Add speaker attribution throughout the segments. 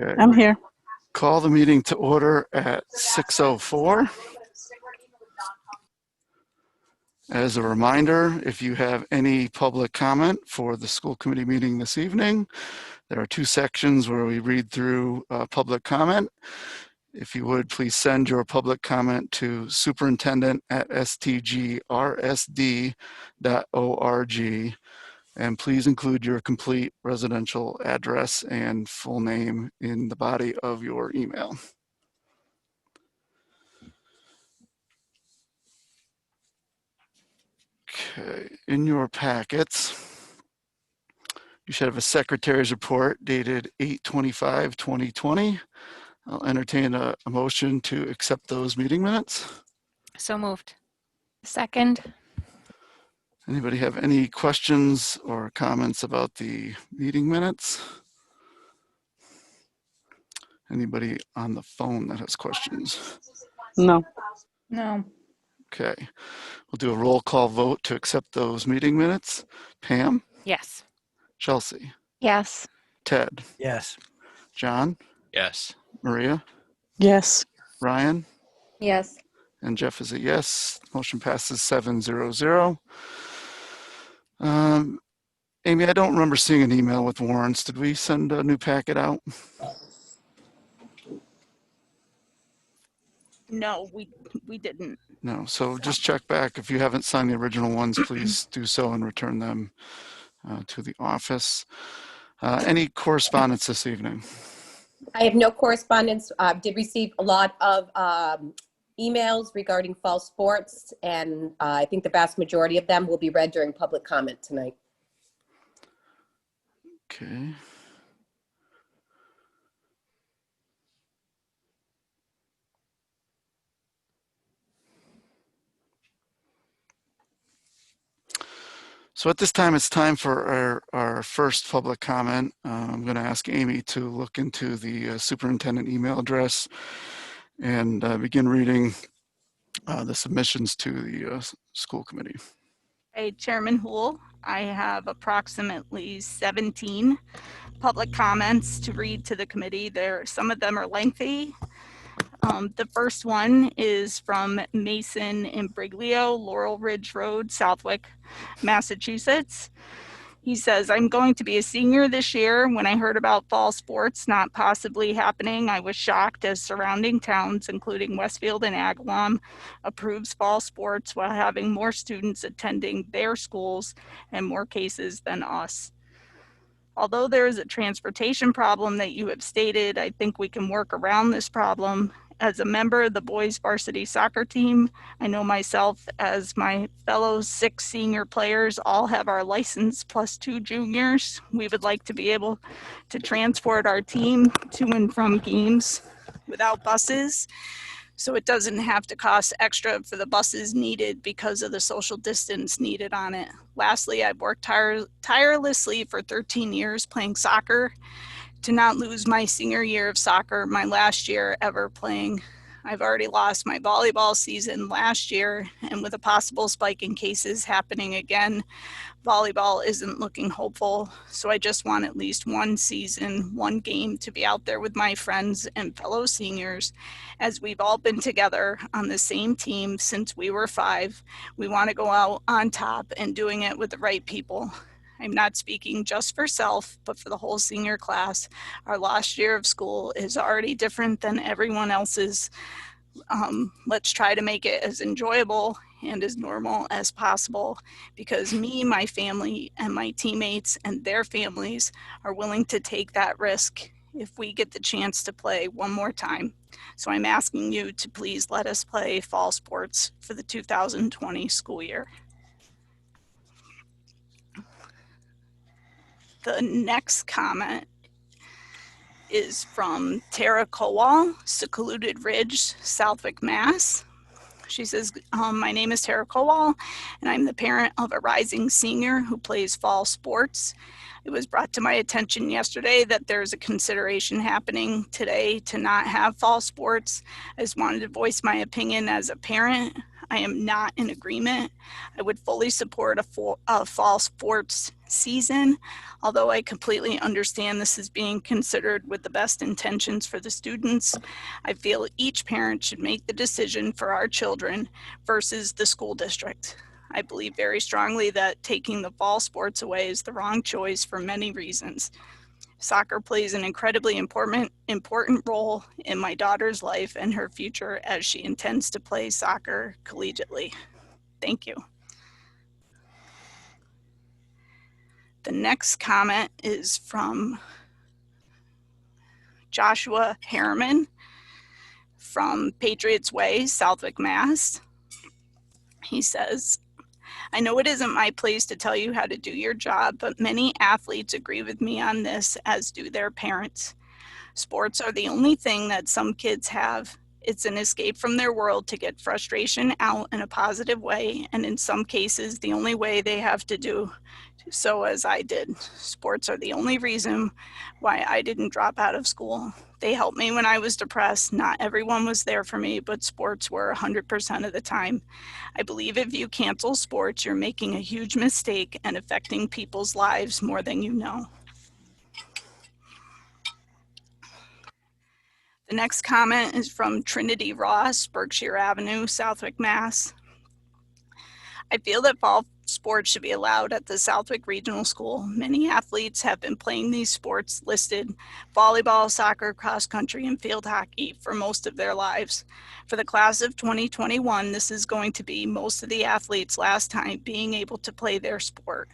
Speaker 1: Okay.
Speaker 2: I'm here.
Speaker 1: Call the meeting to order at 6:04. As a reminder, if you have any public comment for the school committee meeting this evening, there are two sections where we read through public comment. If you would, please send your public comment to superintendent@stgrsd.org. And please include your complete residential address and full name in the body of your email. Okay, in your packets, you should have a secretary's report dated 8/25/2020. I'll entertain a motion to accept those meeting minutes.
Speaker 3: So moved. Second.
Speaker 1: Anybody have any questions or comments about the meeting minutes? Anybody on the phone that has questions?
Speaker 2: No.
Speaker 3: No.
Speaker 1: Okay, we'll do a roll call vote to accept those meeting minutes. Pam?
Speaker 3: Yes.
Speaker 1: Chelsea?
Speaker 3: Yes.
Speaker 1: Ted?
Speaker 4: Yes.
Speaker 1: John?
Speaker 5: Yes.
Speaker 1: Maria?
Speaker 2: Yes.
Speaker 1: Ryan?
Speaker 3: Yes.
Speaker 1: And Jeff is a yes. Motion passes 7-0-0. Amy, I don't remember seeing an email with warrants. Did we send a new packet out?
Speaker 6: No, we didn't.
Speaker 1: No, so just check back. If you haven't signed the original ones, please do so and return them to the office. Any correspondence this evening?
Speaker 7: I have no correspondence. Did receive a lot of emails regarding fall sports, and I think the vast majority of them will be read during public comment tonight.
Speaker 1: Okay. So at this time, it's time for our first public comment. I'm going to ask Amy to look into the superintendent email address and begin reading the submissions to the school committee.
Speaker 6: Hey, Chairman Houle, I have approximately 17 public comments to read to the committee. Some of them are lengthy. The first one is from Mason Imbriglio, Laurel Ridge Road, Southwick, Massachusetts. He says, I'm going to be a senior this year. When I heard about fall sports not possibly happening, I was shocked as surrounding towns, including Westfield and Agawam, approves fall sports while having more students attending their schools and more cases than us. Although there is a transportation problem that you have stated, I think we can work around this problem. As a member of the boys varsity soccer team, I know myself as my fellow 6 senior players all have our license plus 2 juniors. We would like to be able to transport our team to and from games without buses, so it doesn't have to cost extra for the buses needed because of the social distance needed on it. Lastly, I've worked tirelessly for 13 years playing soccer to not lose my senior year of soccer, my last year ever playing. I've already lost my volleyball season last year, and with a possible spike in cases happening again, volleyball isn't looking hopeful. So I just want at least one season, one game to be out there with my friends and fellow seniors, as we've all been together on the same team since we were 5. We want to go out on top and doing it with the right people. I'm not speaking just for self, but for the whole senior class. Our last year of school is already different than everyone else's. Let's try to make it as enjoyable and as normal as possible, because me, my family, and my teammates and their families are willing to take that risk if we get the chance to play one more time. So I'm asking you to please let us play fall sports for the 2020 school year. The next comment is from Tara Kowal, Secluded Ridge, Southwick, Mass. She says, my name is Tara Kowal, and I'm the parent of a rising senior who plays fall sports. It was brought to my attention yesterday that there's a consideration happening today to not have fall sports. I just wanted to voice my opinion as a parent. I am not in agreement. I would fully support a fall sports season, although I completely understand this is being considered with the best intentions for the students. I feel each parent should make the decision for our children versus the school district. I believe very strongly that taking the fall sports away is the wrong choice for many reasons. Soccer plays an incredibly important role in my daughter's life and her future as she intends to play soccer collegiately. Thank you. The next comment is from Joshua Harriman from Patriots Way, Southwick, Mass. He says, I know it isn't my place to tell you how to do your job, but many athletes agree with me on this, as do their parents. Sports are the only thing that some kids have. It's an escape from their world to get frustration out in a positive way, and in some cases, the only way they have to do so as I did. Sports are the only reason why I didn't drop out of school. They helped me when I was depressed. Not everyone was there for me, but sports were 100% of the time. I believe if you cancel sports, you're making a huge mistake and affecting people's lives more than you know. The next comment is from Trinity Ross, Berkshire Avenue, Southwick, Mass. I feel that fall sports should be allowed at the Southwick Regional School. Many athletes have been playing these sports listed: volleyball, soccer, cross country, and field hockey for most of their lives. For the class of 2021, this is going to be most of the athletes' last time being able to play their sport.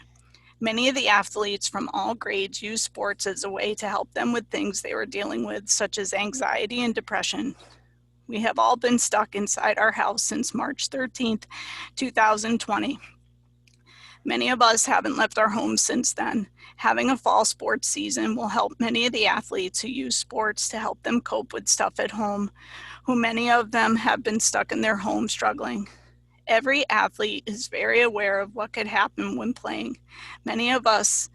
Speaker 6: Many of the athletes from all grades use sports as a way to help them with things they were dealing with, such as anxiety and depression. We have all been stuck inside our house since March 13th, 2020. Many of us haven't left our homes since then. Having a fall sports season will help many of the athletes who use sports to help them cope with stuff at home, who many of them have been stuck in their home struggling. Every athlete is very aware of what could happen when playing. Many of us,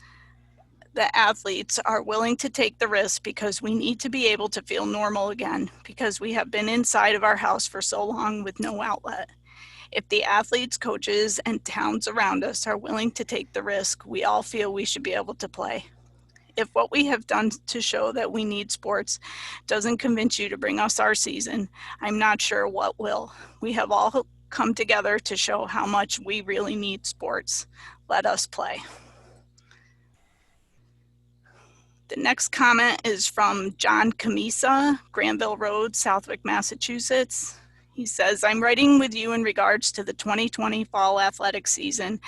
Speaker 6: the athletes, are willing to take the risk because we need to be able to feel normal again, because we have been inside of our house for so long with no outlet. If the athletes, coaches, and towns around us are willing to take the risk, we all feel we should be able to play. If what we have done to show that we need sports doesn't convince you to bring us our season, I'm not sure what will. We have all come together to show how much we really need sports. Let us play. The next comment is from John Camisa, Granville Road, Southwick, Massachusetts. He says, I'm writing with you in regards to the 2020 fall athletic season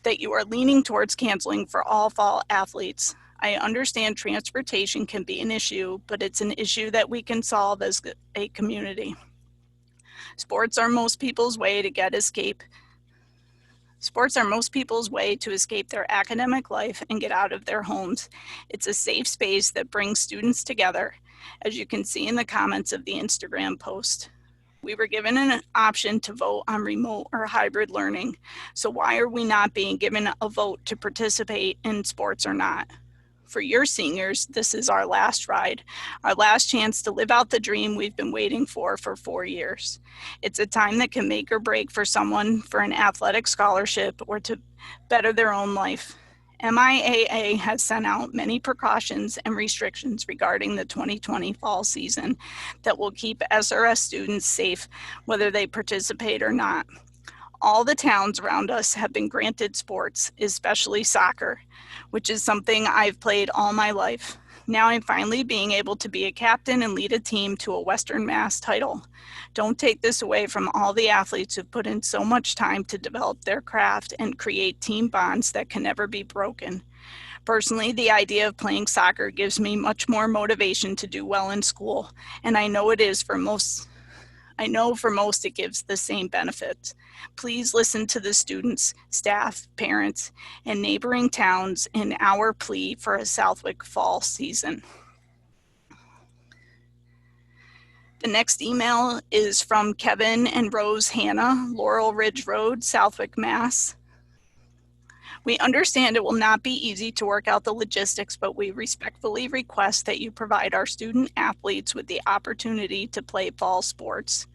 Speaker 6: that you are leaning towards canceling for all fall athletes. I understand transportation can be an issue, but it's an issue that we can solve as a community. Sports are most people's way to escape their academic life and get out of their homes. It's a safe space that brings students together, as you can see in the comments of the Instagram post. We were given an option to vote on remote or hybrid learning, so why are we not being given a vote to participate in sports or not? For your seniors, this is our last ride, our last chance to live out the dream we've been waiting for 4 years. It's a time that can make or break for someone for an athletic scholarship or to better their own life. MIAA has sent out many precautions and restrictions regarding the 2020 fall season that will keep SRS students safe whether they participate or not. All the towns around us have been granted sports, especially soccer, which is something I've played all my life. Now I'm finally being able to be a captain and lead a team to a Western Mass title. Don't take this away from all the athletes who've put in so much time to develop their craft and create team bonds that can never be broken. Personally, the idea of playing soccer gives me much more motivation to do well in school, and I know for most it gives the same benefits. Please listen to the students, staff, parents, and neighboring towns in our plea for a Southwick fall season. The next email is from Kevin and Rose Hanna, Laurel Ridge Road, Southwick, Mass. We understand it will not be easy to work out the logistics, but we respectfully request that you provide our student athletes with the opportunity to play fall sports.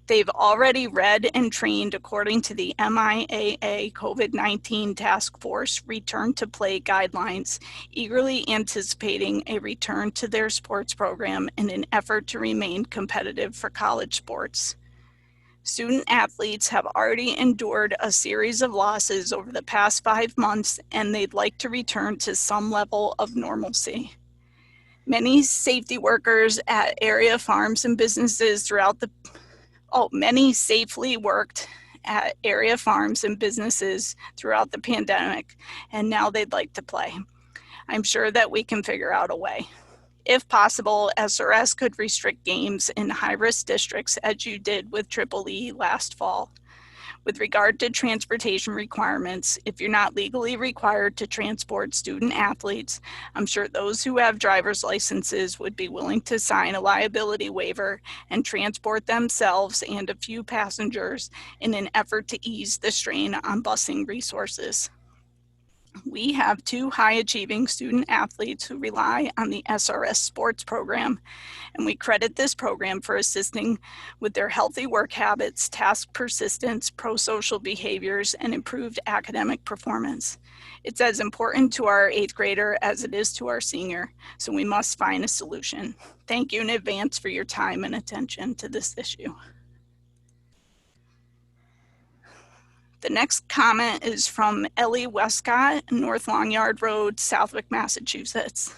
Speaker 6: They've already read and trained according to the MIAA COVID-19 Task Force Return to Play guidelines, eagerly anticipating a return to their sports program in an effort to remain competitive for college sports. Student athletes have already endured a series of losses over the past 5 months, and they'd like to return to some level of normalcy. Many safety workers at area farms and businesses many safely worked at area farms and businesses throughout the pandemic, and now they'd like to play. I'm sure that we can figure out a way. If possible, SRS could restrict games in high-risk districts as you did with EEE last fall. With regard to transportation requirements, if you're not legally required to transport student athletes, I'm sure those who have driver's licenses would be willing to sign a liability waiver and transport themselves and a few passengers in an effort to ease the strain on busing resources. We have 2 high-achieving student athletes who rely on the SRS sports program, and we credit this program for assisting with their healthy work habits, task persistence, pro-social behaviors, and improved academic performance. It's as important to our 8th grader as it is to our senior, so we must find a solution. Thank you in advance for your time and attention to this issue. The next comment is from Ellie Westcott, North Long Yard Road, Southwick, Massachusetts.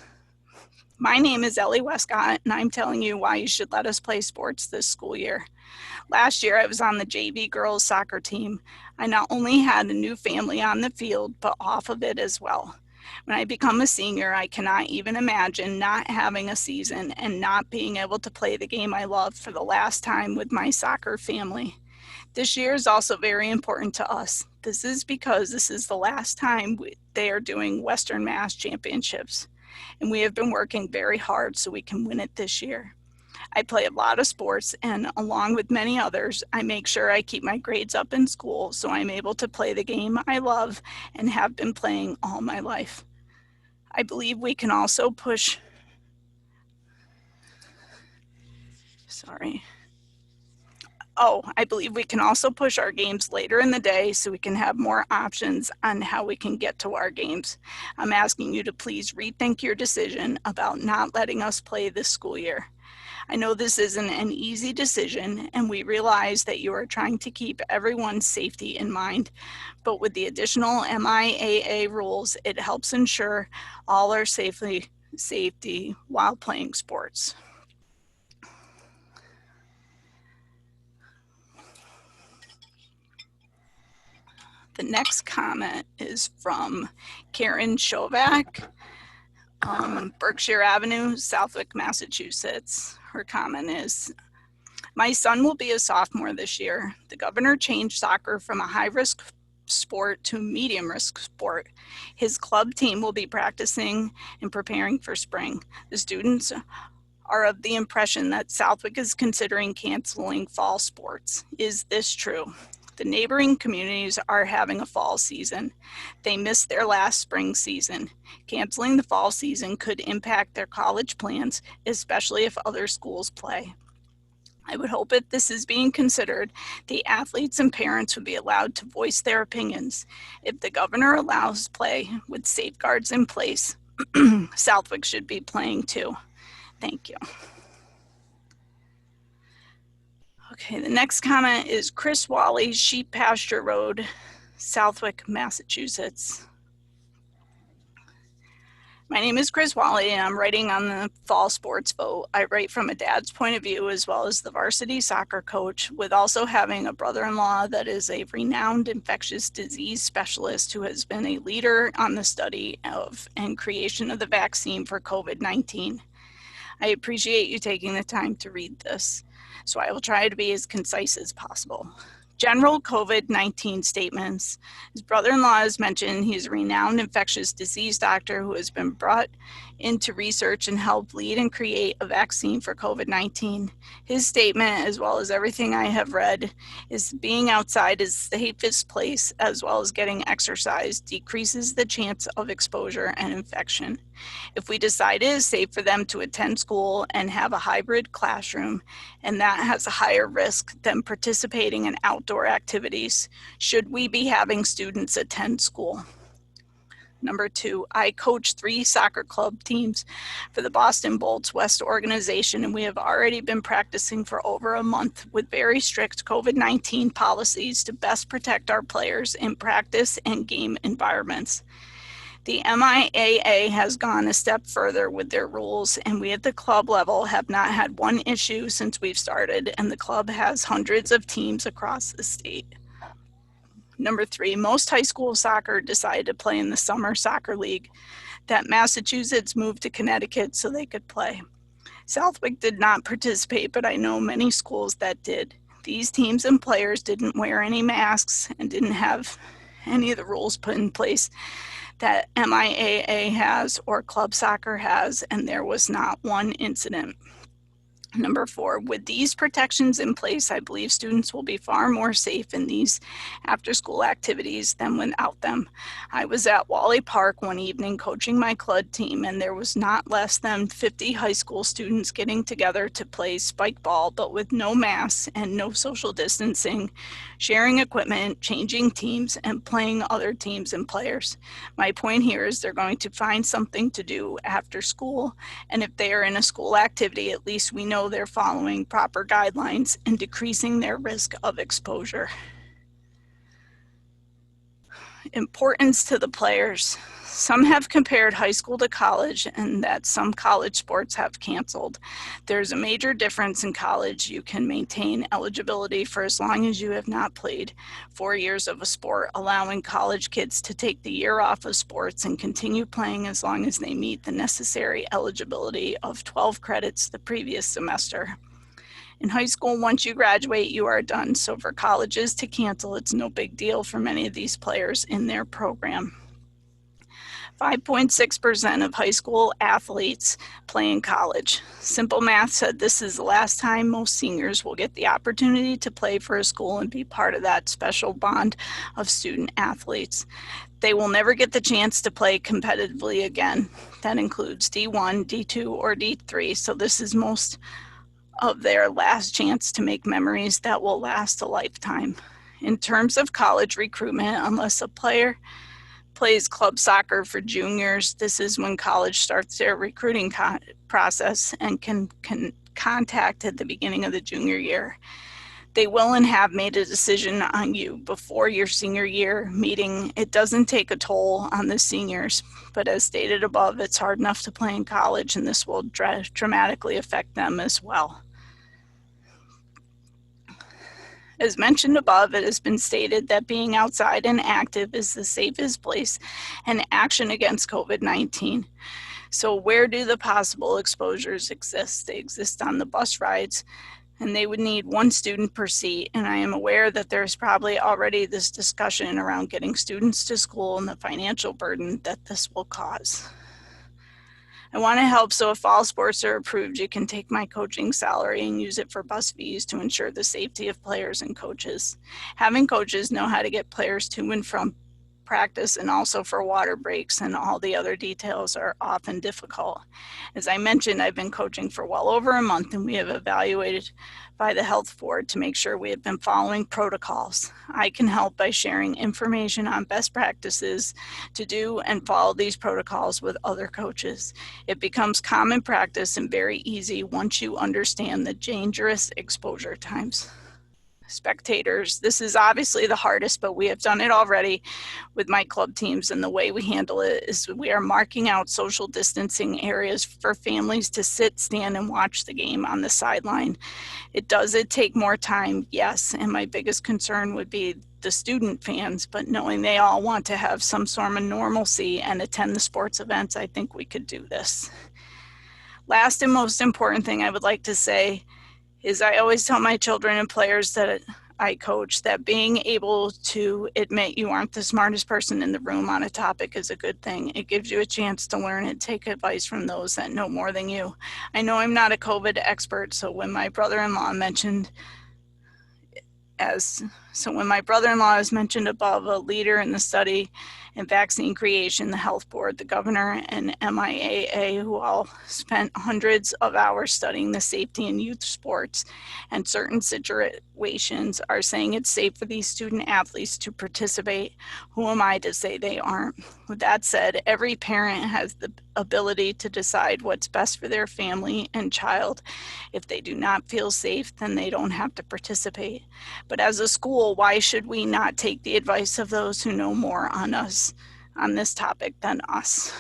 Speaker 6: My name is Ellie Westcott, and I'm telling you why you should let us play sports this school year. Last year, I was on the JV girls soccer team. I not only had a new family on the field, but off of it as well. When I become a senior, I cannot even imagine not having a season and not being able to play the game I love for the last time with my soccer family. This year is also very important to us. This is because this is the last time they are doing Western Mass Championships, and we have been working very hard so we can win it this year. I play a lot of sports, and along with many others, I make sure I keep my grades up in school so I'm able to play the game I love and have been playing all my life. I believe we can also push our games later in the day so we can have more options on how we can get to our games. I'm asking you to please rethink your decision about not letting us play this school year. I know this isn't an easy decision, and we realize that you are trying to keep everyone's safety in mind, but with the additional MIAA rules, it helps ensure all our safety while playing sports. The next comment is from Karen Shovak, Berkshire Avenue, Southwick, Massachusetts. Her comment is, my son will be a sophomore this year. The governor changed soccer from a high-risk sport to a medium-risk sport. His club team will be practicing and preparing for spring. The students are of the impression that Southwick is considering canceling fall sports. Is this true? The neighboring communities are having a fall season. They missed their last spring season. Canceling the fall season could impact their college plans, especially if other schools play. I would hope if this is being considered, the athletes and parents would be allowed to voice their opinions. If the governor allows play with safeguards in place, Southwick should be playing too. Thank you. Okay, the next comment is Chris Wally, Sheep Pasture Road, Southwick, Massachusetts. My name is Chris Wally, and I'm writing on the fall sports vote. I write from a dad's point of view as well as the varsity soccer coach, with also having a brother-in-law that is a renowned infectious disease specialist who has been a leader on the study of and creation of the vaccine for COVID-19. I appreciate you taking the time to read this, so I will try to be as concise as possible. General COVID-19 statements. His brother-in-law has mentioned he's a renowned infectious disease doctor who has been brought into research and helped lead and create a vaccine for COVID-19. His statement, as well as everything I have read, is being outside is the safest place, as well as getting exercise decreases the chance of exposure and infection. If we decide it is safe for them to attend school and have a hybrid classroom, and that has a higher risk than participating in outdoor activities, should we be having students attend school? Number 2, I coach 3 soccer club teams for the Boston Bolts West organization, and we have already been practicing for over a month with very strict COVID-19 policies to best protect our players in practice and game environments. The MIAA has gone a step further with their rules, and we at the club level have not had one issue since we've started, and the club has hundreds of teams across the state. Number 3, most high school soccer decided to play in the summer soccer league that Massachusetts moved to Connecticut so they could play. Southwick did not participate, but I know many schools that did. These teams and players didn't wear any masks and didn't have any of the rules put in place that MIAA has or club soccer has, and there was not one incident. Number 4, with these protections in place, I believe students will be far more safe in these after-school activities than without them. I was at Wally Park one evening coaching my club team, and there was not less than 50 high school students getting together to play spike ball, but with no masks and no social distancing, sharing equipment, changing teams, and playing other teams and players. My point here is they're going to find something to do after school, and if they are in a school activity, at least we know they're following proper guidelines and decreasing their risk of exposure. Importance to the players. Some have compared high school to college and that some college sports have canceled. There's a major difference in college. You can maintain eligibility for as long as you have not played 4 years of a sport, allowing college kids to take the year off of sports and continue playing as long as they meet the necessary eligibility of 12 credits the previous semester. In high school, once you graduate, you are done. So for colleges to cancel, it's no big deal for many of these players in their program. 5.6% of high school athletes play in college. Simple math said this is the last time most seniors will get the opportunity to play for a school and be part of that special bond of student athletes. They will never get the chance to play competitively again. That includes D1, D2, or D3. So this is most of their last chance to make memories that will last a lifetime. In terms of college recruitment, unless a player plays club soccer for juniors, this is when college starts their recruiting process and can contact at the beginning of the junior year. They will and have made a decision on you before your senior year, meaning it doesn't take a toll on the seniors, but as stated above, it's hard enough to play in college, and this will dramatically affect them as well. As mentioned above, it has been stated that being outside and active is the safest place and action against COVID-19. So where do the possible exposures exist? They exist on the bus rides, and they would need 1 student per seat. And I am aware that there's probably already this discussion around getting students to school and the financial burden that this will cause. I want to help, so if all sports are approved, you can take my coaching salary and use it for bus fees to ensure the safety of players and coaches. Having coaches know how to get players to and from practice and also for water breaks and all the other details are often difficult. As I mentioned, I've been coaching for well over a month, and we have evaluated by the health board to make sure we have been following protocols. I can help by sharing information on best practices to do and follow these protocols with other coaches. It becomes common practice and very easy once you understand the dangerous exposure times. Spectators, this is obviously the hardest, but we have done it already with my club teams, and the way we handle it is we are marking out social distancing areas for families to sit, stand, and watch the game on the sideline. Does it take more time? Yes, and my biggest concern would be the student fans, but knowing they all want to have some sort of normalcy and attend the sports events, I think we could do this. Last and most important thing I would like to say is I always tell my children and players that I coach that being able to admit you aren't the smartest person in the room on a topic is a good thing. It gives you a chance to learn and take advice from those that know more than you. I know I'm not a COVID expert, so when my brother-in-law mentioned as So when my brother-in-law is mentioned above, a leader in the study in vaccine creation, the health board, the governor, and MIAA, who all spent hundreds of hours studying the safety in youth sports and certain situations, are saying it's safe for these student athletes to participate. Who am I to say they aren't? With that said, every parent has the ability to decide what's best for their family and child. If they do not feel safe, then they don't have to participate. But as a school, why should we not take the advice of those who know more on this topic than us?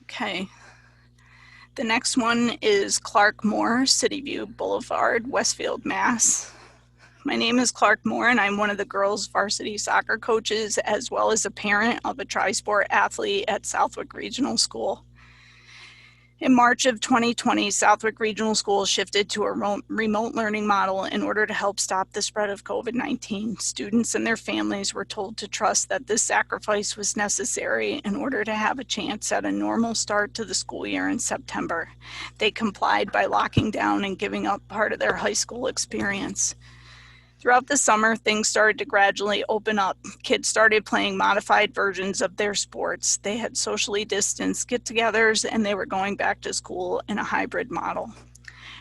Speaker 6: Okay. The next one is Clark Moore, City View Boulevard, Westfield, Mass. My name is Clark Moore, and I'm one of the girls' varsity soccer coaches, as well as a parent of a tri-sport athlete at Southwick Regional School. In March of 2020, Southwick Regional School shifted to a remote learning model in order to help stop the spread of COVID-19. Students and their families were told to trust that this sacrifice was necessary in order to have a chance at a normal start to the school year in September. They complied by locking down and giving up part of their high school experience. Throughout the summer, things started to gradually open up. Kids started playing modified versions of their sports. They had socially distanced get-togethers, and they were going back to school in a hybrid model.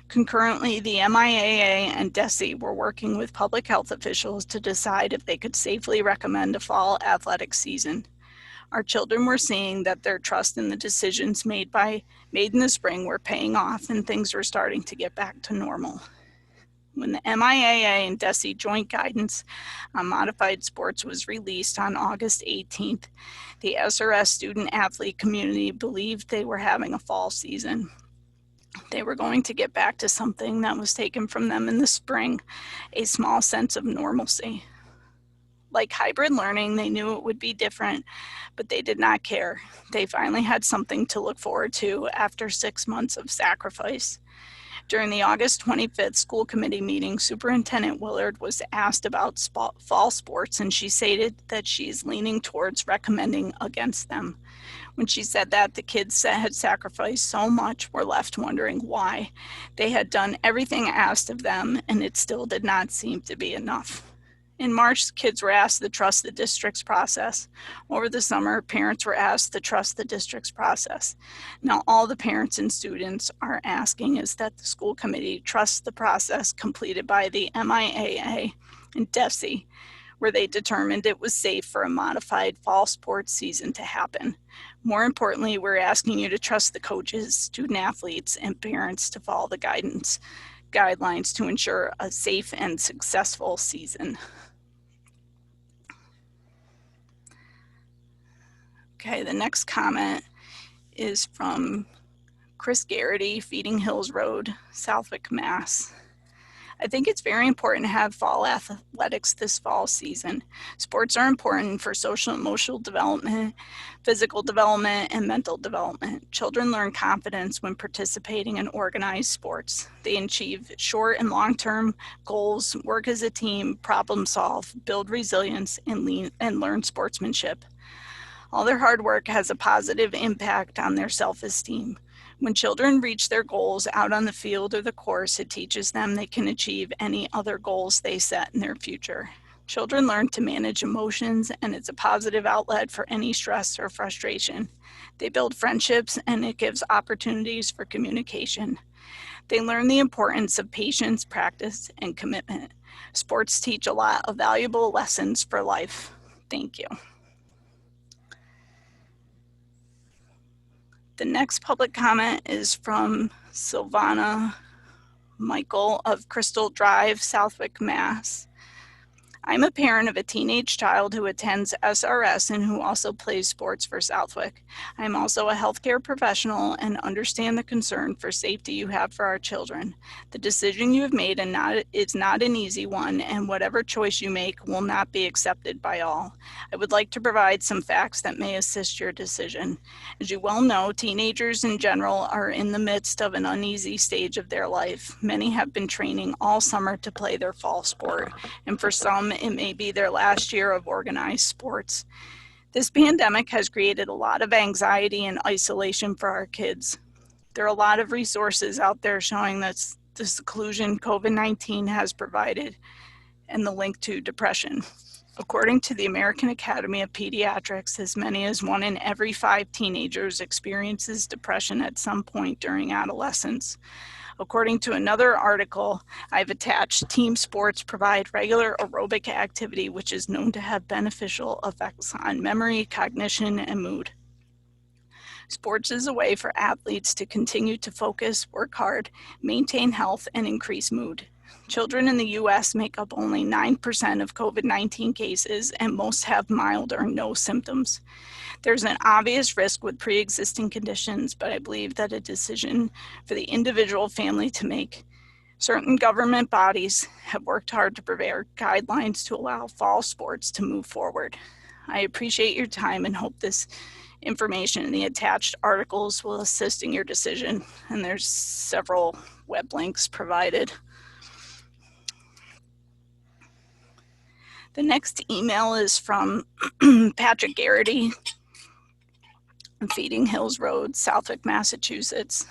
Speaker 6: Concurrently, the MIAA and DESE were working with public health officials to decide if they could safely recommend a fall athletic season. Our children were seeing that their trust in the decisions made in the spring were paying off, and things were starting to get back to normal. When the MIAA and DESE joint guidance on modified sports was released on August 18th, the SRS student athlete community believed they were having a fall season. They were going to get back to something that was taken from them in the spring, a small sense of normalcy. Like hybrid learning, they knew it would be different, but they did not care. They finally had something to look forward to after 6 months of sacrifice. During the August 25th school committee meeting, Superintendent Willard was asked about fall sports, and she stated that she is leaning towards recommending against them. When she said that, the kids that had sacrificed so much were left wondering why. They had done everything asked of them, and it still did not seem to be enough. In March, kids were asked to trust the district's process. Over the summer, parents were asked to trust the district's process. Now, all the parents and students are asking is that the school committee trusts the process completed by the MIAA and DESE, where they determined it was safe for a modified fall sports season to happen. More importantly, we're asking you to trust the coaches, student athletes, and parents to follow the guidelines to ensure a safe and successful season. Okay, the next comment is from Chris Garrity, Feeding Hills Road, Southwick, Mass. I think it's very important to have fall athletics this fall season. Sports are important for social and emotional development, physical development, and mental development. Children learn confidence when participating in organized sports. They achieve short and long-term goals, work as a team, problem solve, build resilience, and learn sportsmanship. All their hard work has a positive impact on their self-esteem. When children reach their goals out on the field or the course, it teaches them they can achieve any other goals they set in their future. Children learn to manage emotions, and it's a positive outlet for any stress or frustration. They build friendships, and it gives opportunities for communication. They learn the importance of patience, practice, and commitment. Sports teach a lot of valuable lessons for life. Thank you. The next public comment is from Silvana Michael of Crystal Drive, Southwick, Mass. I'm a parent of a teenage child who attends SRS and who also plays sports for Southwick. I'm also a healthcare professional and understand the concern for safety you have for our children. The decision you have made is not an easy one, and whatever choice you make will not be accepted by all. I would like to provide some facts that may assist your decision. As you well know, teenagers in general are in the midst of an uneasy stage of their life. Many have been training all summer to play their fall sport, and for some, it may be their last year of organized sports. This pandemic has created a lot of anxiety and isolation for our kids. There are a lot of resources out there showing that the seclusion COVID-19 has provided and the link to depression. According to the American Academy of Pediatrics, as many as 1 in every 5 teenagers experiences depression at some point during adolescence. According to another article I've attached, team sports provide regular aerobic activity, which is known to have beneficial effects on memory, cognition, and mood. Sports is a way for athletes to continue to focus, work hard, maintain health, and increase mood. Children in the U.S. make up only 9% of COVID-19 cases, and most have mild or no symptoms. There's an obvious risk with pre-existing conditions, but I believe that a decision for the individual family to make. Certain government bodies have worked hard to prepare guidelines to allow fall sports to move forward. I appreciate your time and hope this information in the attached articles will assist in your decision. And there's several web links provided. The next email is from Patrick Garrity, Feeding Hills Road, Southwick, Massachusetts.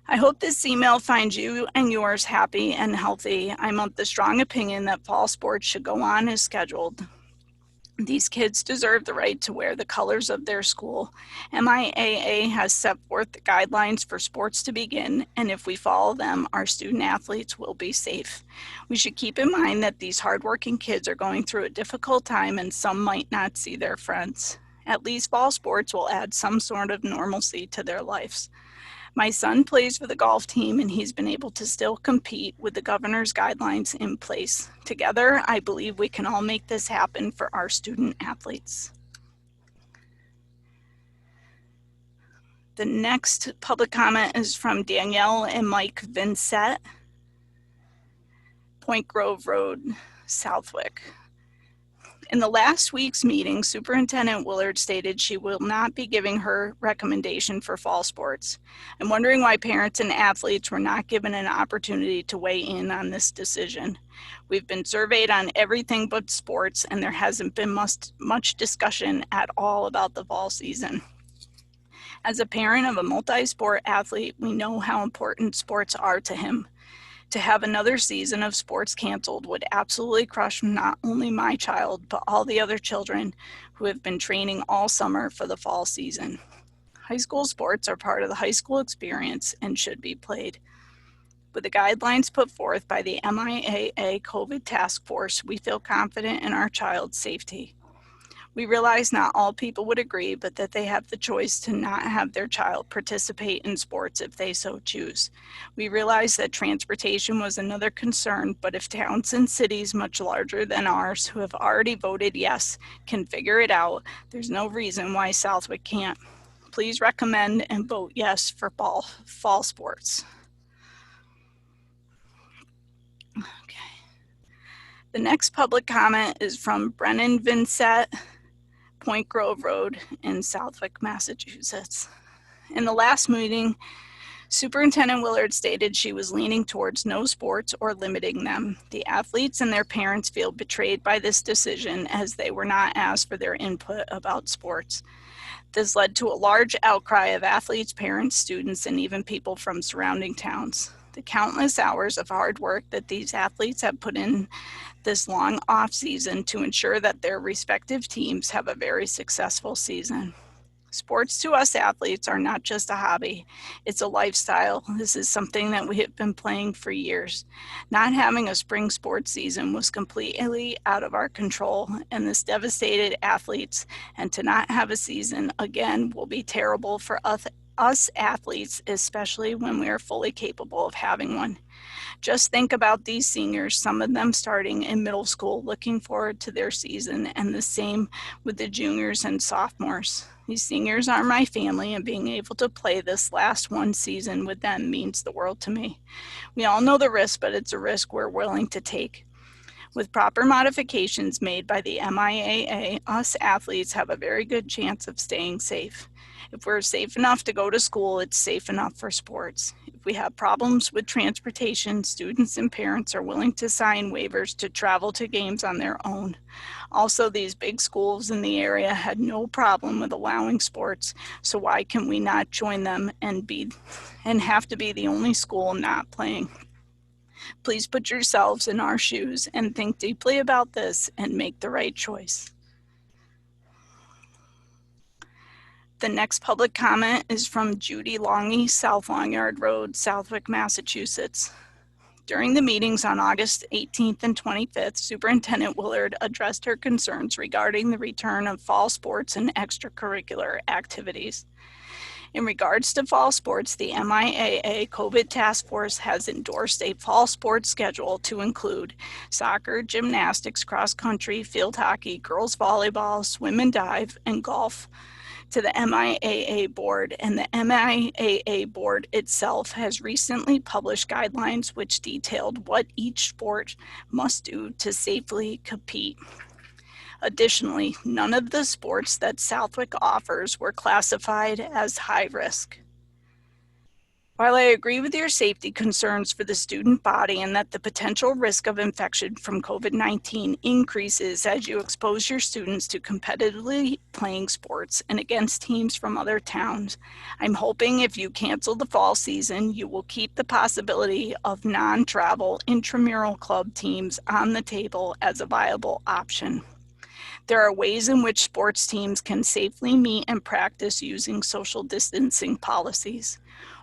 Speaker 6: I hope this email finds you and yours happy and healthy. I'm of the strong opinion that fall sports should go on as scheduled. These kids deserve the right to wear the colors of their school. MIAA has set forth the guidelines for sports to begin, and if we follow them, our student athletes will be safe. We should keep in mind that these hardworking kids are going through a difficult time and some might not see their friends. At least fall sports will add some sort of normalcy to their lives. My son plays for the golf team and he's been able to still compete with the governor's guidelines in place. Together, I believe we can all make this happen for our student athletes. The next public comment is from Danielle and Mike Vincent, Point Grove Road, Southwick. In the last week's meeting, Superintendent Willard stated she will not be giving her recommendation for fall sports. I'm wondering why parents and athletes were not given an opportunity to weigh in on this decision. We've been surveyed on everything but sports, and there hasn't been much discussion at all about the fall season. As a parent of a multi-sport athlete, we know how important sports are to him. To have another season of sports canceled would absolutely crush not only my child, but all the other children who have been training all summer for the fall season. High school sports are part of the high school experience and should be played. With the guidelines put forth by the MIAA COVID Task Force, we feel confident in our child's safety. We realize not all people would agree, but that they have the choice to not have their child participate in sports if they so choose. We realize that transportation was another concern, but if towns and cities much larger than ours who have already voted yes can figure it out, there's no reason why Southwick can't. Please recommend and vote yes for fall sports. Okay. The next public comment is from Brennan Vincent, Point Grove Road in Southwick, Massachusetts. In the last meeting, Superintendent Willard stated she was leaning towards no sports or limiting them. The athletes and their parents feel betrayed by this decision as they were not asked for their input about sports. This led to a large outcry of athletes, parents, students, and even people from surrounding towns. The countless hours of hard work that these athletes have put in this long off season to ensure that their respective teams have a very successful season. Sports to us athletes are not just a hobby, it's a lifestyle. This is something that we have been playing for years. Not having a spring sports season was completely out of our control, and this devastated athletes, and to not have a season again will be terrible for us athletes, especially when we are fully capable of having one. Just think about these seniors, some of them starting in middle school, looking forward to their season, and the same with the juniors and sophomores. These seniors are my family, and being able to play this last one season with them means the world to me. We all know the risk, but it's a risk we're willing to take. With proper modifications made by the MIAA, us athletes have a very good chance of staying safe. If we're safe enough to go to school, it's safe enough for sports. If we have problems with transportation, students and parents are willing to sign waivers to travel to games on their own. Also, these big schools in the area had no problem with allowing sports, so why can we not join them and have to be the only school not playing? Please put yourselves in our shoes and think deeply about this and make the right choice. The next public comment is from Judy Longy, South Long Yard Road, Southwick, Massachusetts. During the meetings on August 18th and 25th, Superintendent Willard addressed her concerns regarding the return of fall sports and extracurricular activities. In regards to fall sports, the MIAA COVID Task Force has endorsed a fall sports schedule to include soccer, gymnastics, cross country, field hockey, girls volleyball, swim and dive, and golf to the MIAA board, and the MIAA board itself has recently published guidelines which detailed what each sport must do to safely compete. Additionally, none of the sports that Southwick offers were classified as high risk. While I agree with your safety concerns for the student body and that the potential risk of infection from COVID-19 increases as you expose your students to competitively playing sports and against teams from other towns, I'm hoping if you cancel the fall season, you will keep the possibility of non-travel intramural club teams on the table as a viable option. There are ways in which sports teams can safely meet and practice using social distancing policies.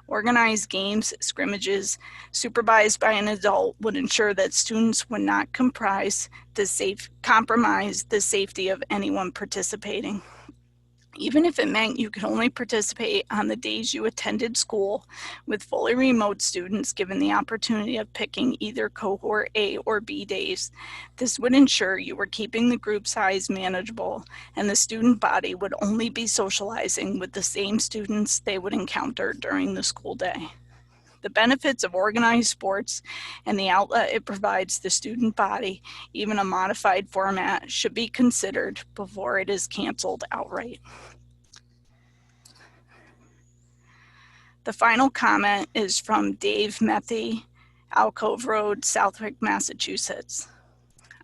Speaker 6: Organized games, scrimmages, supervised by an adult would ensure that students would not compromise the safety of anyone participating. Even if it meant you could only participate on the days you attended school, with fully remote students given the opportunity of picking either cohort A or B days, this would ensure you were keeping the group size manageable and the student body would only be socializing with the same students they would encounter during the school day. The benefits of organized sports and the outlet it provides the student body, even a modified format, should be considered before it is canceled outright. The final comment is from Dave Methy, Alcove Road, Southwick, Massachusetts.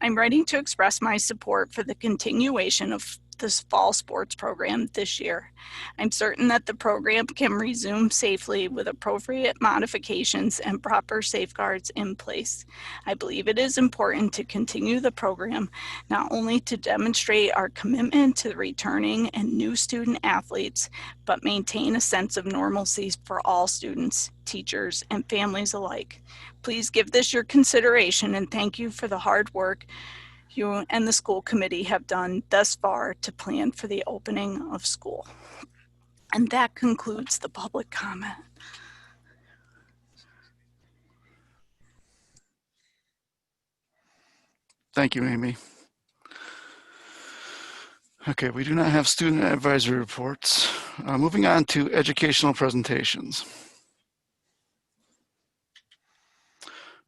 Speaker 6: I'm writing to express my support for the continuation of this fall sports program this year. I'm certain that the program can resume safely with appropriate modifications and proper safeguards in place. I believe it is important to continue the program, not only to demonstrate our commitment to the returning and new student athletes, but maintain a sense of normalcy for all students, teachers, and families alike. Please give this your consideration and thank you for the hard work you and the school committee have done thus far to plan for the opening of school. And that concludes the public comment.
Speaker 1: Thank you, Amy. Okay, we do not have student advisory reports. Moving on to educational presentations.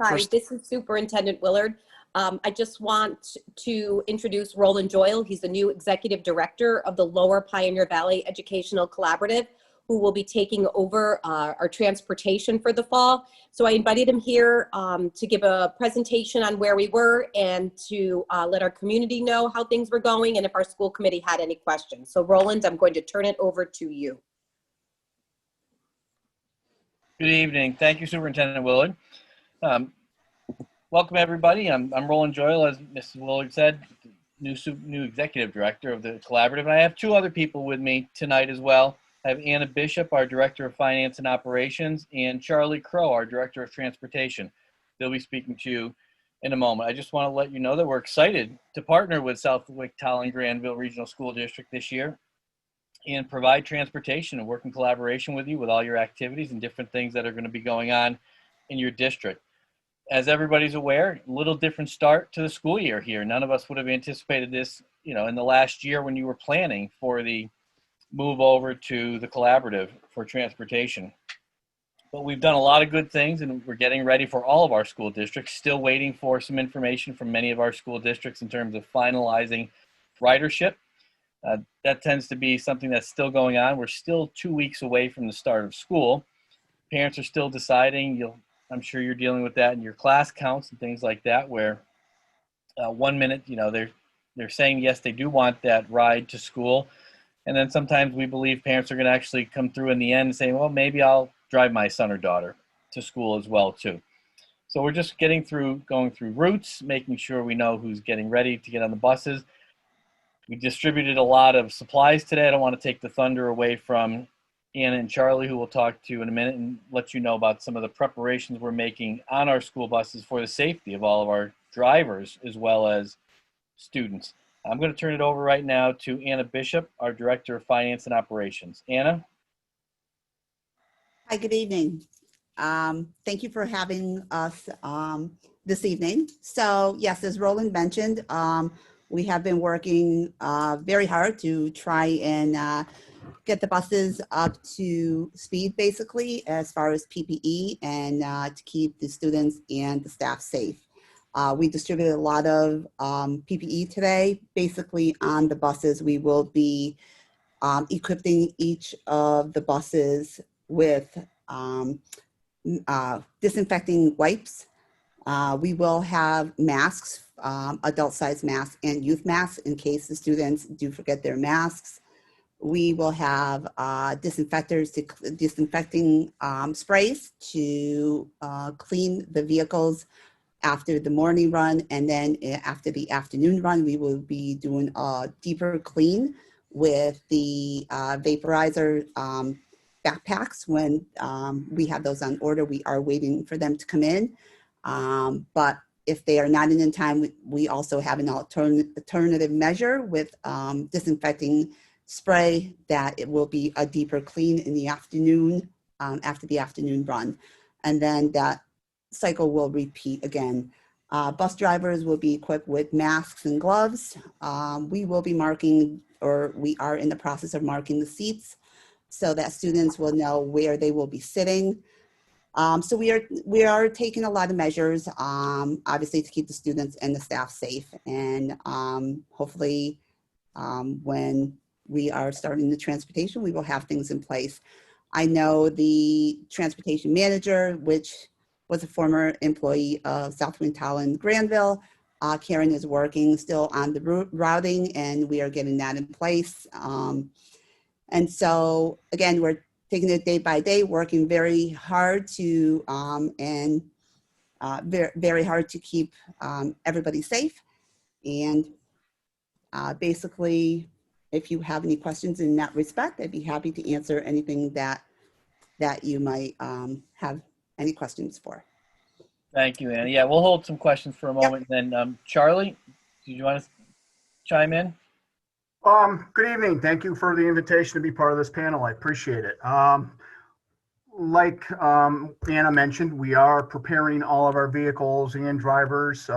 Speaker 7: Hi,
Speaker 1: First-
Speaker 7: this is Superintendent Willard. I just want to introduce Roland Joyle. He's the new Executive Director of the Lower Pioneer Valley Educational Collaborative, who will be taking over our transportation for the fall. So I invited him here to give a presentation on where we were and to let our community know how things were going and if our school committee had any questions. So Roland, I'm going to turn it over to you.
Speaker 4: Good evening. Thank you, Superintendent Willard. Welcome, everybody. I'm Roland Joyle, as Mrs. Willard said, new executive director of the collaborative. And I have two other people with me tonight as well. I have Anna Bishop, our director of finance and operations, and Charlie Crow, our director of transportation. They'll be speaking to you in a moment. I just want to let you know that we're excited to partner with Southwick Tolland Granville Regional School District this year and provide transportation and work in collaboration with you with all your activities and different things that are going to be going on in your district. As everybody's aware, a little different start to the school year here. None of us would have anticipated this, in the last year when you were planning for the move over to the collaborative for transportation. But we've done a lot of good things and we're getting ready for all of our school districts, still waiting for some information from many of our school districts in terms of finalizing ridership. That tends to be something that's still going on. We're still 2 weeks away from the start of school. Parents are still deciding. I'm sure you're dealing with that in your class counts and things like that, where 1 minute, they're saying yes, they do want that ride to school, and then sometimes we believe parents are going to actually come through in the end and say, well, maybe I'll drive my son or daughter to school as well too. So we're just going through routes, making sure we know who's getting ready to get on the buses. We distributed a lot of supplies today. I don't want to take the thunder away from Anna and Charlie, who we'll talk to in a minute, and let you know about some of the preparations we're making on our school buses for the safety of all of our drivers as well as students. I'm going to turn it over right now to Anna Bishop, our Director of Finance and Operations. Anna?
Speaker 5: Hi, good evening. Thank you for having us this evening. So yes, as Roland mentioned, we have been working very hard to try and get the buses up to speed, basically, as far as PPE and to keep the students and the staff safe. We distributed a lot of PPE today. Basically, on the buses, we will be equipping each of the buses with disinfecting wipes. We will have masks, adult size masks and youth masks in case the students do forget their masks. We will have disinfecting sprays to clean the vehicles after the morning run, and then after the afternoon run, we will be doing a deeper clean with the vaporizer backpacks. When we have those on order, we are waiting for them to come in. But if they are not in time, we also have an alternative measure with disinfecting spray that it will be a deeper clean in the afternoon after the afternoon run. And then that cycle will repeat again. Bus drivers will be equipped with masks and gloves. We will be marking, or we are in the process of marking the seats so that students will know where they will be sitting. So we are taking a lot of measures, obviously, to keep the students and the staff safe. And hopefully, when we are starting the transportation, we will have things in place. I know the transportation manager, which was a former employee of Southwind Tower in Granville. Karen is working still on the routing, and we are getting that in place. And so, again, we're taking it day by day, working very hard to very hard to keep everybody safe. And basically, if you have any questions in that respect, I'd be happy to answer anything that you might have any questions for.
Speaker 4: Thank you, Anna. Yeah, we'll hold some questions for a moment. Yep. Then Charlie, did you want to chime in?
Speaker 8: Good evening. Thank you for the invitation to be part of this panel. I appreciate it. Like Anna mentioned, we are preparing all of our vehicles and drivers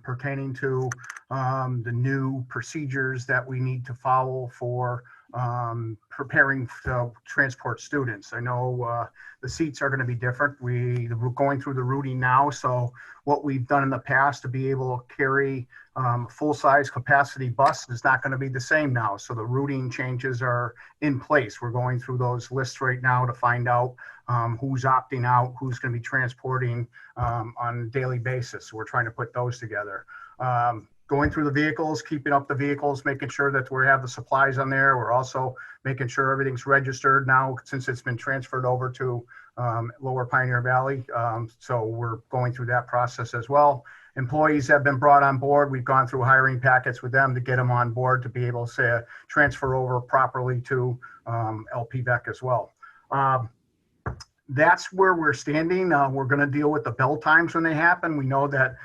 Speaker 8: pertaining to the new procedures that we need to follow for preparing to transport students. I know the seats are going to be different. We're going through the routing now, so what we've done in the past to be able to carry full-size capacity bus is not going to be the same now. So the routing changes are in place. We're going through those lists right now to find out who's opting out, who's going to be transporting on a daily basis. So we're trying to put those together. Going through the vehicles, keeping up the vehicles, making sure that we have the supplies on there. We're also making sure everything's registered now since it's been transferred over to Lower Pioneer Valley. So we're going through that process as well. Employees have been brought on board. We've gone through hiring packets with them to get them on board to be able to say, transfer over properly to LPVEC as well. That's where we're standing. We're going to deal with the bell times when they happen. We know that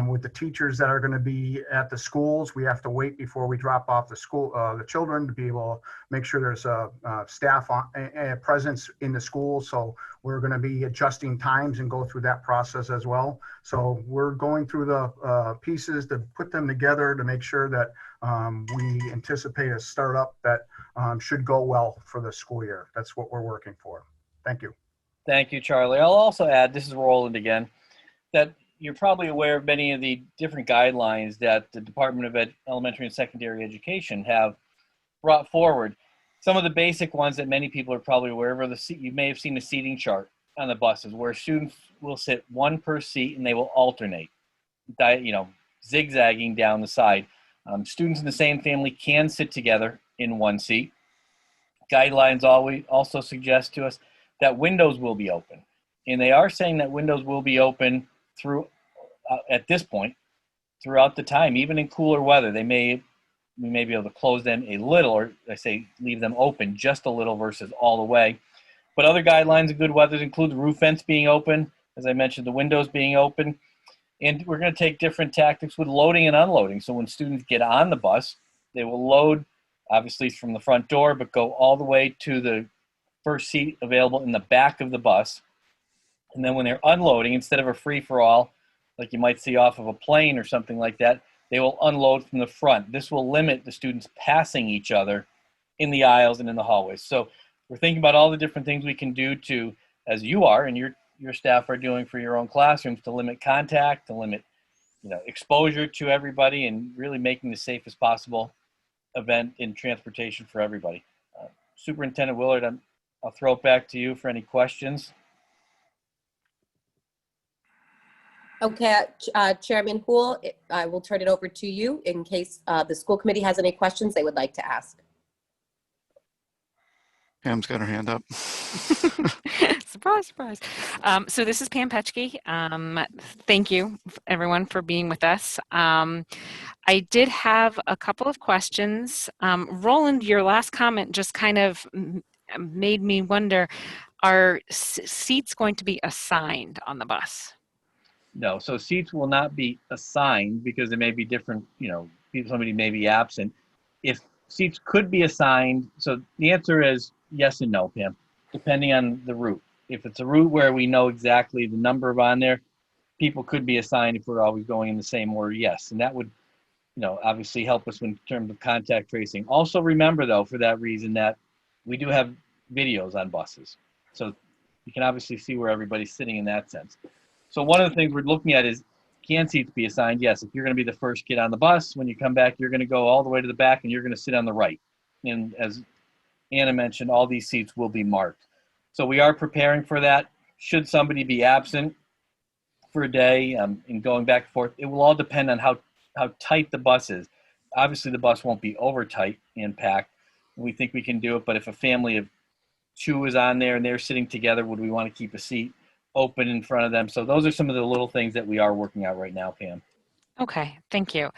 Speaker 8: with the teachers that are going to be at the schools, we have to wait before we drop off the children to be able to make sure there's a staff presence in the school. So we're going to be adjusting times and go through that process as well. So we're going through the pieces to put them together to make sure that we anticipate a startup that should go well for the school year. That's what we're working for. Thank you.
Speaker 4: Thank you, Charlie. I'll also add, this is Roland again, that you're probably aware of many of the different guidelines that the Department of Elementary and Secondary Education have brought forward. Some of the basic ones that many people are probably aware of are you may have seen the seating chart on the buses where students will sit one per seat and they will alternate, zigzagging down the side. Students in the same family can sit together in one seat. Guidelines always also suggest to us that windows will be open. And they are saying that windows will be open through, at this point, throughout the time, even in cooler weather. We may be able to close them a little, or I say leave them open just a little versus all the way. But other guidelines of good weather include the roof vents being open, as I mentioned, the windows being open. And we're going to take different tactics with loading and unloading. So when students get on the bus, they will load, obviously from the front door, but go all the way to the first seat available in the back of the bus. And then when they're unloading, instead of a free-for-all, like you might see off of a plane or something like that, they will unload from the front. This will limit the students passing each other in the aisles and in the hallways. So we're thinking about all the different things we can do to, as you are and your staff are doing for your own classrooms, to limit contact, to limit exposure to everybody, and really making the safest possible event in transportation for everybody. Superintendent Willard, I'll throw it back to you for any questions.
Speaker 7: Okay, Chairman Houle, I will turn it over to you in case the school committee has any questions they would like to ask.
Speaker 1: Pam's got her hand up.
Speaker 3: Surprise, surprise. So this is Pam Petchke. Thank you, everyone, for being with us. I did have a couple of questions. Roland, your last comment just kind of made me wonder, are seats going to be assigned on the bus?
Speaker 4: No, so seats will not be assigned because there may be different, somebody may be absent. If seats could be assigned, so the answer is yes and no, Pam, depending on the route. If it's a route where we know exactly the number of on there, people could be assigned if we're always going in the same order, yes. And that would, obviously help us in terms of contact tracing. Also remember, though, for that reason, that we do have videos on buses. So you can obviously see where everybody's sitting in that sense. So one of the things we're looking at is, can seats be assigned? Yes, if you're going to be the first kid on the bus, when you come back, you're going to go all the way to the back and you're going to sit on the right. And as Anna mentioned, all these seats will be marked. So we are preparing for that. Should somebody be absent for a day and going back and forth, it will all depend on how tight the bus is. Obviously, the bus won't be over tight and packed. We think we can do it, but if a family of two is on there and they're sitting together, would we want to keep a seat open in front of them? So those are some of the little things that we are working out right now, Pam.
Speaker 3: Okay, thank you.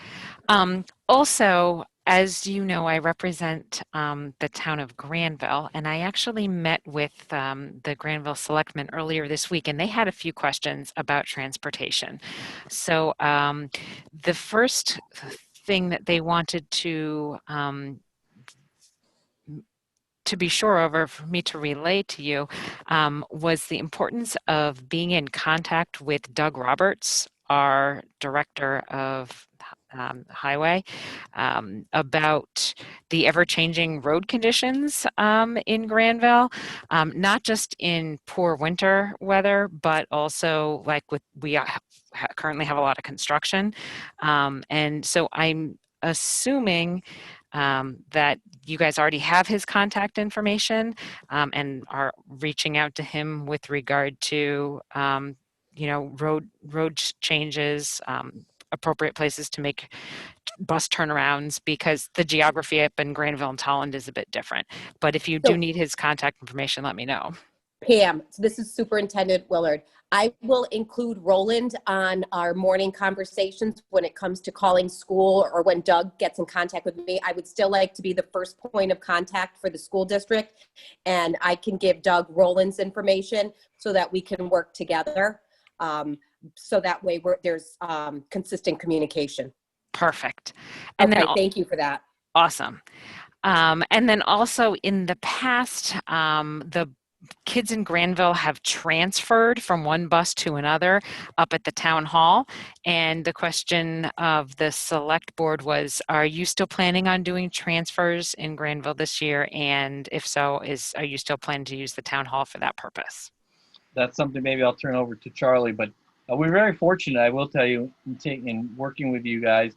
Speaker 3: Also, as you know, I represent the town of Granville, and I actually met with the Granville Selectmen earlier this week, and they had a few questions about transportation. So the first thing that they wanted to be sure of, or for me to relay to you, was the importance of being in contact with Doug Roberts, our director of highway, about the ever-changing road conditions in Granville, not just in poor winter weather, but also like we currently have a lot of construction. And so I'm assuming that you guys already have his contact information and are reaching out to him with regard to road changes, appropriate places to make bus turnarounds, because the geography up in Granville and Tolland is a bit different. But if you do need his contact information, let me know.
Speaker 7: Pam, so this is Superintendent Willard. I will include Roland on our morning conversations when it comes to calling school, or when Doug gets in contact with me. I would still like to be the first point of contact for the school district, and I can give Doug Roland's information so that we can work together. So that way there's consistent communication.
Speaker 3: Perfect. And
Speaker 7: okay,
Speaker 3: then,
Speaker 7: thank you for that.
Speaker 3: Awesome. And then also in the past, the kids in Granville have transferred from one bus to another up at the town hall. And the question of the select board was, are you still planning on doing transfers in Granville this year? And if so, are you still planning to use the town hall for that purpose?
Speaker 4: That's something maybe I'll turn over to Charlie, but we're very fortunate, I will tell you, in working with you guys.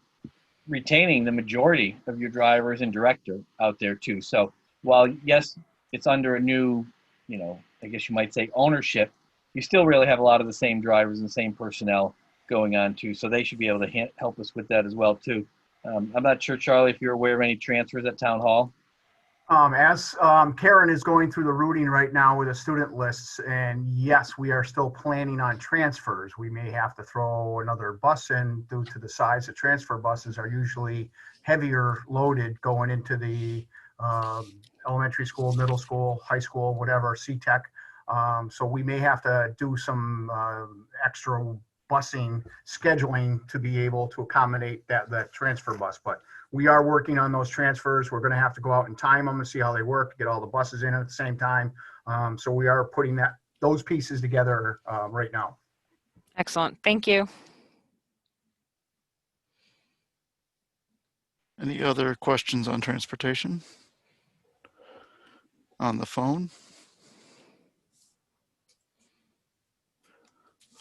Speaker 4: retaining the majority of your drivers and director out there too. So while yes, it's under a new, I guess you might say ownership, you still really have a lot of the same drivers and same personnel going on too. So they should be able to help us with that as well too. I'm not sure, Charlie, if you're aware of any transfers at Town Hall.
Speaker 8: As Karen is going through the routing right now with the student lists, and yes, we are still planning on transfers. We may have to throw another bus in due to the size of transfer buses are usually heavier loaded going into the elementary school, middle school, high school, whatever, C-Tech. So we may have to do some extra busing scheduling to be able to accommodate that transfer bus. But we are working on those transfers. We're going to have to go out and time them and see how they work, get all the buses in at the same time. So we are putting those pieces together right now.
Speaker 3: Excellent. Thank you.
Speaker 1: Any other questions on transportation? On the phone?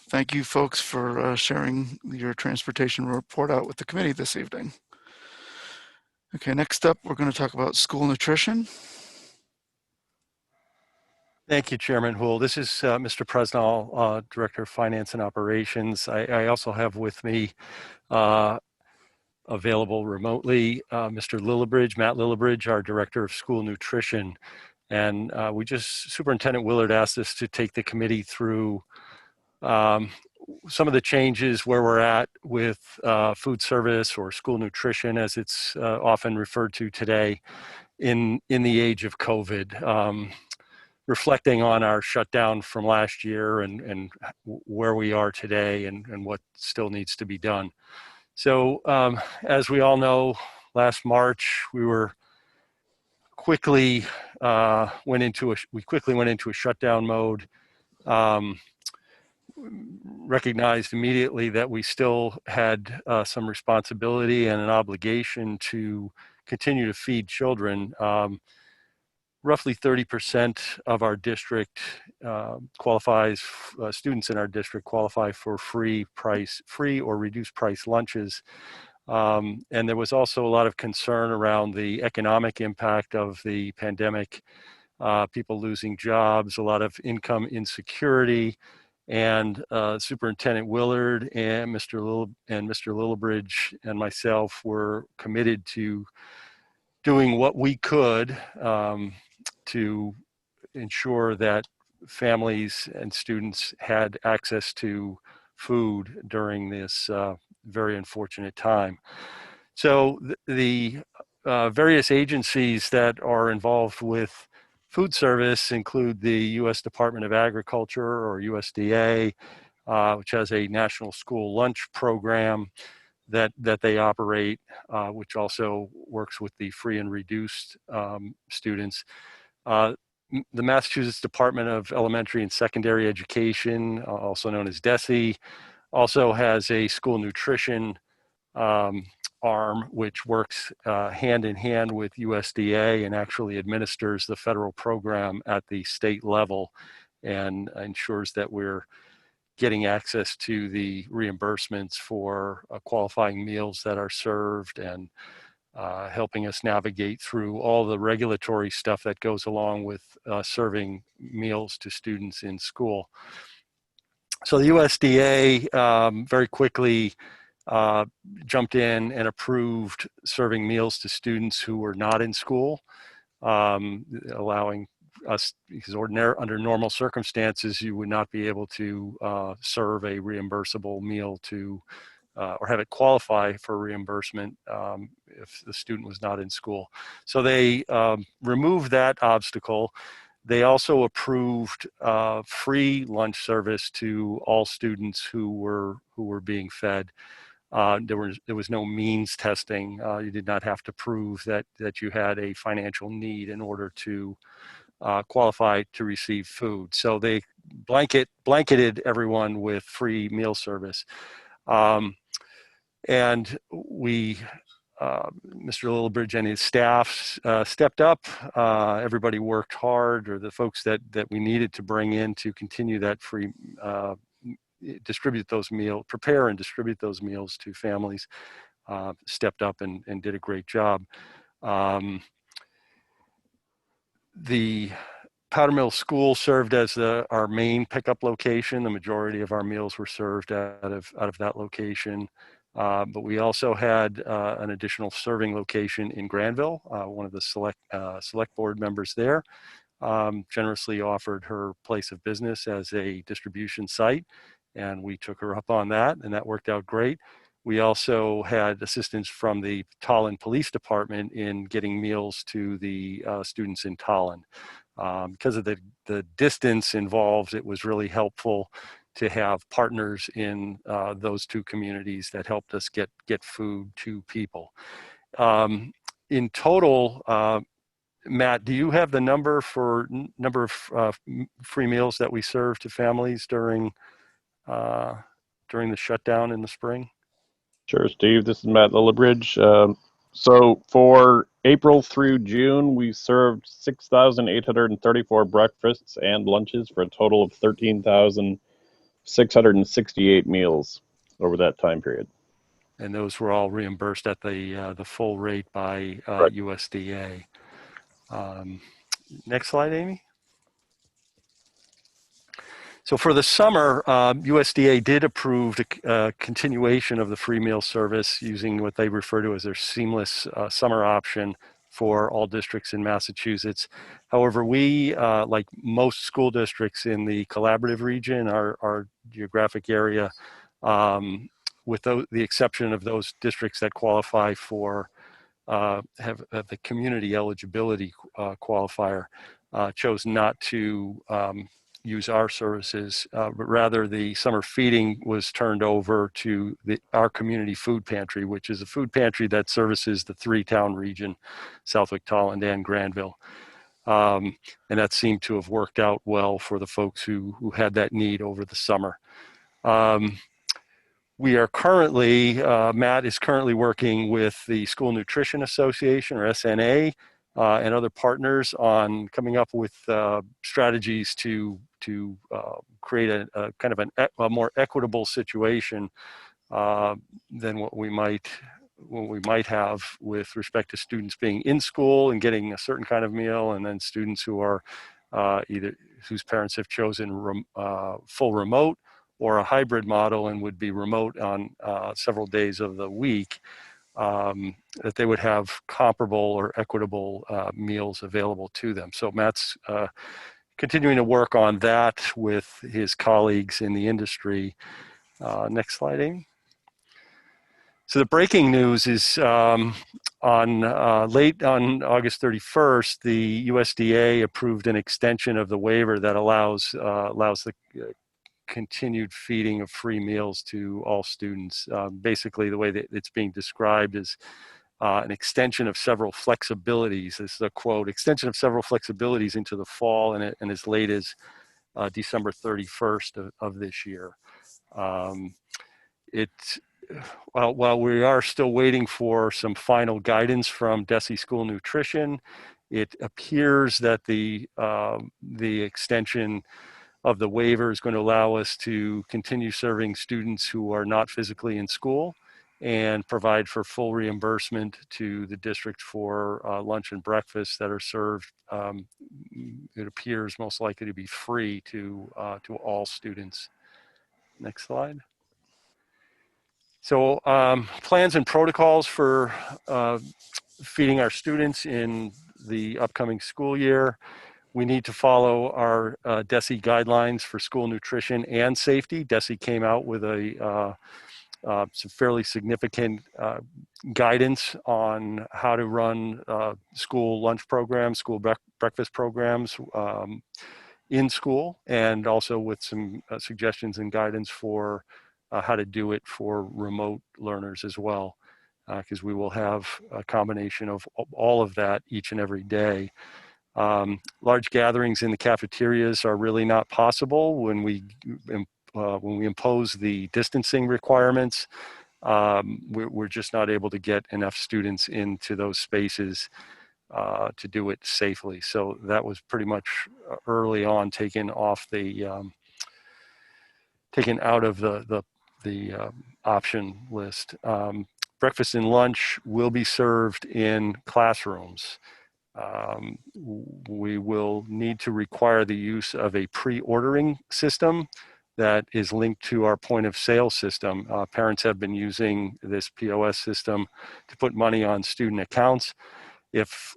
Speaker 1: Thank you, folks, for sharing your transportation report out with the committee this evening. Okay, next up, we're going to talk about school nutrition.
Speaker 9: Thank you, Chairman Houle. This is Mr. Presnall, Director of Finance and Operations. I also have with me available remotely Mr. Lillibridge, Matt Lillibridge, our Director of School Nutrition. And Superintendent Willard asked us to take the committee through some of the changes where we're at with food service or school nutrition, as it's often referred to today in the age of COVID. Reflecting on our shutdown from last year and where we are today and what still needs to be done. So as we all know, last March, we quickly went into a shutdown mode. Recognized immediately that we still had some responsibility and an obligation to continue to feed children. Roughly 30% of our district students in our district qualify for free or reduced price lunches. And there was also a lot of concern around the economic impact of the pandemic, people losing jobs, a lot of income insecurity. And Superintendent Willard and Mr. Lillibridge and myself were committed to doing what we could to ensure that families and students had access to food during this very unfortunate time. So the various agencies that are involved with food service include the U.S. Department of Agriculture, or USDA, which has a national school lunch program that they operate, which also works with the free and reduced students. The Massachusetts Department of Elementary and Secondary Education, also known as DESE, also has a school nutrition arm, which works hand in hand with USDA and actually administers the federal program at the state level and ensures that we're getting access to the reimbursements for qualifying meals that are served and helping us navigate through all the regulatory stuff that goes along with serving meals to students in school. So the USDA very quickly jumped in and approved serving meals to students who were not in school, allowing us, because under normal circumstances, you would not be able to serve a reimbursable meal to or have it qualify for reimbursement if the student was not in school. So they removed that obstacle. They also approved free lunch service to all students who were being fed. There was no means testing. You did not have to prove that you had a financial need in order to qualify to receive food. So they blanketed everyone with free meal service. And we, Mr. Lillibridge and his staff stepped up. Everybody worked hard, or the folks that we needed to bring in to continue that free, prepare and distribute those meals to families stepped up and did a great job. The Powder Mill School served as our main pickup location. The majority of our meals were served out of that location. But we also had an additional serving location in Granville. One of the select board members there generously offered her place of business as a distribution site, and we took her up on that, and that worked out great. We also had assistance from the Tallinn Police Department in getting meals to the students in Tallinn. Because of the distance involved, it was really helpful to have partners in those two communities that helped us get food to people. In total, Matt, do you have the number of free meals that we served to families during the shutdown in the spring?
Speaker 10: Sure, Steve. This is Matt Lillibridge. So for April through June, we served 6,834 breakfasts and lunches for a total of 13,668 meals over that time period.
Speaker 9: And those were all reimbursed at the full rate by USDA. Next slide, Amy. So for the summer, USDA did approve a continuation of the free meal service using what they refer to as their seamless summer option for all districts in Massachusetts. However, we, like most school districts in the collaborative region, our geographic area, with the exception of those districts that qualify for have the community eligibility qualifier, chose not to use our services, but rather the summer feeding was turned over to our community food pantry, which is a food pantry that services the 3-town region, Southwick, Tolland, and Granville. And that seemed to have worked out well for the folks who had that need over the summer. We are currently, Matt is currently working with the School Nutrition Association, or SNA, and other partners on coming up with strategies to create a kind of a more equitable situation than what we might have with respect to students being in school and getting a certain kind of meal, and then students who are whose parents have chosen full remote or a hybrid model and would be remote on several days of the week, that they would have comparable or equitable meals available to them. So Matt's continuing to work on that with his colleagues in the industry. Next slide, Amy. So the breaking news is late on August 31st, the USDA approved an extension of the waiver that allows the continued feeding of free meals to all students. Basically, the way that it's being described is an extension of several flexibilities. This is a quote: extension of several flexibilities into the fall and as late as December 31st of this year. While we are still waiting for some final guidance from DESE School Nutrition, it appears that the extension of the waiver is going to allow us to continue serving students who are not physically in school and provide for full reimbursement to the district for lunch and breakfast that are served. It appears most likely to be free to all students. Next slide. So plans and protocols for feeding our students in the upcoming school year. We need to follow our DESE guidelines for school nutrition and safety. DESE came out with some fairly significant guidance on how to run school lunch programs, school breakfast programs in school, and also with some suggestions and guidance for how to do it for remote learners as well, because we will have a combination of all of that each and every day. Large gatherings in the cafeterias are really not possible when we impose the distancing requirements. We're just not able to get enough students into those spaces to do it safely. So that was pretty much early on taken out of the option list. breakfast and lunch will be served in classrooms. We will need to require the use of a pre-ordering system that is linked to our point of sale system. Parents have been using this POS system to put money on student accounts. If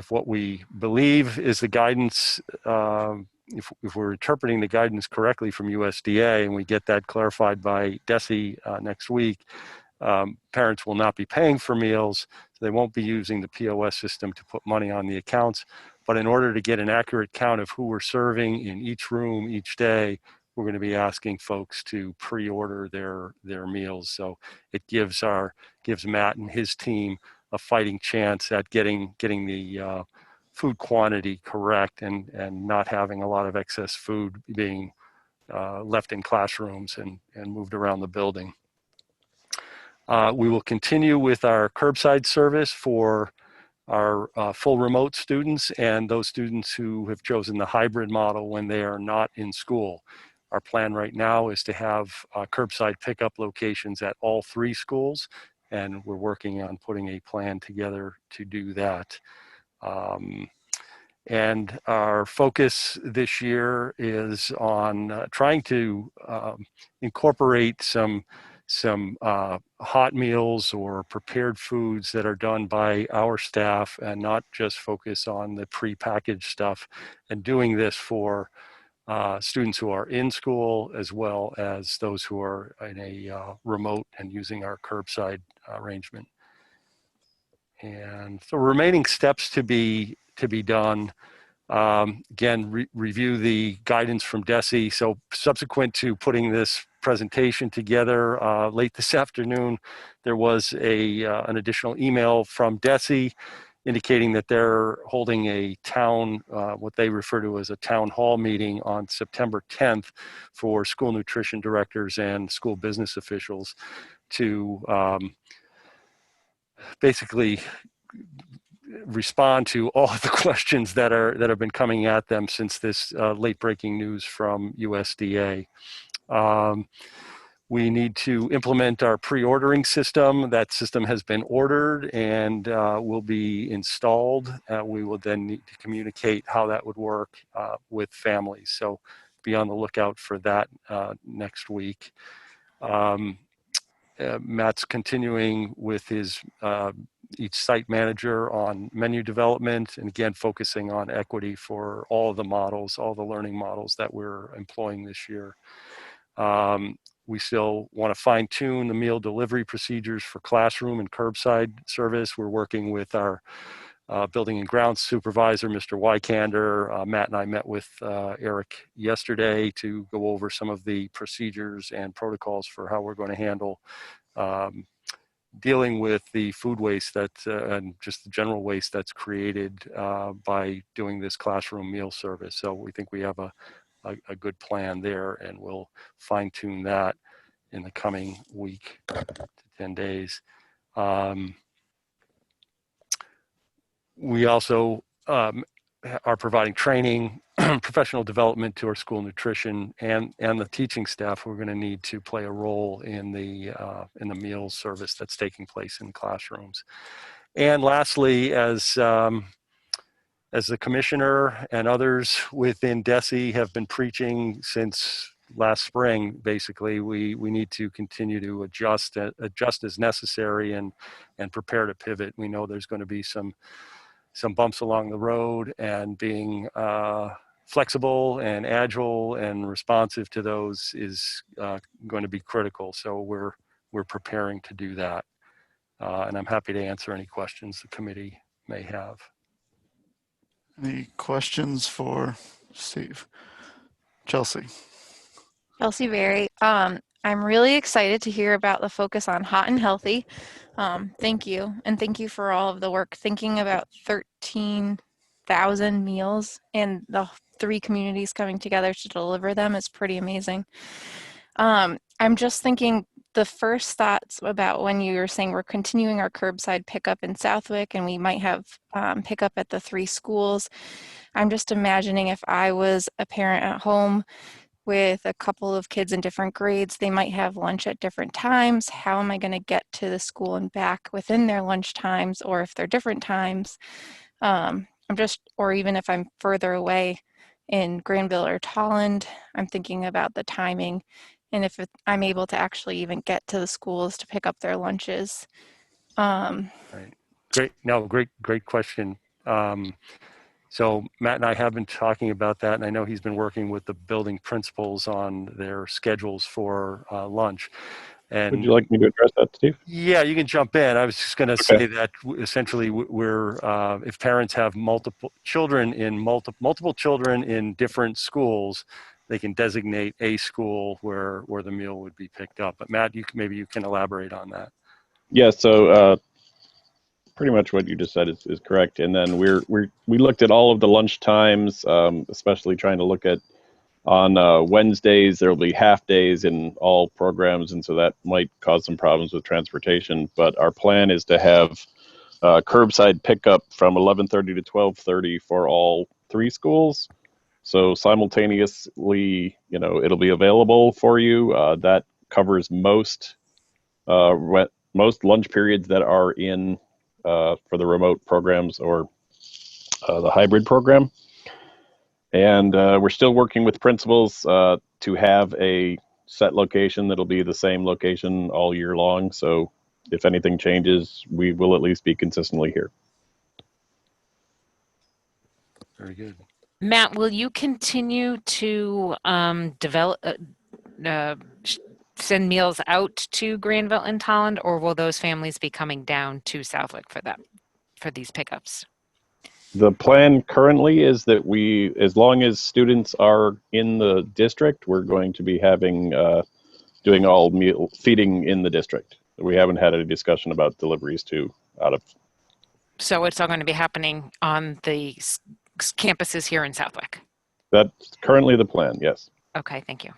Speaker 9: what we believe is the guidance, if we're interpreting the guidance correctly from USDA, and we get that clarified by DESE next week, parents will not be paying for meals, so they won't be using the POS system to put money on the accounts. But in order to get an accurate count of who we're serving in each room each day, we're going to be asking folks to pre-order their meals. So it gives Matt and his team a fighting chance at getting the food quantity correct and not having a lot of excess food being left in classrooms and moved around the building. We will continue with our curbside service for our full remote students and those students who have chosen the hybrid model when they are not in school. Our plan right now is to have curbside pickup locations at all 3 schools, and we're working on putting a plan together to do that. And our focus this year is on trying to incorporate some hot meals or prepared foods that are done by our staff and not just focus on the prepackaged stuff, and doing this for students who are in school as well as those who are in a remote and using our curbside arrangement. And the remaining steps to be done, again, review the guidance from DESE. So subsequent to putting this presentation together late this afternoon, there was an additional email from DESE indicating that they're holding a town, what they refer to as a town hall meeting on September 10th for school nutrition directors and school business officials to basically respond to all of the questions that have been coming at them since this late breaking news from USDA. We need to implement our pre-ordering system. That system has been ordered and will be installed. We will then need to communicate how that would work with families. So be on the lookout for that next week. Matt's continuing with his each site manager on menu development, and again, focusing on equity for all of the models, all the learning models that we're employing this year. We still want to fine tune the meal delivery procedures for classroom and curbside service. We're working with our building and grounds supervisor, Mr. Wykander. Matt and I met with Eric yesterday to go over some of the procedures and protocols for how we're going to handle dealing with the food waste and just the general waste that's created by doing this classroom meal service. So we think we have a good plan there, and we'll fine tune that in the coming week to 10 days. We also are providing training, professional development to our school nutrition and the teaching staff. We're going to need to play a role in the meals service that's taking place in classrooms. And lastly, as the commissioner and others within DESE have been preaching since last spring, basically, we need to continue to adjust as necessary and prepare to pivot. We know there's going to be some bumps along the road, and being flexible and agile and responsive to those is going to be critical. So we're preparing to do that. And I'm happy to answer any questions the committee may have.
Speaker 1: Any questions for Steve? Chelsea.
Speaker 11: Chelsea Berry. I'm really excited to hear about the focus on hot and healthy. Thank you. And thank you for all of the work. Thinking about 13,000 meals and the 3 communities coming together to deliver them is pretty amazing. I'm just thinking the first thoughts about when you were saying we're continuing our curbside pickup in Southwick and we might have pickup at the 3 schools. I'm just imagining if I was a parent at home with a couple of kids in different grades. They might have lunch at different times. How am I going to get to the school and back within their lunch times, or if they're different times? Or even if I'm further away in Granville or Tolland, I'm thinking about the timing and if I'm able to actually even get to the schools to pick up their lunches.
Speaker 9: Right. Great question. So Matt and I have been talking about that, and I know he's been working with the building principals on their schedules for lunch. And
Speaker 10: would you like me to address that, Steve?
Speaker 9: Yeah, you can jump in. I was just going to say that essentially we're if parents have multiple children in different schools, they can designate a school where the meal would be picked up. But Matt, maybe you can elaborate on that.
Speaker 10: Yeah. So pretty much what you just said is correct. And then we looked at all of the lunch times, especially trying to look at on Wednesdays, there will be half days in all programs, and so that might cause some problems with transportation. But our plan is to have curbside pickup from 11:30 to 12:30 for all 3 schools. So simultaneously, it'll be available for you. That covers most lunch periods that are in for the remote programs or the hybrid program. And we're still working with principals to have a set location that'll be the same location all year long. So if anything changes, we will at least be consistently here.
Speaker 9: Very good.
Speaker 3: Matt, will you continue to send meals out to Granville and Tolland, or will those families be coming down to Southwick for these pickups?
Speaker 10: The plan currently is that as long as students are in the district, we're going to be having doing all meal feeding in the district. We haven't had a discussion about deliveries out of.
Speaker 3: So it's all going to be happening on the campuses here in Southwick?
Speaker 10: That's currently the plan, yes.
Speaker 3: Okay, thank you.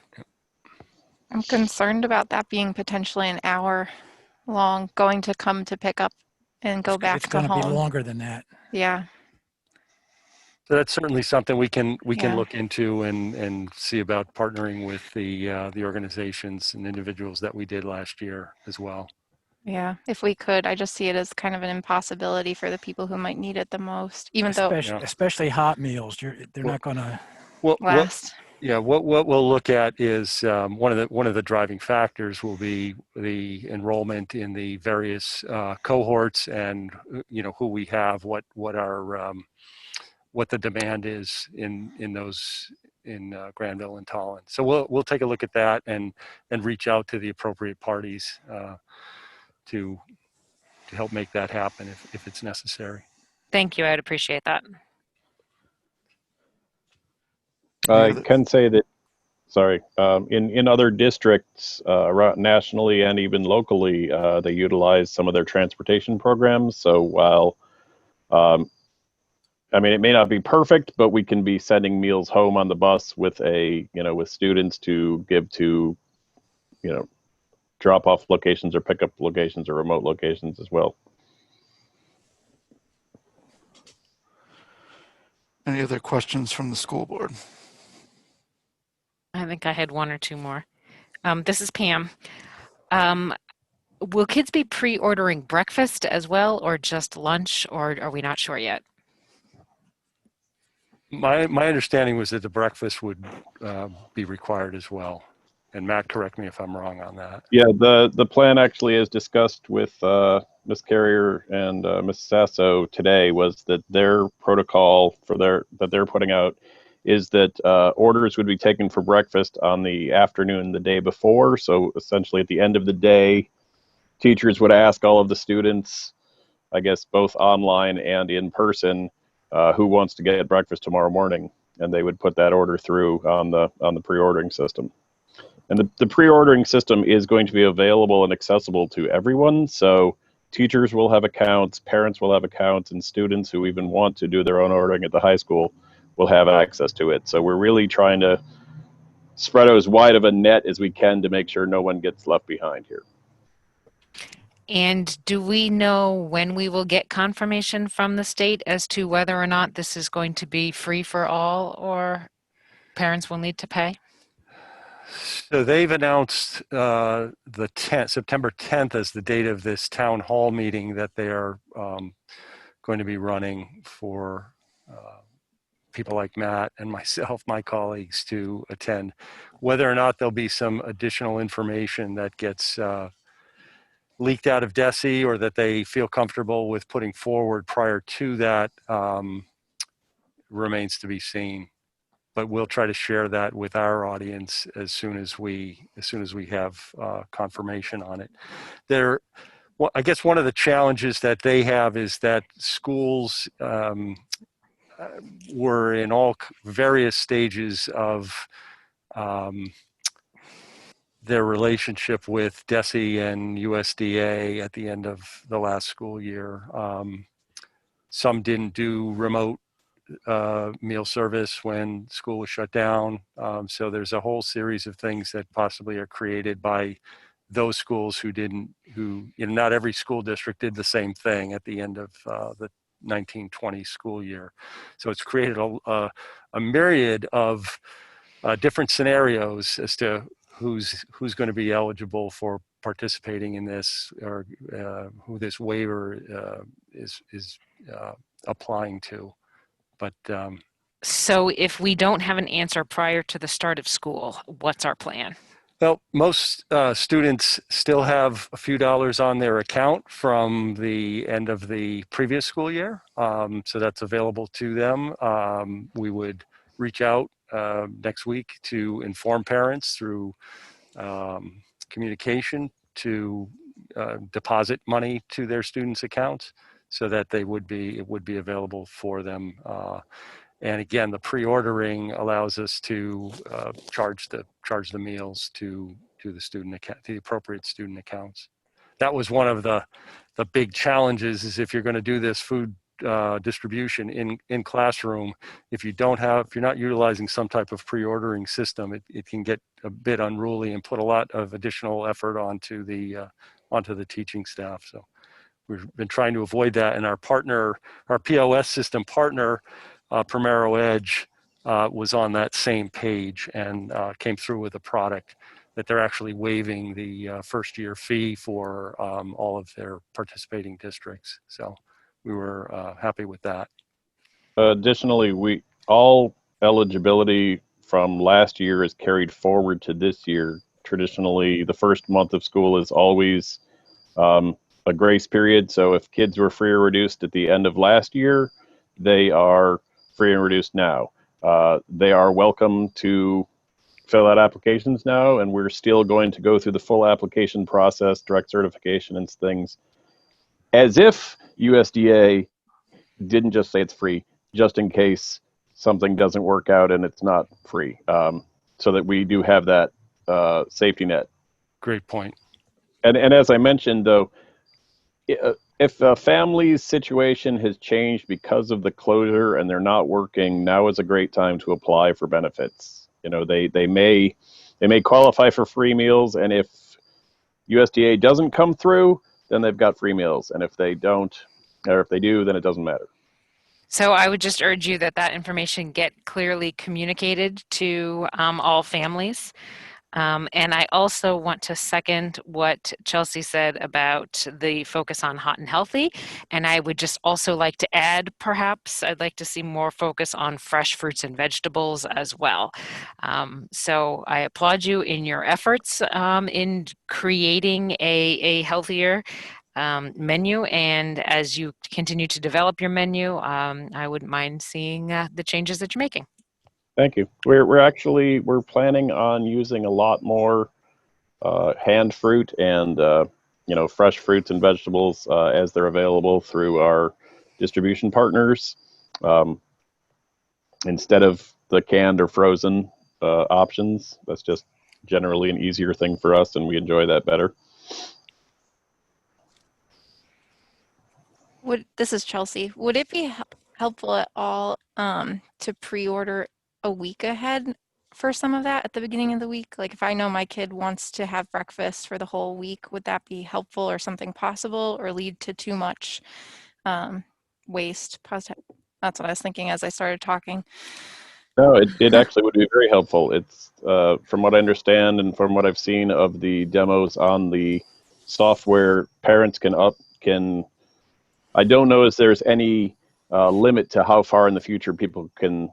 Speaker 11: I'm concerned about that being potentially an hour long, going to come to pick up and go back to home.
Speaker 12: It's going to be longer than that.
Speaker 11: Yeah.
Speaker 9: So that's certainly something we can look into and see about partnering with the organizations and individuals that we did last year as well.
Speaker 11: Yeah, if we could. I just see it as kind of an impossibility for the people who might need it the most,
Speaker 12: especially hot meals. They're not going to
Speaker 11: last.
Speaker 9: What we'll look at is one of the driving factors will be the enrollment in the various cohorts and who we have, what the demand is in those in Granville and Tolland. So we'll take a look at that and reach out to the appropriate parties to help make that happen if it's necessary.
Speaker 3: Thank you. I'd appreciate that.
Speaker 10: I can say that, in other districts nationally and even locally, they utilize some of their transportation programs. So while, it may not be perfect, but we can be sending meals home on the bus with with students to give to, drop-off locations or pickup locations or remote locations as well.
Speaker 1: Any other questions from the school board?
Speaker 3: I think I had one or two more. This is Pam. Will kids be pre-ordering breakfast as well, or just lunch, or are we not sure yet?
Speaker 9: My understanding was that the breakfast would be required as well. And Matt, correct me if I'm wrong on that.
Speaker 10: Yeah, the plan actually, as discussed with Ms. Carrier and Ms. Sasso today, was that their protocol that they're putting out is that orders would be taken for breakfast on the afternoon the day before. So essentially at the end of the day, teachers would ask all of the students, I guess both online and in person, who wants to get breakfast tomorrow morning, and they would put that order through on the pre-ordering system. And the pre-ordering system is going to be available and accessible to everyone. So teachers will have accounts, parents will have accounts, and students who even want to do their own ordering at the high school will have access to it. So we're really trying to spread out as wide of a net as we can to make sure no one gets left behind here.
Speaker 3: And do we know when we will get confirmation from the state as to whether or not this is going to be free for all, or parents will need to pay?
Speaker 9: So they've announced September 10th as the date of this town hall meeting that they are going to be running for people like Matt and myself, my colleagues, to attend. Whether or not there'll be some additional information that gets leaked out of DESE or that they feel comfortable with putting forward prior to that remains to be seen. But we'll try to share that with our audience as soon as we have confirmation on it. I guess one of the challenges that they have is that schools were in all various stages of their relationship with DESE and USDA at the end of the last school year. Some didn't do remote meal service when school was shut down. So there's a whole series of things that possibly are created by those schools who not every school district did the same thing at the end of the 1920 school year. So it's created a myriad of different scenarios as to who's going to be eligible for participating in this, or who this waiver is applying to. But
Speaker 3: so if we don't have an answer prior to the start of school, what's our plan?
Speaker 9: Well, most students still have a few dollars on their account from the end of the previous school year. So that's available to them. We would reach out next week to inform parents through communication to deposit money to their students' accounts so that it would be available for them. And again, the pre-ordering allows us to charge the meals to the student account, the appropriate student accounts. That was one of the big challenges, is if you're going to do this food distribution in classroom, if you're not utilizing some type of pre-ordering system, it can get a bit unruly and put a lot of additional effort onto the teaching staff. So we've been trying to avoid that, and our POS system partner, Primero Edge, was on that same page and came through with a product that they're actually waiving the first year fee for all of their participating districts. So we were happy with that.
Speaker 10: Additionally, all eligibility from last year is carried forward to this year. Traditionally, the first month of school is always a grace period. So if kids were free or reduced at the end of last year, they are free and reduced now. They are welcome to fill out applications now, and we're still going to go through the full application process, direct certification and things, as if USDA didn't just say it's free, just in case something doesn't work out and it's not free, so that we do have that safety net.
Speaker 9: Great point.
Speaker 10: And as I mentioned, though, if a family's situation has changed because of the closure and they're not working, now is a great time to apply for benefits. You know, they may qualify for free meals, and if USDA doesn't come through, then they've got free meals. And if they don't, or if they do, then it doesn't matter.
Speaker 3: So I would just urge you that information get clearly communicated to all families. And I also want to second what Chelsea said about the focus on hot and healthy. And I would just also like to add, perhaps, I'd like to see more focus on fresh fruits and vegetables as well. So I applaud you in your efforts in creating a healthier menu. And as you continue to develop your menu, I wouldn't mind seeing the changes that you're making.
Speaker 10: Thank you. We're planning on using a lot more hand fruit and fresh fruits and vegetables as they're available through our distribution partners, instead of the canned or frozen options. That's just generally an easier thing for us, and we enjoy that better.
Speaker 11: This is Chelsea. Would it be helpful at all to pre-order a week ahead for some of that at the beginning of the week? Like if I know my kid wants to have breakfast for the whole week, would that be helpful or something possible, or lead to too much waste? That's what I was thinking as I started talking.
Speaker 10: No, it actually would be very helpful. It's from what I understand and from what I've seen of the demos on the software, parents can. I don't know if there's any limit to how far in the future people can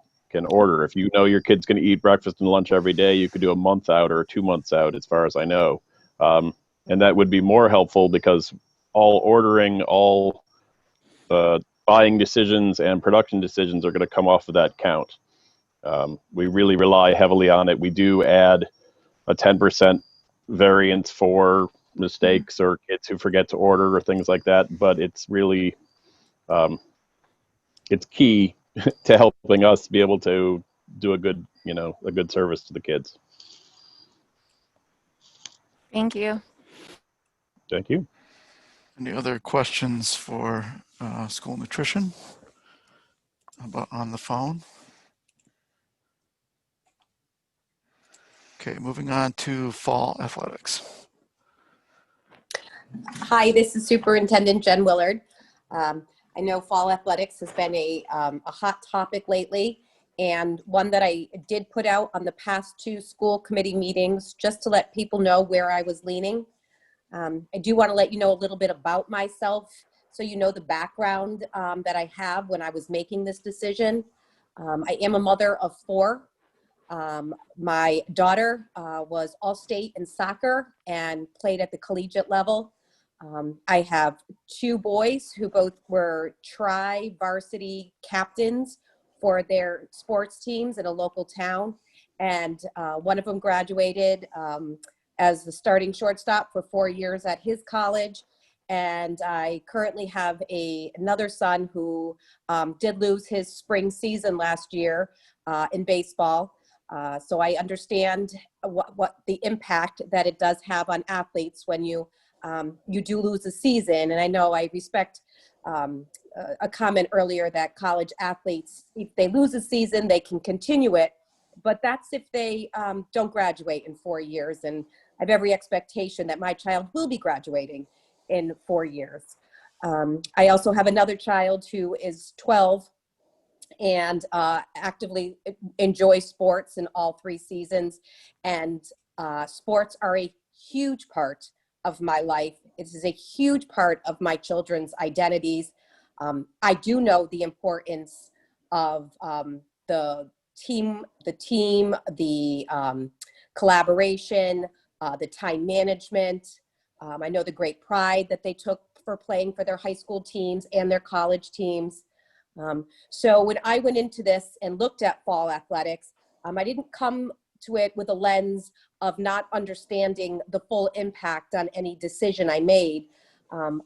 Speaker 10: order. If you know your kid's going to eat breakfast and lunch every day, you could do a month out or 2 months out, as far as I know, and that would be more helpful because all ordering, all buying decisions and production decisions are going to come off of that count. We really rely heavily on it. We do add a 10% variance for mistakes or kids who forget to order or things like that, but it's really it's key to helping us be able to do a good service to the kids.
Speaker 11: Thank you.
Speaker 10: Thank you.
Speaker 1: Any other questions for school nutrition about on the phone? Okay, moving on to fall athletics.
Speaker 7: Hi, this is Superintendent Jen Willard. I know fall athletics has been a hot topic lately, and one that I did put out on the past 2 school committee meetings just to let people know where I was leaning. I do want to let you know a little bit about myself so you know the background that I have when I was making this decision. I am a mother of 4. My daughter was all-state in soccer and played at the collegiate level. I have 2 boys who both were tri-varsity captains for their sports teams in a local town. And one of them graduated as the starting shortstop for 4 years at his college. And I currently have another son who did lose his spring season last year in baseball. So I understand what the impact that it does have on athletes when you do lose a season. And I know I respect a comment earlier that college athletes, if they lose a season, they can continue it. But that's if they don't graduate in 4 years. And I have every expectation that my child will be graduating in 4 years. I also have another child who is 12 and actively enjoys sports in all 3 seasons. And sports are a huge part of my life. It is a huge part of my children's identities. I do know the importance of the team, the collaboration, the time management. I know the great pride that they took for playing for their high school teams and their college teams. So when I went into this and looked at fall athletics, I didn't come to it with a lens of not understanding the full impact on any decision I made.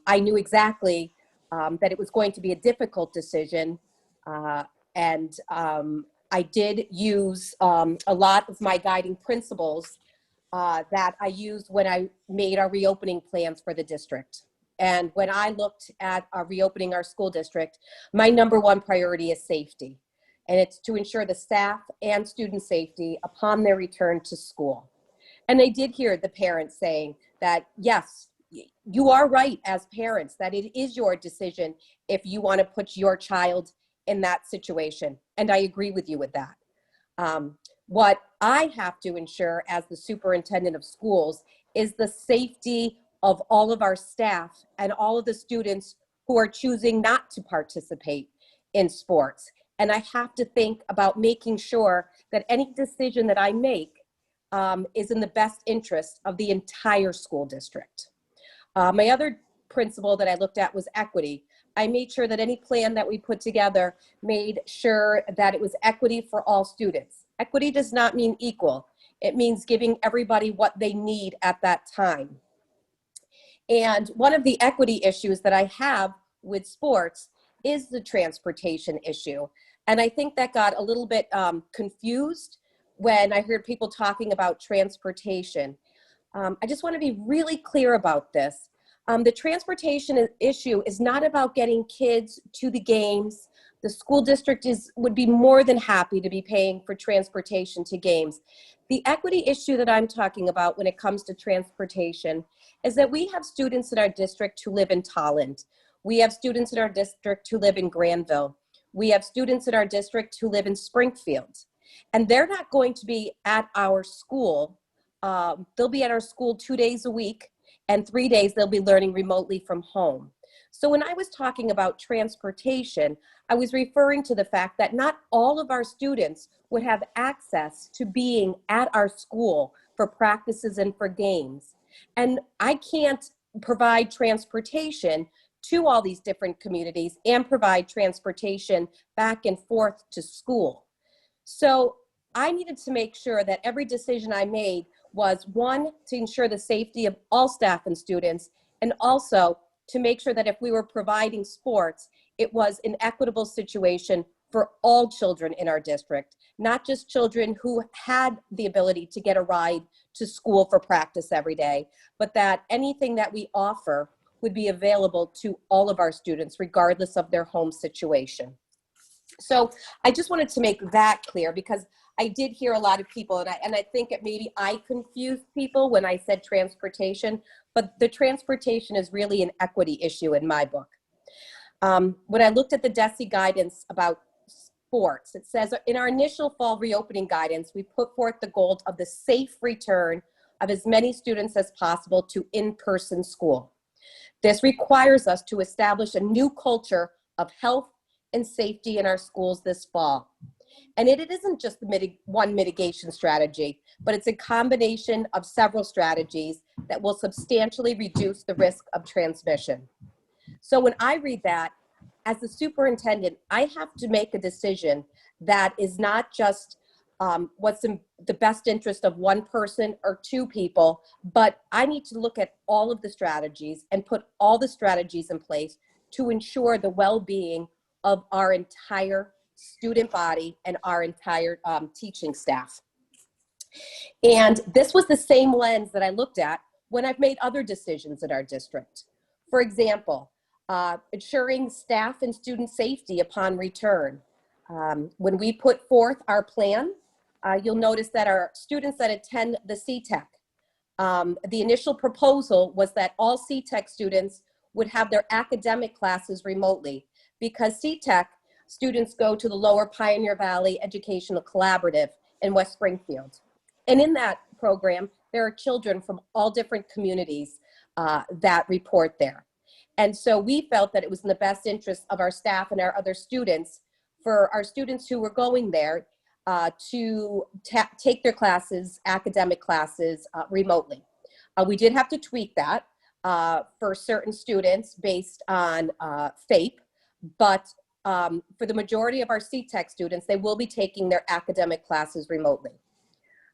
Speaker 7: I knew exactly that it was going to be a difficult decision. And I did use a lot of my guiding principles that I used when I made our reopening plans for the district. And when I looked at reopening our school district, my number 1 priority is safety. And it's to ensure the staff and student safety upon their return to school. And I did hear the parents saying that, yes, you are right as parents, that it is your decision if you want to put your child in that situation. And I agree with you with that. What I have to ensure as the superintendent of schools is the safety of all of our staff and all of the students who are choosing not to participate in sports. And I have to think about making sure that any decision that I make is in the best interest of the entire school district. My other principle that I looked at was equity. I made sure that any plan that we put together made sure that it was equity for all students. Equity does not mean equal. It means giving everybody what they need at that time. And one of the equity issues that I have with sports is the transportation issue. And I think that got a little bit confused when I heard people talking about transportation. I just want to be really clear about this. The transportation issue is not about getting kids to the games. The school district would be more than happy to be paying for transportation to games. The equity issue that I'm talking about when it comes to transportation is that we have students in our district who live in Tolland. We have students in our district who live in Granville. We have students in our district who live in Springfield. And they're not going to be at our school. They'll be at our school 2 days a week, and 3 days they'll be learning remotely from home. So when I was talking about transportation, I was referring to the fact that not all of our students would have access to being at our school for practices and for games. And I can't provide transportation to all these different communities and provide transportation back and forth to school. So I needed to make sure that every decision I made was, one, to ensure the safety of all staff and students, and also to make sure that if we were providing sports, it was an equitable situation for all children in our district, not just children who had the ability to get a ride to school for practice every day, but that anything that we offer would be available to all of our students, regardless of their home situation. So I just wanted to make that clear, because I did hear a lot of people, and I think it maybe I confused people when I said transportation, but the transportation is really an equity issue in my book. When I looked at the DESE guidance about sports, it says, in our initial fall reopening guidance, we put forth the goal of the safe return of as many students as possible to in-person school. This requires us to establish a new culture of health and safety in our schools this fall. And it isn't just one mitigation strategy, but it's a combination of several strategies that will substantially reduce the risk of transmission. So when I read that, as the superintendent, I have to make a decision that is not just what's in the best interest of one person or two people, but I need to look at all of the strategies and put all the strategies in place to ensure the well-being of our entire student body and our entire teaching staff. And this was the same lens that I looked at when I've made other decisions in our district. For example, ensuring staff and student safety upon return. When we put forth our plan, you'll notice that our students that attend the CTEC, the initial proposal was that all CTEC students would have their academic classes remotely, because CTEC students go to the Lower Pioneer Valley Educational Collaborative in West Springfield. And in that program, there are children from all different communities that report there. And so we felt that it was in the best interest of our staff and our other students, for our students who were going there to take their classes, academic classes, remotely. We did have to tweak that for certain students based on FAPE, but for the majority of our CTEC students, they will be taking their academic classes remotely.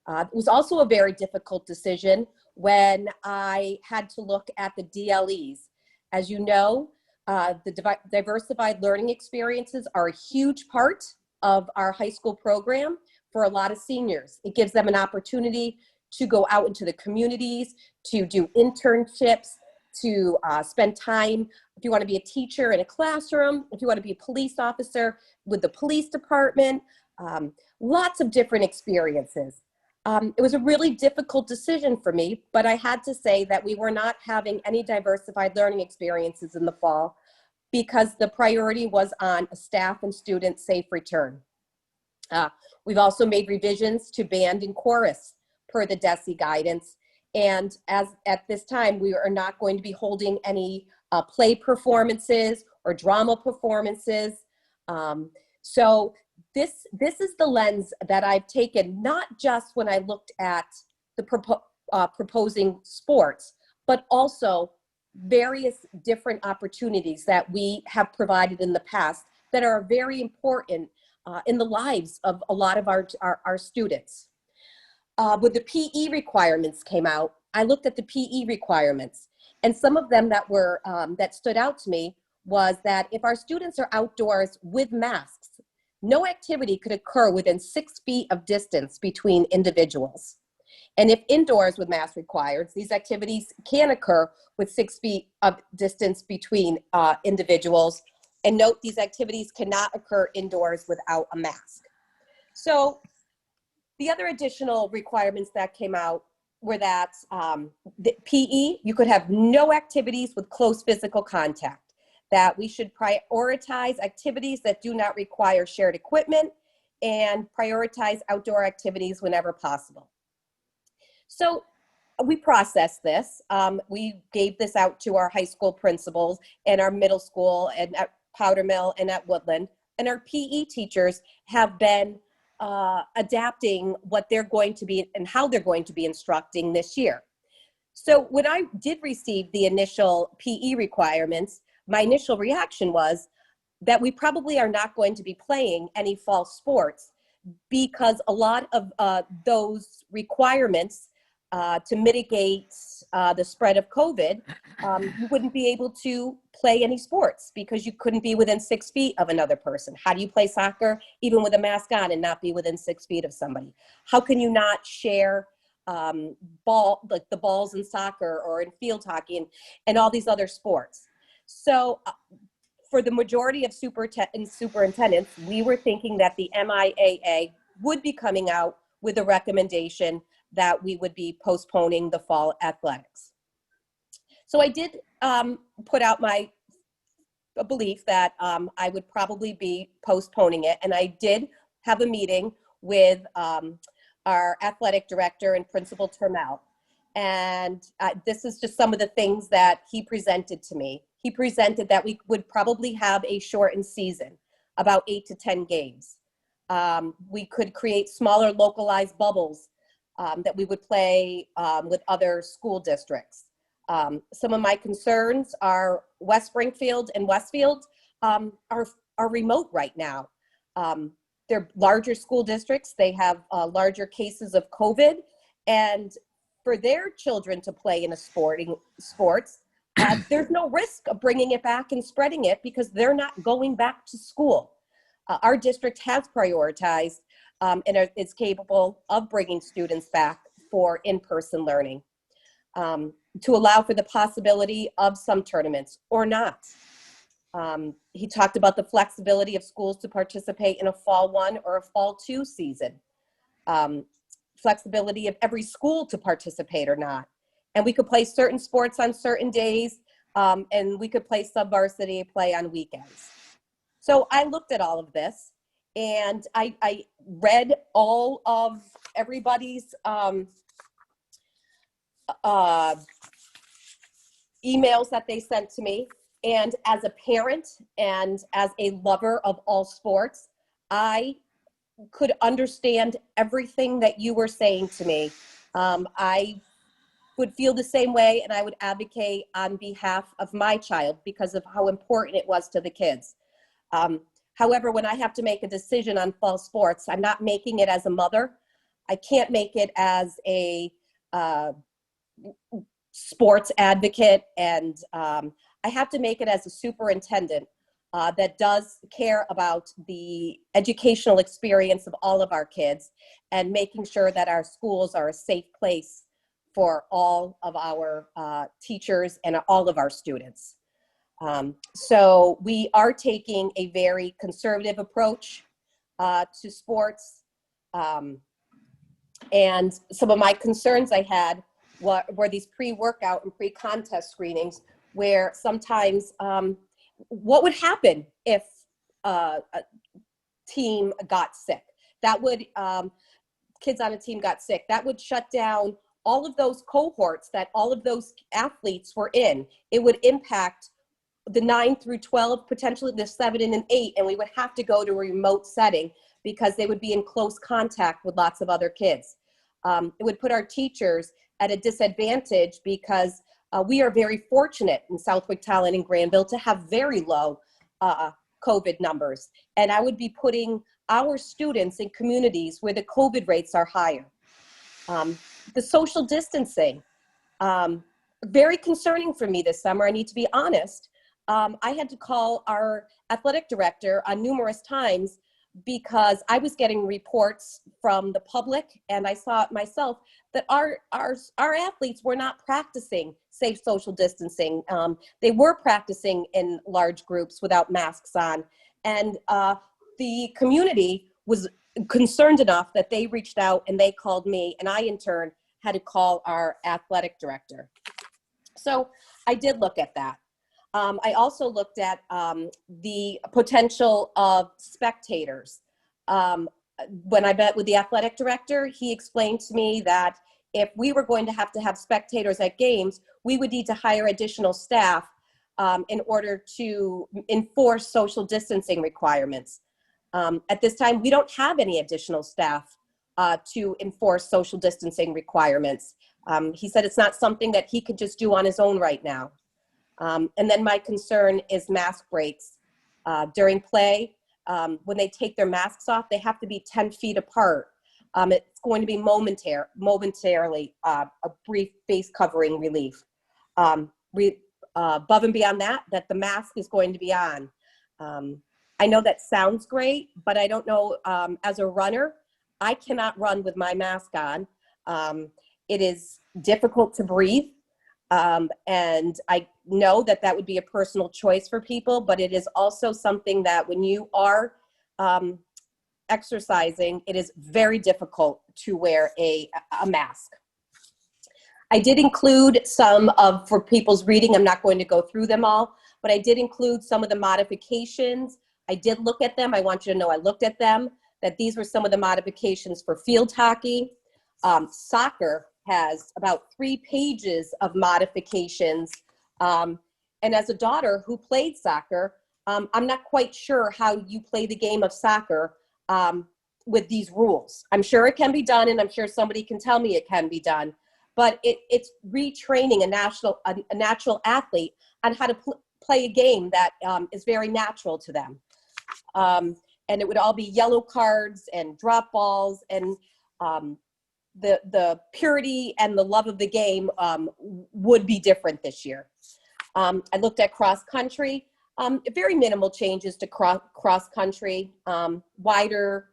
Speaker 7: It was also a very difficult decision when I had to look at the DLEs. As you know, the diversified learning experiences are a huge part of our high school program for a lot of seniors. It gives them an opportunity to go out into the communities, to do internships, to spend time, if you want to be a teacher in a classroom, if you want to be a police officer with the police department, lots of different experiences. It was a really difficult decision for me, but I had to say that we were not having any diversified learning experiences in the fall because the priority was on a staff and student safe return. We've also made revisions to band and chorus per the DESE guidance. And as at this time, we are not going to be holding any play performances or drama performances. So this is the lens that I've taken, not just when I looked at the proposing sports, but also various different opportunities that we have provided in the past that are very important in the lives of a lot of our students. When the PE requirements came out, I looked at the PE requirements, and some of them that were that stood out to me was that if our students are outdoors with masks, no activity could occur within 6 feet of distance between individuals. And if indoors with mask required, these activities can occur with 6 feet of distance between individuals. And note, these activities cannot occur indoors without a mask. So the other additional requirements that came out were that the PE, you could have no activities with close physical contact, that we should prioritize activities that do not require shared equipment, and prioritize outdoor activities whenever possible. So we processed this. We gave this out to our high school principals and our middle school and at Powder Mill and at Woodland. And our PE teachers have been adapting what they're going to be and how they're going to be instructing this year. So when I did receive the initial PE requirements, my initial reaction was that we probably are not going to be playing any fall sports because a lot of those requirements to mitigate the spread of COVID, you wouldn't be able to play any sports because you couldn't be within 6 feet of another person. How do you play soccer even with a mask on and not be within 6 feet of somebody? How can you not share like the balls in soccer or in field hockey and all these other sports? So for the majority of superintendents, we were thinking that the MIAA would be coming out with a recommendation that we would be postponing the fall athletics. So I did put out my belief that I would probably be postponing it. And I did have a meeting with our athletic director and Principal Termel. And this is just some of the things that he presented to me. He presented that we would probably have a shortened season, about 8 to 10 games. We could create smaller localized bubbles that we would play with other school districts. Some of my concerns are West Springfield and Westfield are remote right now. They're larger school districts. They have larger cases of COVID, and for their children to play in a sports, there's no risk of bringing it back and spreading it because they're not going back to school. Our district has prioritized and is capable of bringing students back for in-person learning to allow for the possibility of some tournaments or not. He talked about the flexibility of schools to participate in a fall 1 or a fall 2 season. Flexibility of every school to participate or not. And we could play certain sports on certain days, and we could play sub-varsity play on weekends. So I looked at all of this, and I read all of everybody's emails that they sent to me. And as a parent and as a lover of all sports, I could understand everything that you were saying to me. I would feel the same way, and I would advocate on behalf of my child because of how important it was to the kids. However, when I have to make a decision on fall sports, I'm not making it as a mother. I can't make it as a sports advocate, and I have to make it as a superintendent that does care about the educational experience of all of our kids and making sure that our schools are a safe place for all of our teachers and all of our students. So we are taking a very conservative approach to sports. And some of my concerns I had were these pre-workout and pre-contest screenings where sometimes what would happen if a team got sick? That would, kids on a team got sick, that would shut down all of those cohorts that all of those athletes were in. It would impact the 9 through 12, potentially the 7 and 8, and we would have to go to a remote setting because they would be in close contact with lots of other kids. It would put our teachers at a disadvantage because we are very fortunate in Southwick, Talent, and Granville to have very low COVID numbers. And I would be putting our students in communities where the COVID rates are higher. The social distancing, very concerning for me this summer, I need to be honest. I had to call our athletic director on numerous times because I was getting reports from the public, and I saw it myself, that our athletes were not practicing safe social distancing. They were practicing in large groups without masks on, and the community was concerned enough that they reached out and they called me, and I in turn had to call our athletic director. So I did look at that. I also looked at the potential of spectators. when I met with the athletic director, he explained to me that if we were going to have spectators at games, we would need to hire additional staff in order to enforce social distancing requirements. At this time, we don't have any additional staff to enforce social distancing requirements. He said it's not something that he could just do on his own right now. And then my concern is mask breaks. During play, when they take their masks off, they have to be 10 feet apart. It's going to be momentarily a brief face covering relief. Above and beyond that the mask is going to be on. I know that sounds great, but I don't know, as a runner, I cannot run with my mask on. It is difficult to breathe. And I know that would be a personal choice for people, but it is also something that when you are exercising, it is very difficult to wear a mask. I did include for people's reading, I'm not going to go through them all, but I did include some of the modifications. I did look at them. I want you to know I looked at them, that these were some of the modifications for field hockey. Soccer has about 3 pages of modifications. And as a daughter who played soccer, I'm not quite sure how you play the game of soccer with these rules. I'm sure it can be done, and I'm sure somebody can tell me it can be done. But it's retraining a natural athlete on how to play a game that is very natural to them. And it would all be yellow cards and drop balls, and the purity and the love of the game would be different this year. I looked at cross country, very minimal changes to cross country, wider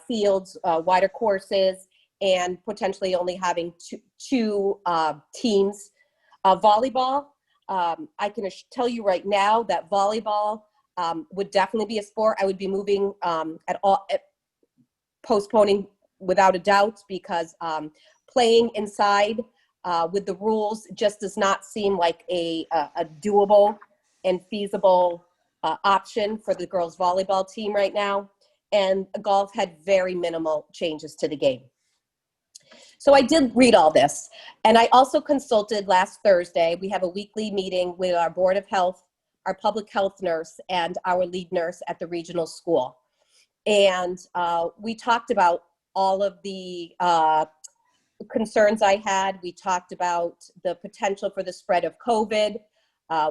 Speaker 7: fields, wider courses, and potentially only having two teams. Volleyball, I can tell you right now that volleyball would definitely be a sport I would be moving postponing without a doubt, because playing inside with the rules just does not seem like a doable and feasible option for the girls volleyball team right now. And golf had very minimal changes to the game. So I did read all this. And I also consulted last Thursday. We have a weekly meeting with our Board of Health, our public health nurse, and our lead nurse at the regional school. And we talked about all of the concerns I had. We talked about the potential for the spread of COVID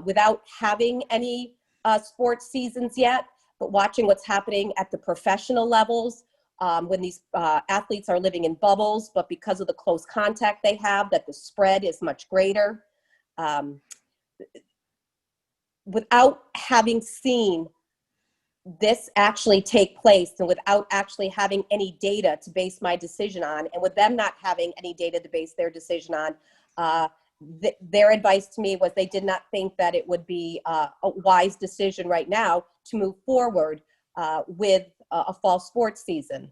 Speaker 7: without having any sports seasons yet, but watching what's happening at the professional levels when these athletes are living in bubbles, but because of the close contact they have, that the spread is much greater. Without having seen this actually take place, and without actually having any data to base my decision on, and with them not having any data to base their decision on, their advice to me was they did not think that it would be a wise decision right now to move forward with a fall sports season.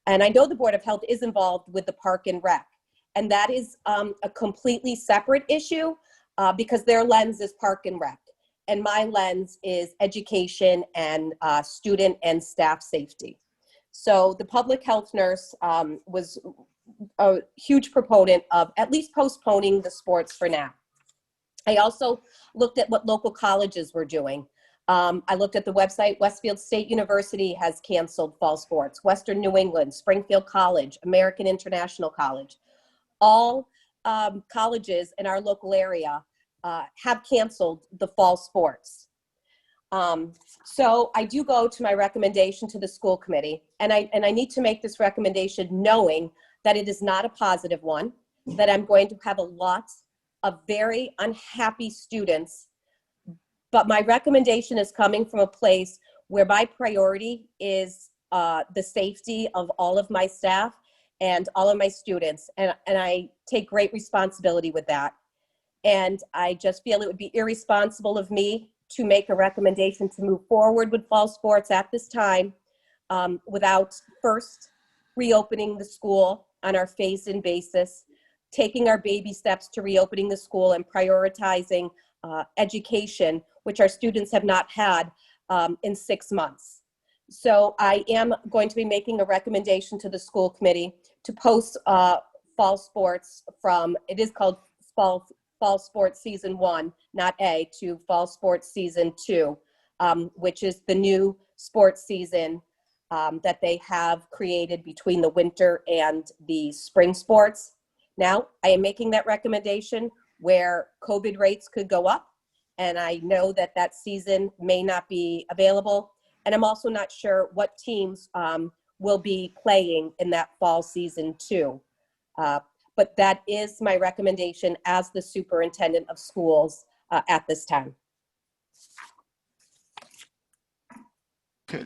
Speaker 7: And I know the Board of Health is involved with the Park and Rec, and that is a completely separate issue because their lens is Park and Rec. And my lens is education and student and staff safety. So the public health nurse was a huge proponent of at least postponing the sports for now. I also looked at what local colleges were doing. I looked at the website. Westfield State University has canceled fall sports. Western New England, Springfield College, American International College. All colleges in our local area have canceled the fall sports. So I do go to my recommendation to the school committee, and I need to make this recommendation knowing that it is not a positive one, that I'm going to have a lot of very unhappy students, but my recommendation is coming from a place where my priority is the safety of all of my staff and all of my students, and I take great responsibility with that. And I just feel it would be irresponsible of me to make a recommendation to move forward with fall sports at this time without first reopening the school on our phased-in basis, taking our baby steps to reopening the school and prioritizing education, which our students have not had in 6 months. So I am going to be making a recommendation to the school committee to post fall sports from, it is called fall sports season 1, not A, to fall sports season 2, which is the new sports season that they have created between the winter and the spring sports. Now, I am making that recommendation where COVID rates could go up, and I know that that season may not be available. And I'm also not sure what teams will be playing in that fall season too. But that is my recommendation as the superintendent of schools at this time.
Speaker 1: Okay,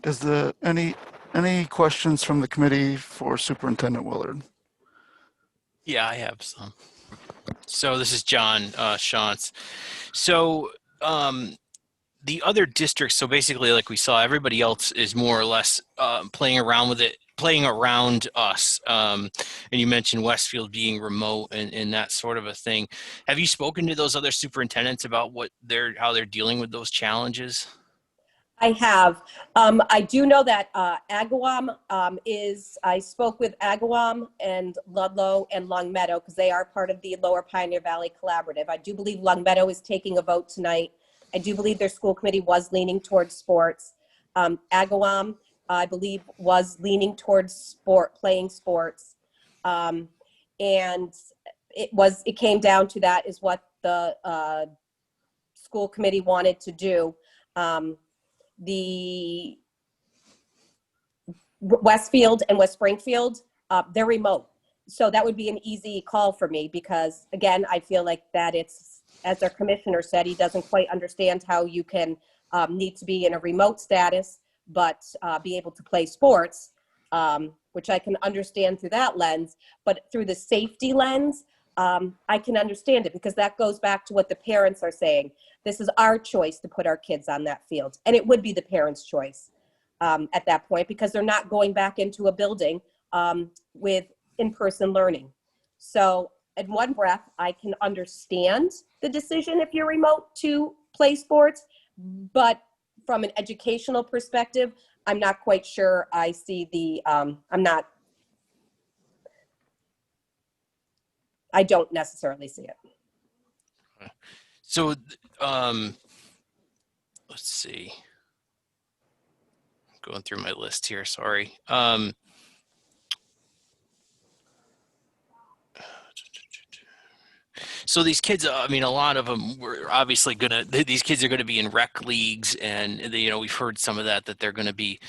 Speaker 1: any questions from the committee for Superintendent Willard?
Speaker 13: Yeah, I have some. So this is John Shantz. So the other districts, so basically like we saw, everybody else is more or less playing around with it, playing around us. And you mentioned Westfield being remote and that sort of a thing. Have you spoken to those other superintendents about how they're dealing with those challenges?
Speaker 7: I have. I do know that Agawam I spoke with Agawam and Ludlow and Longmeadow because they are part of the Lower Pioneer Valley Collaborative. I do believe Longmeadow is taking a vote tonight. I do believe their school committee was leaning towards sports. Agawam, I believe, was leaning towards playing sports. And it came down to that is what the school committee wanted to do. The Westfield and West Springfield, they're remote. So that would be an easy call for me because, again, I feel like that it's, as our commissioner said, he doesn't quite understand how you can need to be in a remote status, but be able to play sports, which I can understand through that lens. But through the safety lens, I can understand it because that goes back to what the parents are saying. This is our choice to put our kids on that field. And it would be the parents' choice at that point because they're not going back into a building with in-person learning. So in one breath, I can understand the decision if you're remote to play sports, but from an educational perspective, I'm not quite sure I see the, I don't necessarily see it.
Speaker 13: So, let's see. I'm going through my list here, sorry. So these kids, I mean, a lot of them were obviously these kids are going to be in rec leagues and, we've heard some of that they're going to be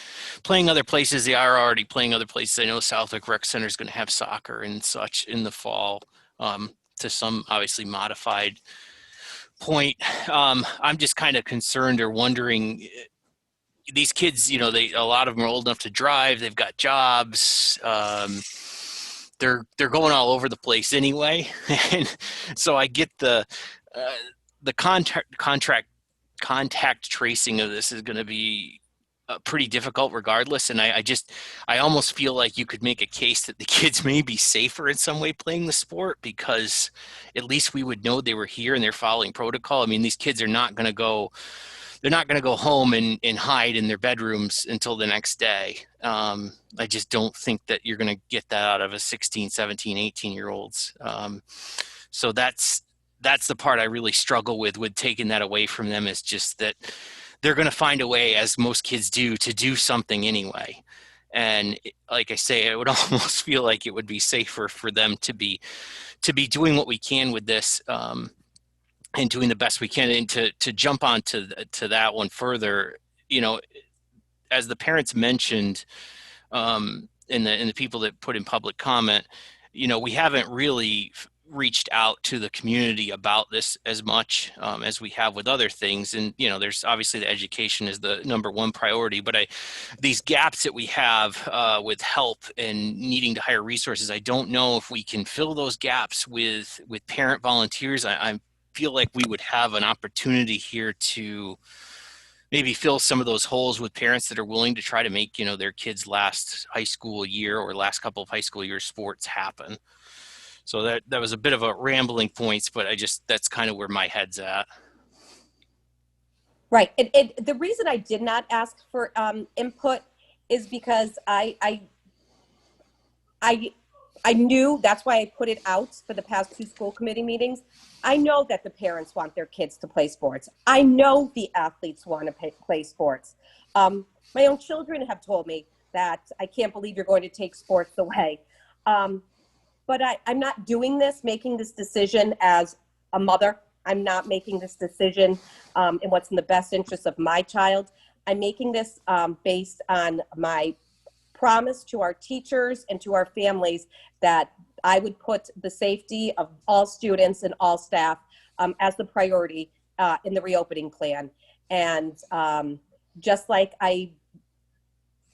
Speaker 13: playing other places. They are already playing other places. I know Southwick Rec Center is going to have soccer and such in the fall to some obviously modified point. I'm just kind of concerned or wondering, these kids, a lot of them are old enough to drive. They've got jobs. They're going all over the place anyway, and so I get the contact tracing of this is going to be pretty difficult regardless. And I almost feel like you could make a case that the kids may be safer in some way playing the sport because at least we would know they were here and they're following protocol. I mean, these kids are not going to go. They're not going to go home and hide in their bedrooms until the next day. I just don't think that you're going to get that out of a 16, 17, 18-year-olds. So that's the part I really struggle with taking that away from them, is just that they're going to find a way, as most kids do, to do something anyway. And like I say, I would almost feel like it would be safer for them to be doing what we can with this, and doing the best we can. And to jump on to that one further, as the parents mentioned, and the people that put in public comment, we haven't really reached out to the community about this as much as we have with other things. And, there's obviously the education is the number one priority, but these gaps that we have with help and needing to hire resources, I don't know if we can fill those gaps with parent volunteers. I feel like we would have an opportunity here to maybe fill some of those holes with parents that are willing to try to make, their kids' last high school year or last couple of high school year sports happen. So that was a bit of a rambling points, but that's kind of where my head's at.
Speaker 7: Right. The reason I did not ask for input is because I knew, that's why I put it out for the past 2 school committee meetings. I know that the parents want their kids to play sports. I know the athletes want to play sports. My own children have told me that I can't believe you're going to take sports away. But I'm not doing this, making this decision as a mother. I'm not making this decision in what's in the best interest of my child. I'm making this based on my promise to our teachers and to our families that I would put the safety of all students and all staff as the priority in the reopening plan. And just like I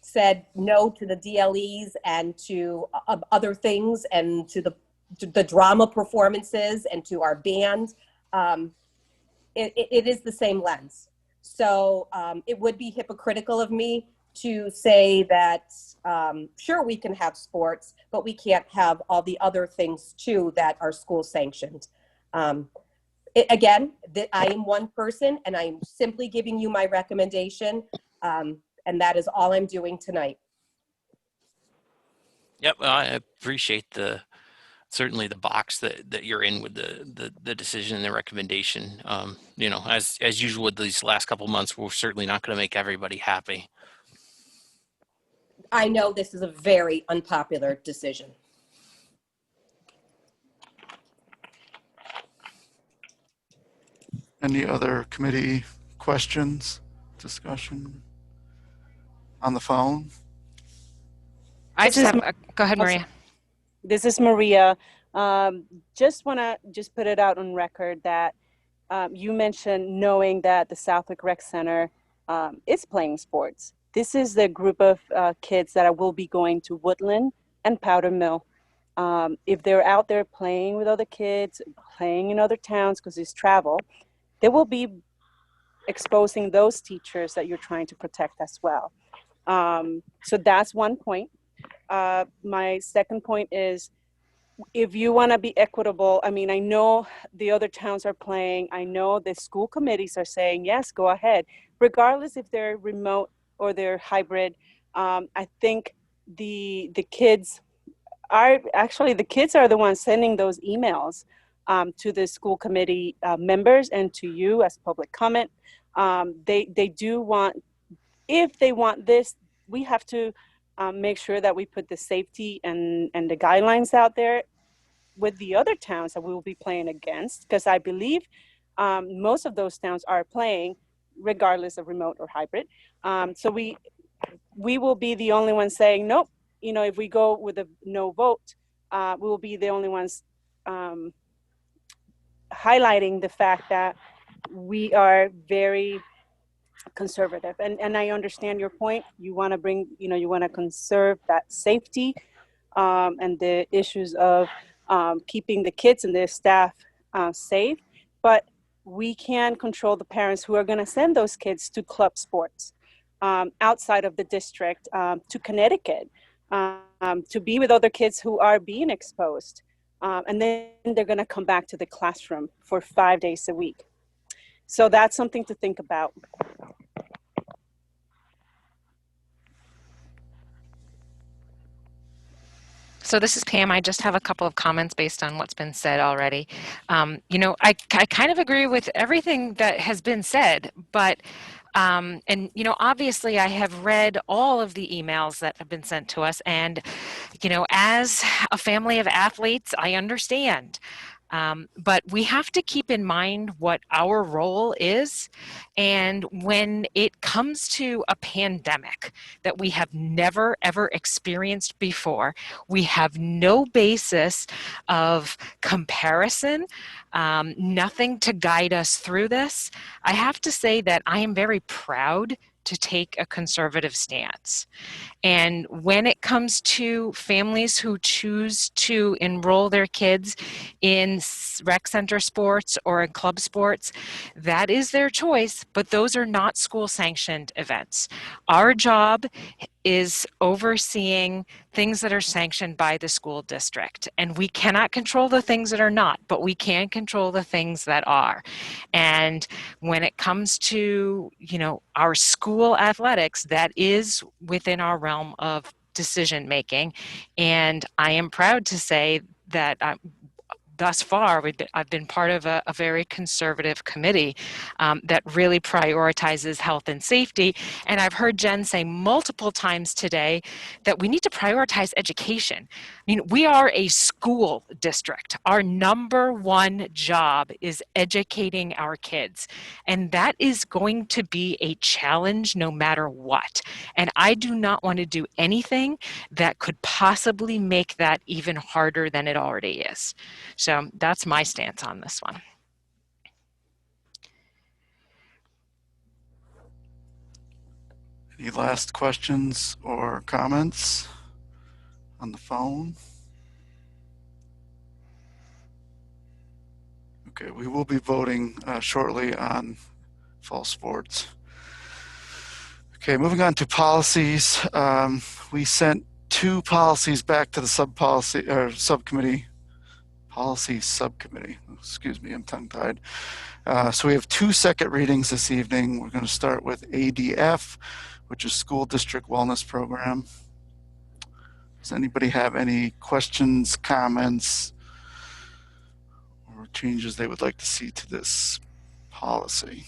Speaker 7: said no to the DLEs and to other things and to the drama performances and to our band, it is the same lens. So it would be hypocritical of me to say that, sure, we can have sports, but we can't have all the other things too that are school sanctioned. Again, I am one person and I'm simply giving you my recommendation. And that is all I'm doing tonight.
Speaker 13: Yep, I appreciate certainly the box that you're in with the decision and the recommendation. You know, as usual with these last couple months, we're certainly not going to make everybody happy.
Speaker 7: I know this is a very unpopular decision.
Speaker 1: Any other committee questions, discussion on the phone?
Speaker 3: I just have, go ahead, Maria.
Speaker 2: This is Maria. Just want to put it out on record that you mentioned knowing that the Southwick Rec Center is playing sports. This is the group of kids that will be going to Woodland and Powder Mill. If they're out there playing with other kids, playing in other towns because it's travel, they will be exposing those teachers that you're trying to protect as well. So that's one point. My second point is, if you want to be equitable, I mean, I know the other towns are playing. I know the school committees are saying, yes, go ahead. Regardless if they're remote or they're hybrid, I think the kids are the ones sending those emails to the school committee members and to you as public comment. They do want, if they want this, we have to make sure that we put the safety and the guidelines out there with the other towns that we will be playing against, because I believe most of those towns are playing regardless of remote or hybrid. So we will be the only ones saying, nope, you know, if we go with a no vote, we will be the only ones highlighting the fact that we are very conservative. And I understand your point. You want to bring, you know, you want to conserve that safety and the issues of keeping the kids and their staff safe. But we can control the parents who are going to send those kids to club sports outside of the district, to Connecticut, to be with other kids who are being exposed. And then they're going to come back to the classroom for 5 days a week. So that's something to think about.
Speaker 3: So this is Pam. I just have a couple of comments based on what's been said already. You know, I kind of agree with everything that has been said, but and, you know, obviously I have read all of the emails that have been sent to us. And, you know, as a family of athletes, I understand. But we have to keep in mind what our role is. And when it comes to a pandemic that we have never, ever experienced before, we have no basis of comparison, nothing to guide us through this. I have to say that I am very proud to take a conservative stance. And when it comes to families who choose to enroll their kids in rec center sports or in club sports, that is their choice, but those are not school sanctioned events. Our job is overseeing things that are sanctioned by the school district. And we cannot control the things that are not, but we can control the things that are. And when it comes to, our school athletics, that is within our realm of decision making. And I am proud to say that thus far, I've been part of a very conservative committee that really prioritizes health and safety. And I've heard Jen say multiple times today that we need to prioritize education. I mean, we are a school district. Our number one job is educating our kids. And that is going to be a challenge no matter what. And I do not want to do anything that could possibly make that even harder than it already is. So that's my stance on this one.
Speaker 1: Any last questions or comments on the phone? Okay, we will be voting shortly on fall sports. Okay, moving on to policies. We sent 2 policies back to the subcommittee. Policy subcommittee. Excuse me, I'm tongue-tied. So we have 2 second readings this evening. We're going to start with ADF, which is School District Wellness Program. Does anybody have any questions, comments, or changes they would like to see to this policy?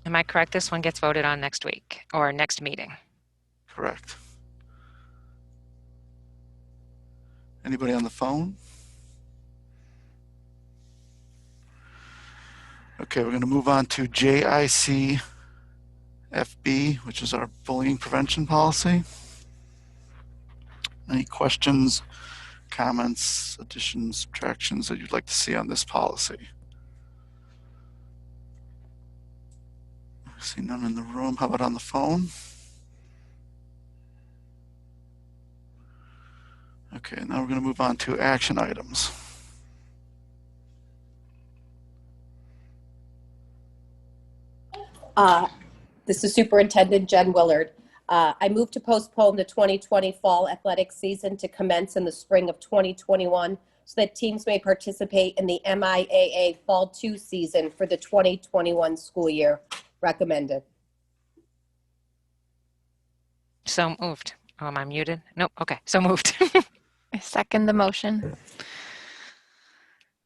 Speaker 3: Am I correct? This one gets voted on next week or next meeting.
Speaker 1: Correct. Anybody on the phone? Okay, we're going to move on to JICFB, which is our bullying prevention policy. Any questions, comments, additions, subtractions that you'd like to see on this policy? I see none in the room. How about on the phone? Okay, now we're going to move on to action items.
Speaker 7: This is Superintendent Jen Willard. I move to postpone the 2020 fall athletic season to commence in the spring of 2021 so that teams may participate in the MIAA Fall 2 season for the 2021 school year. Recommended.
Speaker 3: So moved. Oh, am I muted? Nope. Okay, so moved.
Speaker 11: I second the motion.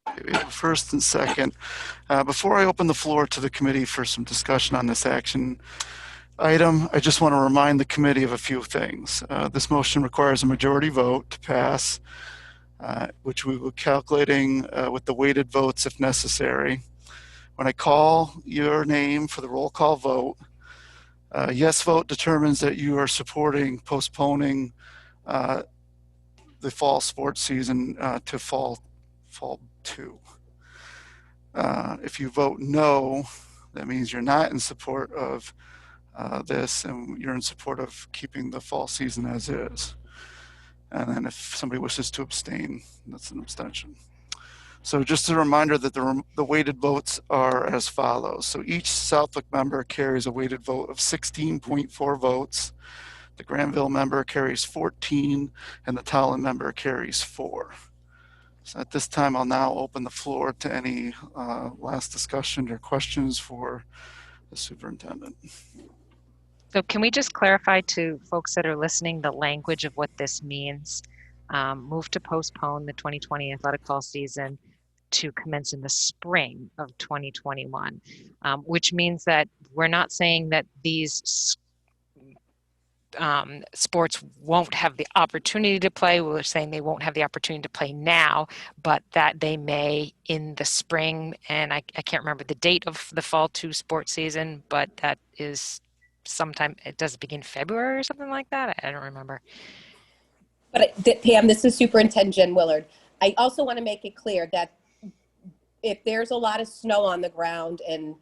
Speaker 1: Okay, we have a first and second. Before I open the floor to the committee for some discussion on this action item, I just want to remind the committee of a few things. This motion requires a majority vote to pass, which we will be calculating with the weighted votes if necessary. When I call your name for the roll call vote, yes vote determines that you are supporting postponing the fall sports season to fall 2. If you vote no, that means you're not in support of this, and you're in support of keeping the fall season as is. And then if somebody wishes to abstain, that's an abstention. So just a reminder that the weighted votes are as follows. So each Southwick member carries a weighted vote of 16.4 votes. The Granville member carries 14, and the Towlin member carries 4. So at this time, I'll now open the floor to any last discussion or questions for the superintendent.
Speaker 3: So can we just clarify to folks that are listening the language of what this means? Move to postpone the 2020 athletic fall season to commence in the spring of 2021, which means that we're not saying that these sports won't have the opportunity to play. We're saying they won't have the opportunity to play now, but that they may in the spring. And I can't remember the date of the fall 2 sports season, but that is sometime, it does begin February or something like that. I don't remember.
Speaker 7: But Pam, this is Superintendent Jen Willard. I also want to make it clear that if there's a lot of snow on the ground and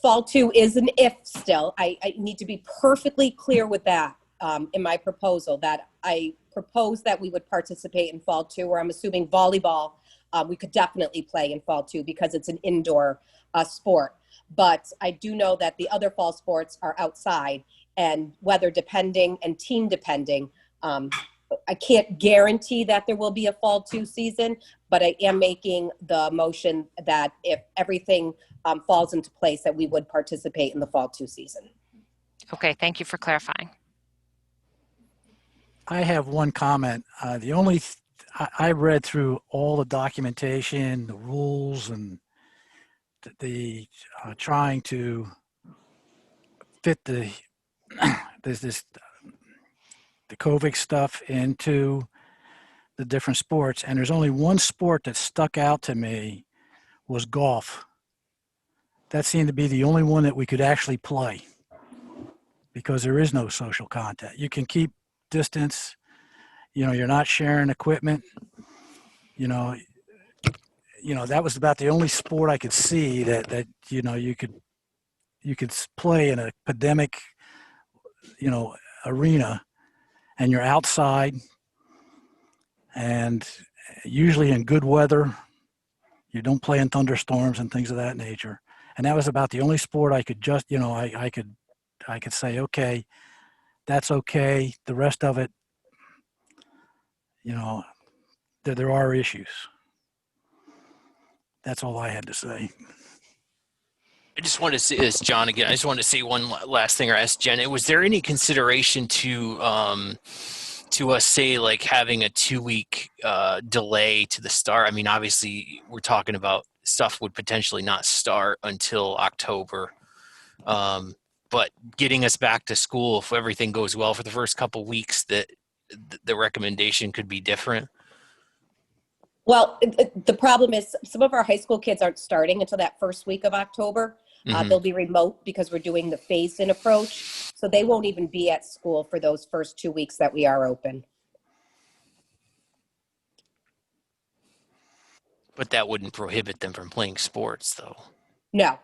Speaker 7: fall 2 is an if still, I need to be perfectly clear with that in my proposal, that I proposed that we would participate in fall 2, or I'm assuming volleyball, we could definitely play in fall 2 because it's an indoor sport. But I do know that the other fall sports are outside, and weather depending and team depending. I can't guarantee that there will be a fall 2 season, but I am making the motion that if everything falls into place, that we would participate in the fall 2 season.
Speaker 3: Okay, thank you for clarifying.
Speaker 12: I have one comment. I read through all the documentation, the rules, and the trying to fit the COVID stuff into the different sports. And there's only one sport that stuck out to me was golf. That seemed to be the only one that we could actually play because there is no social contact. You can keep distance, you're not sharing equipment, that was about the only sport I could see that you could play in a pandemic, arena, and you're outside and usually in good weather. You don't play in thunderstorms and things of that nature. And that was about the only sport I could just, I could say, okay, that's okay. The rest of it, there are issues. That's all I had to say.
Speaker 13: I just want to say this, John, again. I just want to say one last thing, or ask Jen. Was there any consideration to us, say, like having a 2-week delay to the start? I mean, obviously, we're talking about stuff would potentially not start until October. But getting us back to school, if everything goes well for the first couple weeks, that the recommendation could be different.
Speaker 7: Well, the problem is some of our high school kids aren't starting until that first week of October. They'll be remote because we're doing the phased-in approach. So they won't even be at school for those first 2 weeks that we are open.
Speaker 13: But that wouldn't prohibit them from playing sports, though.
Speaker 7: No.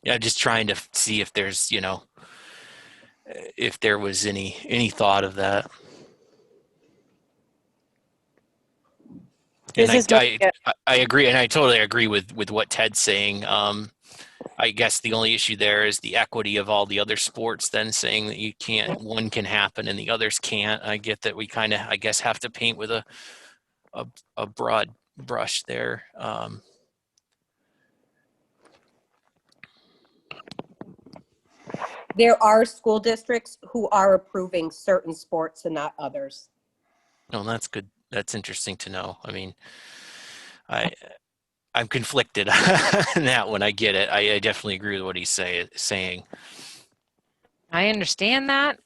Speaker 13: Yeah, just trying to see if there's, if there was any thought of that. And I agree, and I totally agree with what Ted's saying. I guess the only issue there is the equity of all the other sports, then saying that you can't, one can happen and the others can't. I get that we kind of, I guess, have to paint with a broad brush there.
Speaker 7: There are school districts who are approving certain sports and not others.
Speaker 13: No, that's good. That's interesting to know. I mean, I'm conflicted on that one. I get it. I definitely agree with what he's saying.
Speaker 3: I understand that,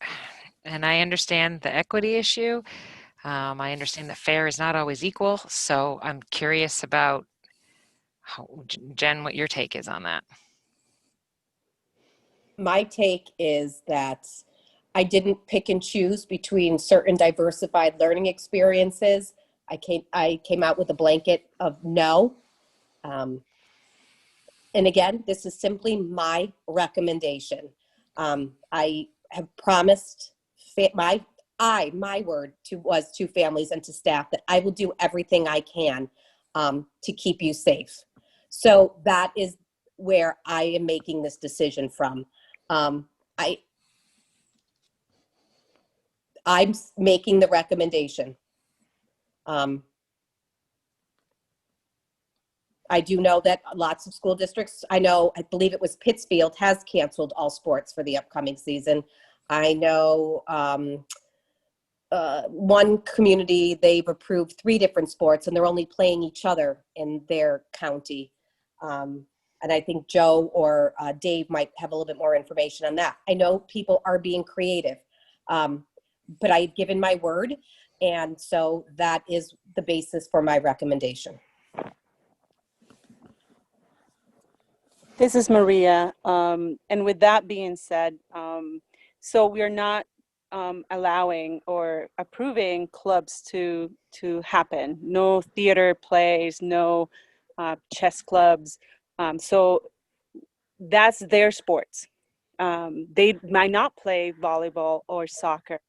Speaker 3: and I understand the equity issue. I understand that fair is not always equal, so I'm curious about Jen, what your take is on that.
Speaker 7: My take is that I didn't pick and choose between certain diversified learning experiences. I came out with a blanket of no. And again, this is simply my recommendation. I have promised my word was to families and to staff that I will do everything I can to keep you safe. So that is where I am making this decision from. I'm making the recommendation. I do know that lots of school districts, I believe it was Pittsfield, has canceled all sports for the upcoming season. I know one community, they've approved 3 different sports and they're only playing each other in their county. And I think Joe or Dave might have a little bit more information on that. I know people are being creative, but I've given my word. And so that is the basis for my recommendation.
Speaker 2: This is Maria. And with that being said, so we're not allowing or approving clubs to happen. No theater plays, no chess clubs. So that's their sports. They might not play volleyball or soccer,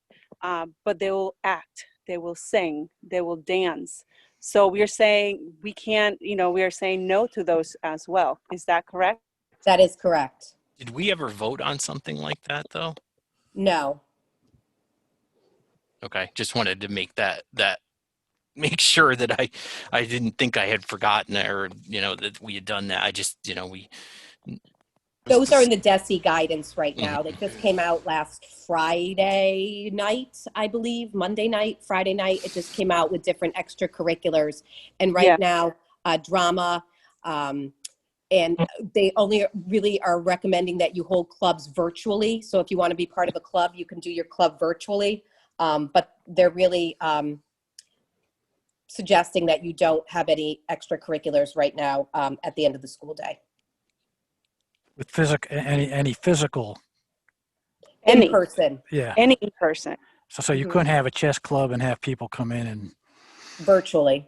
Speaker 2: but they will act, they will sing, they will dance. So we're saying we can't, we are saying no to those as well. Is that correct?
Speaker 7: That is correct.
Speaker 13: Did we ever vote on something like that though?
Speaker 7: No.
Speaker 13: Okay, just wanted to make make sure that I didn't think I had forgotten or that we had done that. I just
Speaker 7: Those are in the DESE guidance right
Speaker 13: Mhm.
Speaker 7: now. They just came out last Friday night, I believe, Monday night, Friday night. It just came out with different extracurriculars. And right
Speaker 2: Yeah.
Speaker 7: now, drama, and they only really are recommending that you hold clubs virtually. So if you want to be part of a club, you can do your club virtually. But they're really suggesting that you don't have any extracurriculars right now at the end of the school day.
Speaker 12: With any physical,
Speaker 7: In person,
Speaker 12: yeah.
Speaker 2: Any person.
Speaker 12: So you couldn't have a chess club and have people come in and
Speaker 7: virtually.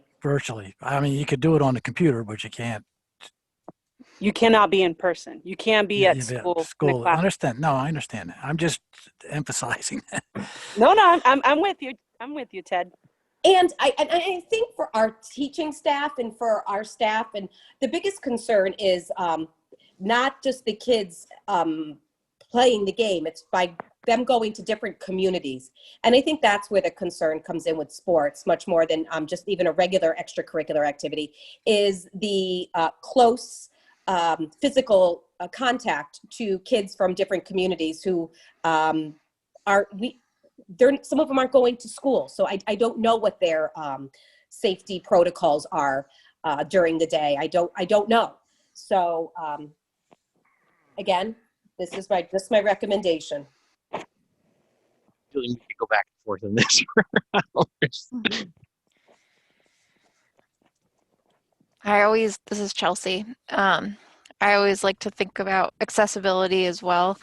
Speaker 12: I mean, you could do it on the computer, but you can't.
Speaker 2: You cannot be in person. You can't be at school. In a class.
Speaker 12: I understand. No, I understand that. I'm just emphasizing that.
Speaker 2: No, I'm with you. I'm with you, Ted.
Speaker 7: And I think for our teaching staff and for our staff, and the biggest concern is not just the kids playing the game, it's by them going to different communities. And I think that's where the concern comes in with sports, much more than just even a regular extracurricular activity, is the close physical contact to kids from different communities who some of them aren't going to school. So I don't know what their safety protocols are during the day. I don't know. So again, this is just my recommendation.
Speaker 13: We could go back and forth on this for hours.
Speaker 11: This is Chelsea. I always like to think about accessibility as well.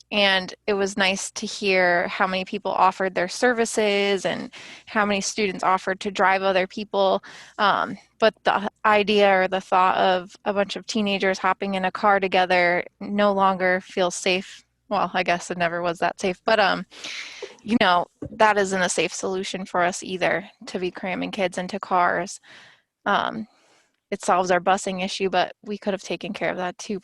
Speaker 11: And it was nice to hear how many people offered their services and how many students offered to drive other people. But the idea or the thought of a bunch of teenagers hopping in a car together no longer feels safe. Well, I guess it never was that safe, but that isn't a safe solution for us either, to be cramming kids into cars. It solves our busing issue, but we could have taken care of that too,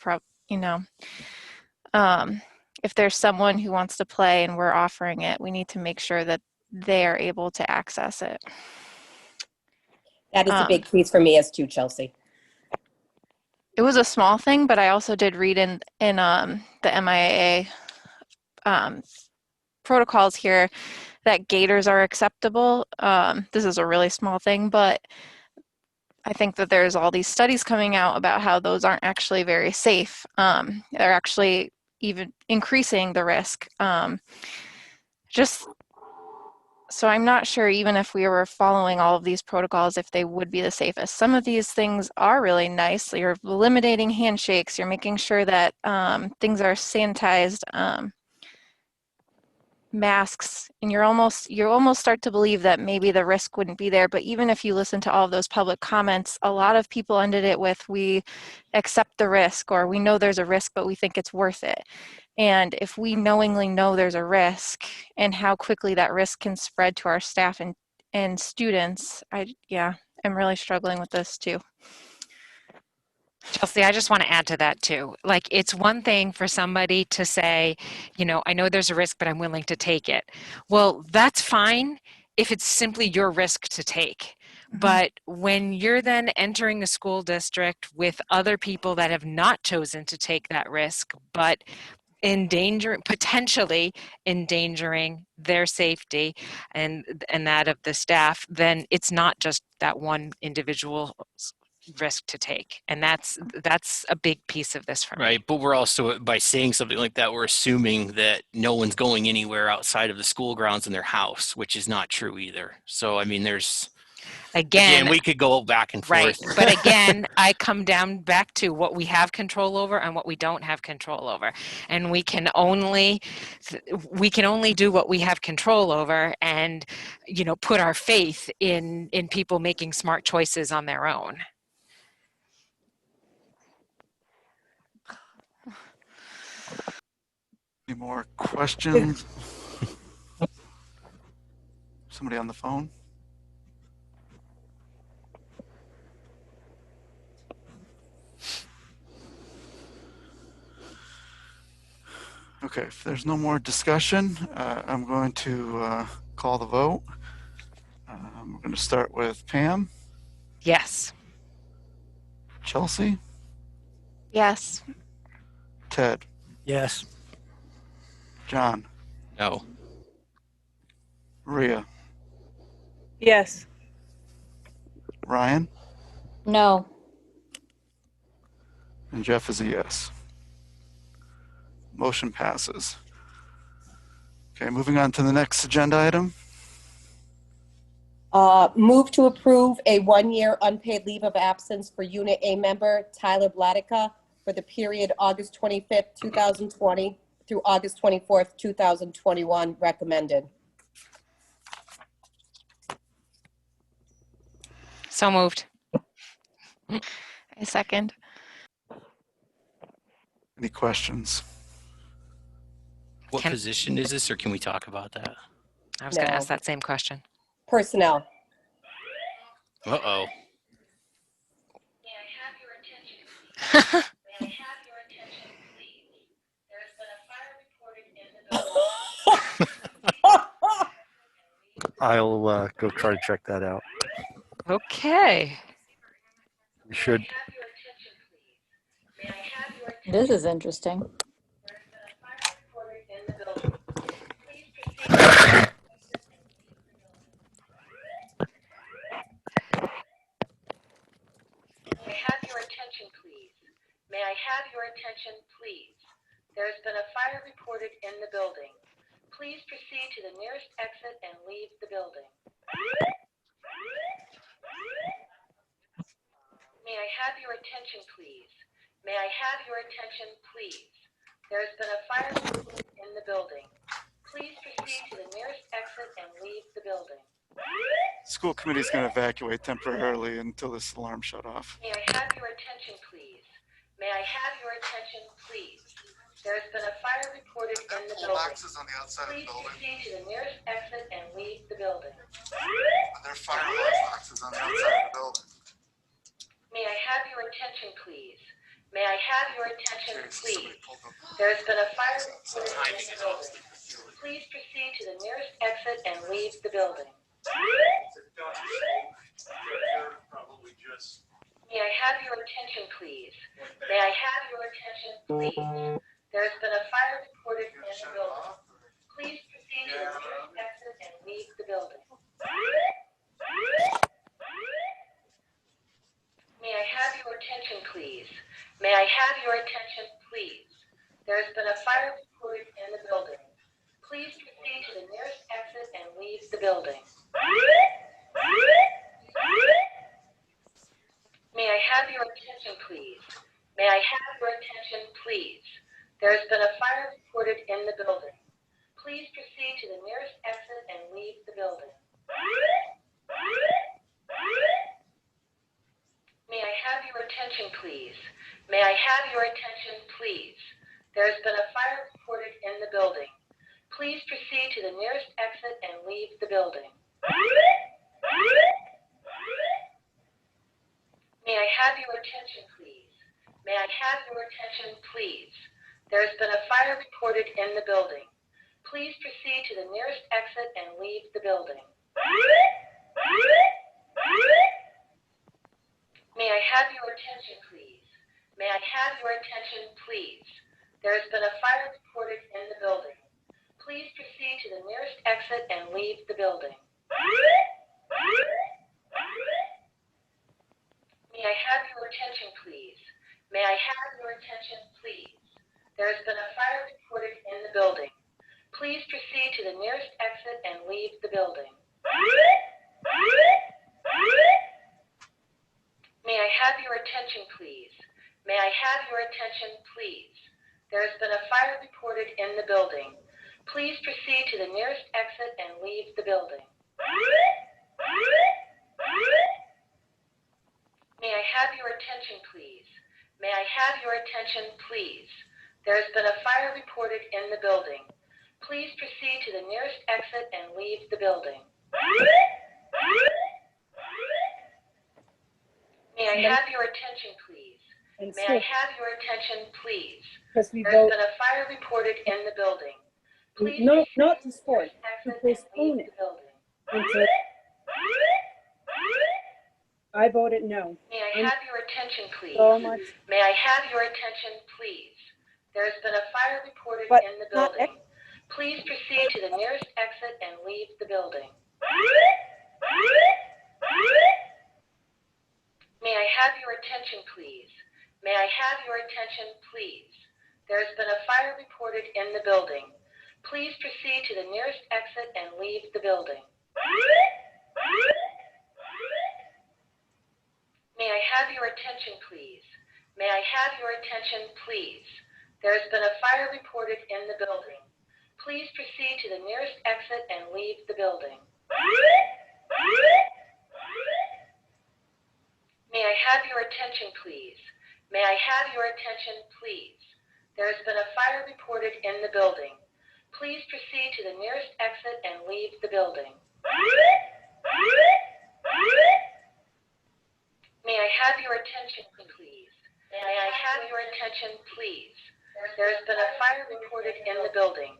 Speaker 11: if there's someone who wants to play and we're offering it, we need to make sure that they are able to access it.
Speaker 7: That is a big piece for me as too, Chelsea.
Speaker 11: It was a small thing, but I also did read in the MIAA protocols here that gators are acceptable. This is a really small thing, but I think that there's all these studies coming out about how those aren't actually very safe. They're actually even increasing the risk. So I'm not sure, even if we were following all of these protocols, if they would be the safest. Some of these things are really nice. You're eliminating handshakes. You're making sure that things are sanitized, masks, and you almost start to believe that maybe the risk wouldn't be there. But even if you listen to all of those public comments, a lot of people ended it with, we accept the risk, or we know there's a risk, but we think it's worth it. And if we knowingly know there's a risk and how quickly that risk can spread to our staff and students, I'm really struggling with this too.
Speaker 3: Chelsea, I just want to add to that too. Like, it's one thing for somebody to say, I know there's a risk, but I'm willing to take it. Well, that's fine if it's simply your risk to take. But when you're then entering a school district with other people that have not chosen to take that risk, but potentially endangering their safety and that of the staff, then it's not just that one individual risk to take, and that's a big piece of this for me.
Speaker 13: Right, but we're also, by saying something like that, we're assuming that no one's going anywhere outside of the school grounds in their house, which is not true either. So I mean, there's again we could go back and forth.
Speaker 3: Right, but again, I come down back to what we have control over and what we don't have control over, and we can only do what we have control over, and put our faith in people making smart choices on their own.
Speaker 1: Any more questions? Somebody on the phone? Okay, if there's no more discussion, I'm going to call the vote. We're going to start with Pam,
Speaker 3: Yes.
Speaker 1: Chelsea,
Speaker 11: Yes.
Speaker 1: Ted,
Speaker 12: Yes.
Speaker 1: John,
Speaker 13: No.
Speaker 1: Maria,
Speaker 2: Yes.
Speaker 1: Ryan,
Speaker 14: No.
Speaker 1: and Jeff is a yes. Motion passes. Okay, moving on to the next agenda item.
Speaker 7: Move to approve a 1-year unpaid leave of absence for Unit A member Tyler Blatica for the period August 25th, 2020 through August 24th, 2021, recommended.
Speaker 3: So moved.
Speaker 11: I second.
Speaker 1: Any questions?
Speaker 13: What
Speaker 3: Can-
Speaker 13: position is this, or can we talk about that?
Speaker 3: I was going to
Speaker 7: No.
Speaker 3: ask that same question.
Speaker 7: Personnel.
Speaker 13: Uh-oh.
Speaker 9: I'll go try to check that out.
Speaker 3: Okay.
Speaker 9: You should.
Speaker 14: This is interesting.
Speaker 15: May I have your attention, please? May I have your attention, please? There has been a fire reported in the building. Please proceed to the nearest exit and leave the building. May I have your attention, please? May I have your attention, please? There has been a fire reported in the building. Please proceed to the nearest exit and leave the building.
Speaker 1: School committee is going to evacuate temporarily until this alarm shut off.
Speaker 15: May I have your attention, please? May I have your attention, please? There has been a fire reported in the building.
Speaker 1: Boxes on the outside
Speaker 15: Please
Speaker 1: of the building.
Speaker 15: proceed to the nearest exit and leave the building.
Speaker 1: There are fire alarm boxes on the outside of the building.
Speaker 15: May I have your attention, please? May I have your attention, please? There has been a fire reported in the building. Please proceed to the nearest exit and leave the building. May I have your attention, please? May I have your attention, please? There has been a fire reported in the building. Please proceed to the nearest exit and leave the building. May I have your attention, please? May I have your attention, please? There has been a fire reported in the building. Please proceed to the nearest exit and leave the building. May I have your attention, please? May I have your attention, please? There has been a fire reported in the building. Please proceed to the nearest exit and leave the building. May I have your attention, please? May I have your attention, please? There has been a fire reported in the building. Please proceed to the nearest exit and leave the building. May I have your attention, please? May I have your attention, please? There has been a fire reported in the building. Please proceed to the nearest exit and leave the building. May I have your attention, please? May I have your attention, please? There has been a fire reported in the building. Please proceed to the nearest exit and leave the building. May I have your attention, please? May I have your attention, please? There has been a fire reported in the building. Please proceed to the nearest exit and leave the building. May I have your attention, please? May I have your attention, please? There has been a fire reported in the building. Please proceed to the nearest exit and leave the building. May I have your attention, please? May I have your attention, please? There has been a fire reported in the building. Please proceed to the nearest exit and leave the building. May I have your attention, please?
Speaker 2: And
Speaker 15: May I have your attention, please?
Speaker 2: because we
Speaker 15: There's
Speaker 2: vote
Speaker 15: been a fire reported in the building. Please
Speaker 2: no,
Speaker 15: proceed
Speaker 2: not
Speaker 15: to
Speaker 2: to
Speaker 15: the
Speaker 2: sport,
Speaker 15: nearest
Speaker 2: to
Speaker 15: exit and
Speaker 2: postpone
Speaker 15: leave
Speaker 2: it
Speaker 15: the building.
Speaker 2: until I voted no.
Speaker 15: May I have your attention, please?
Speaker 2: So much,
Speaker 15: May I have your attention, please? There's been a fire reported
Speaker 2: but
Speaker 15: in the
Speaker 2: not
Speaker 15: building. Please proceed to the nearest exit and leave the building. May I have your attention, please? May I have your attention, please? There's been a fire reported in the building. Please proceed to the nearest exit and leave the building. May I have your attention, please? May I have your attention, please? There's been a fire reported in the building. Please proceed to the nearest exit and leave the building. May I have your attention, please? May I have your attention, please? There's been a fire reported in the building. Please proceed to the nearest exit and leave the building. May I have your attention, please? May I have your attention, please? There's been a fire reported in the building.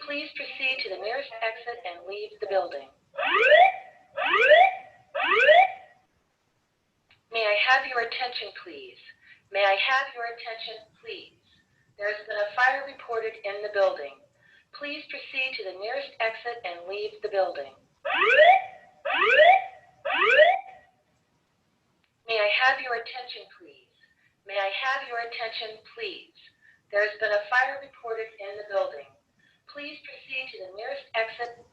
Speaker 15: Please proceed to the nearest exit and leave the building. May I have your attention, please? May I have your attention, please? There's been a fire reported in the building. Please proceed to the nearest exit and leave the building. May I have your attention, please? May I have your attention, please? There's been a fire reported in the building. Please proceed to the nearest exit.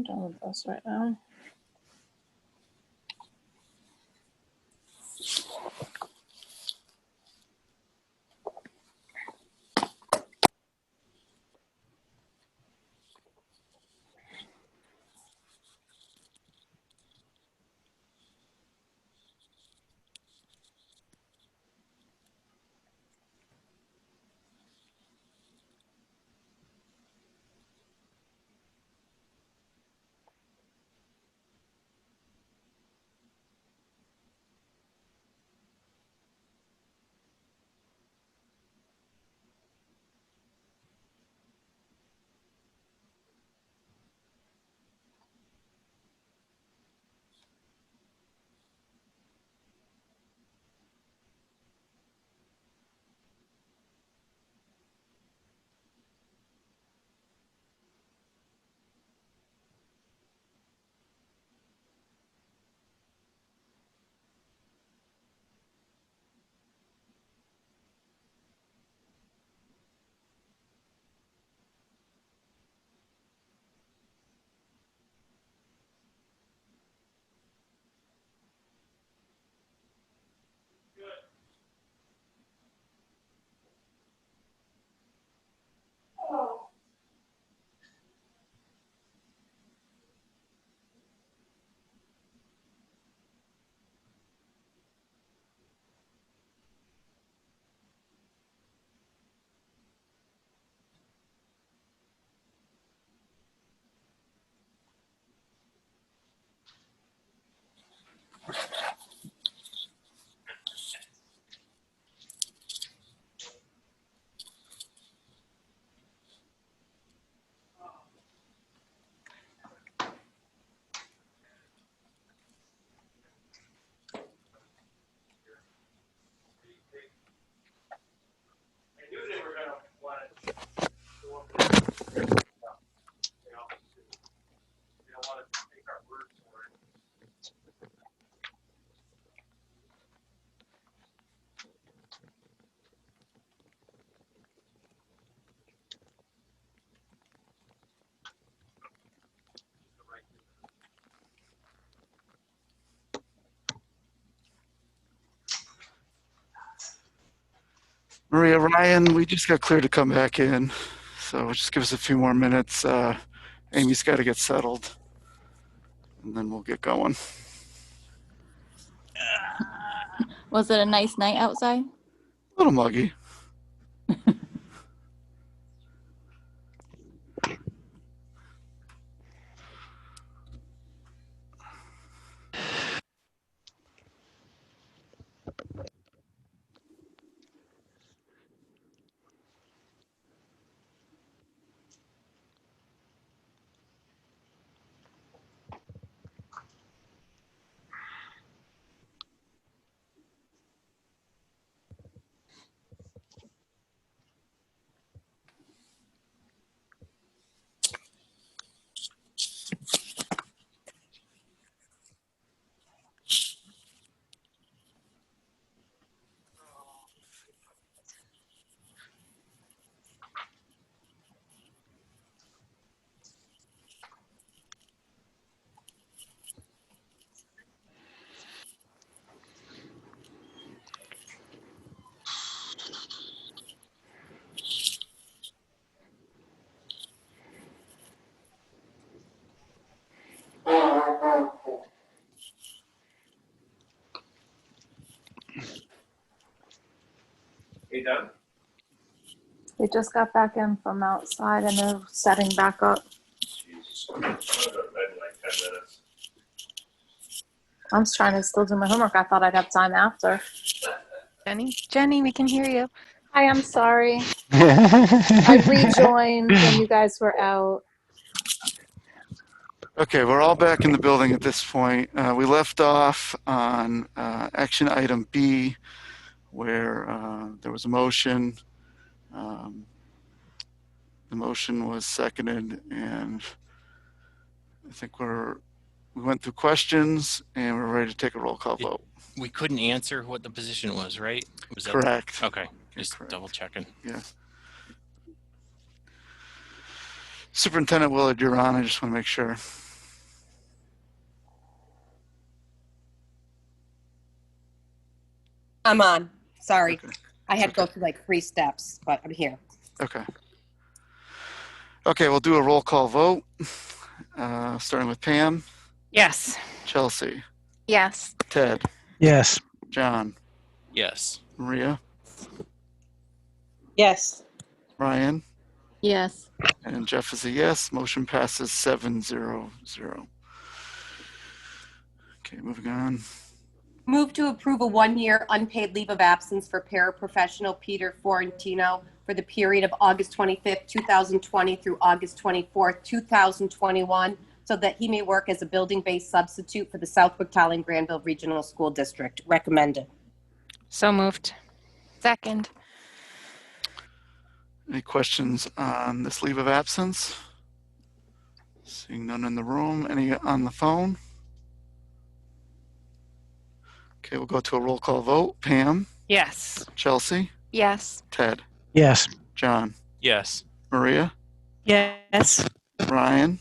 Speaker 11: done with this right now.
Speaker 1: Maria, Ryan, we just got cleared to come back in, so just give us a few more minutes. Amy's got to get settled, and then we'll get going.
Speaker 14: Was it a nice night outside?
Speaker 1: A little muggy.
Speaker 11: They just got back in from outside and they're setting back up. I'm trying to still do my homework. I thought I'd have time after.
Speaker 16: Jenny, we can hear you.
Speaker 11: Hi, I'm sorry. I rejoined when you guys were out.
Speaker 1: Okay, we're all back in the building at this point. We left off on action item B, where there was a motion. The motion was seconded, and I think we went through questions, and we're ready to take a roll call vote.
Speaker 13: We couldn't answer what the position was, right? Was that
Speaker 1: correct?
Speaker 13: Okay, just correct. Double checking.
Speaker 1: Yeah. Superintendent Willard, you're on. I just want to make sure.
Speaker 7: I'm on. Sorry.
Speaker 1: Okay.
Speaker 7: I had to go
Speaker 1: Okay.
Speaker 7: through like 3 steps, but I'm here.
Speaker 1: Okay. Okay, we'll do a roll call vote. Starting with Pam,
Speaker 3: Yes.
Speaker 1: Chelsea,
Speaker 11: Yes.
Speaker 1: Ted,
Speaker 12: Yes.
Speaker 1: John,
Speaker 13: Yes.
Speaker 1: Maria,
Speaker 2: Yes.
Speaker 1: Ryan,
Speaker 14: Yes.
Speaker 1: and Jeff is a yes. Motion passes 7-0-0. Okay, moving on.
Speaker 7: Move to approve a 1-year unpaid leave of absence for paraprofessional Peter Fiorentino for the period of August 25th, 2020 through August 24th, 2021, so that he may work as a building-based substitute for the Southwick Talon Granville Regional School District. Recommended.
Speaker 3: So moved.
Speaker 11: Second.
Speaker 1: Any questions on this leave of absence? Seeing none in the room. Any on the phone? Okay, we'll go to a roll call vote. Pam,
Speaker 3: Yes.
Speaker 1: Chelsea,
Speaker 11: Yes.
Speaker 1: Ted,
Speaker 12: Yes.
Speaker 1: John,
Speaker 13: Yes.
Speaker 1: Maria,
Speaker 2: Yes.
Speaker 1: Ryan,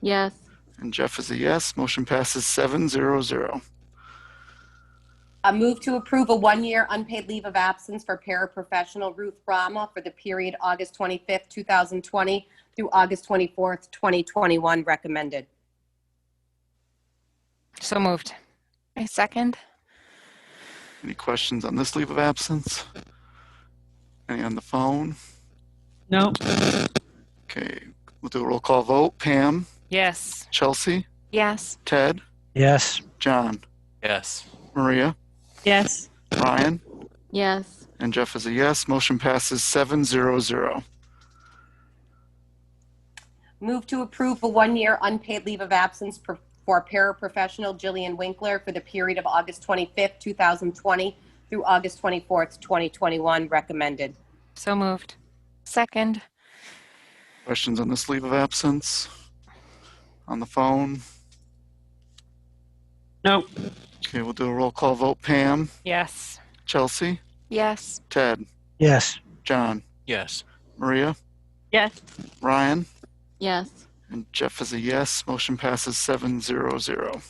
Speaker 14: Yes.
Speaker 1: and Jeff is a yes. Motion passes 7-0-0.
Speaker 7: A move to approve a 1-year unpaid leave of absence for paraprofessional Ruth Brahma for the period August 25th, 2020 through August 24th, 2021. Recommended.
Speaker 3: So moved.
Speaker 11: I second.
Speaker 1: Any questions on this leave of absence? Any on the phone?
Speaker 2: No.
Speaker 1: Okay, we'll do a roll call vote. Pam,
Speaker 3: Yes.
Speaker 1: Chelsea,
Speaker 11: Yes.
Speaker 1: Ted,
Speaker 12: Yes.
Speaker 1: John,
Speaker 13: Yes.
Speaker 1: Maria,
Speaker 2: Yes.
Speaker 1: Ryan,
Speaker 14: Yes.
Speaker 1: and Jeff is a yes. Motion passes 7-0-0.
Speaker 7: Move to approve a 1-year unpaid leave of absence for paraprofessional Jillian Winkler for the period of August 25th, 2020 through August 24th, 2021. Recommended.
Speaker 3: So moved.
Speaker 11: Second.
Speaker 1: Questions on this leave of absence? On the phone?
Speaker 2: No.
Speaker 1: Okay, we'll do a roll call vote. Pam,
Speaker 3: Yes.
Speaker 1: Chelsea,
Speaker 11: Yes.
Speaker 1: Ted,
Speaker 12: Yes.
Speaker 1: John,
Speaker 13: Yes.
Speaker 1: Maria,
Speaker 2: Yes.
Speaker 1: Ryan,
Speaker 14: Yes.
Speaker 1: and Jeff is a yes. Motion passes 7-0-0.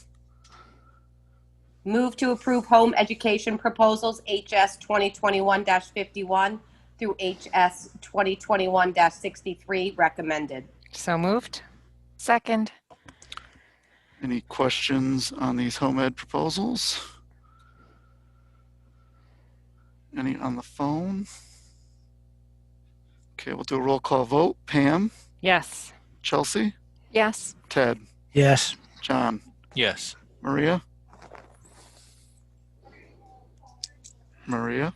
Speaker 7: Move to approve home education proposals HS 2021-51 through HS 2021-63. Recommended.
Speaker 3: So moved.
Speaker 11: Second.
Speaker 1: Any questions on these home ed proposals? Any on the phone? Okay, we'll do a roll call vote. Pam,
Speaker 3: Yes.
Speaker 1: Chelsea,
Speaker 11: Yes.
Speaker 1: Ted,
Speaker 12: Yes.
Speaker 1: John,
Speaker 13: Yes.
Speaker 1: Maria, Maria.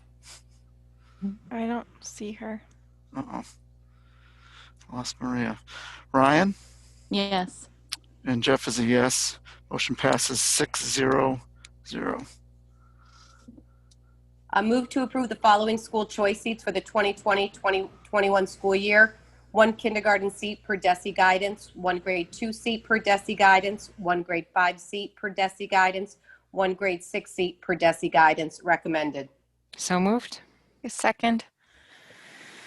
Speaker 11: I don't see her.
Speaker 1: Uh-oh. Lost Maria. Ryan,
Speaker 14: Yes.
Speaker 1: and Jeff is a yes. Motion passes 6-0-0.
Speaker 7: A move to approve the following school choice seats for the 2020-2021 school year. 1 kindergarten seat per DESI guidance, 1 grade 2 seat per DESI guidance, 1 grade 5 seat per DESI guidance, 1 grade 6 seat per DESI guidance. Recommended.
Speaker 3: So moved.
Speaker 11: Second.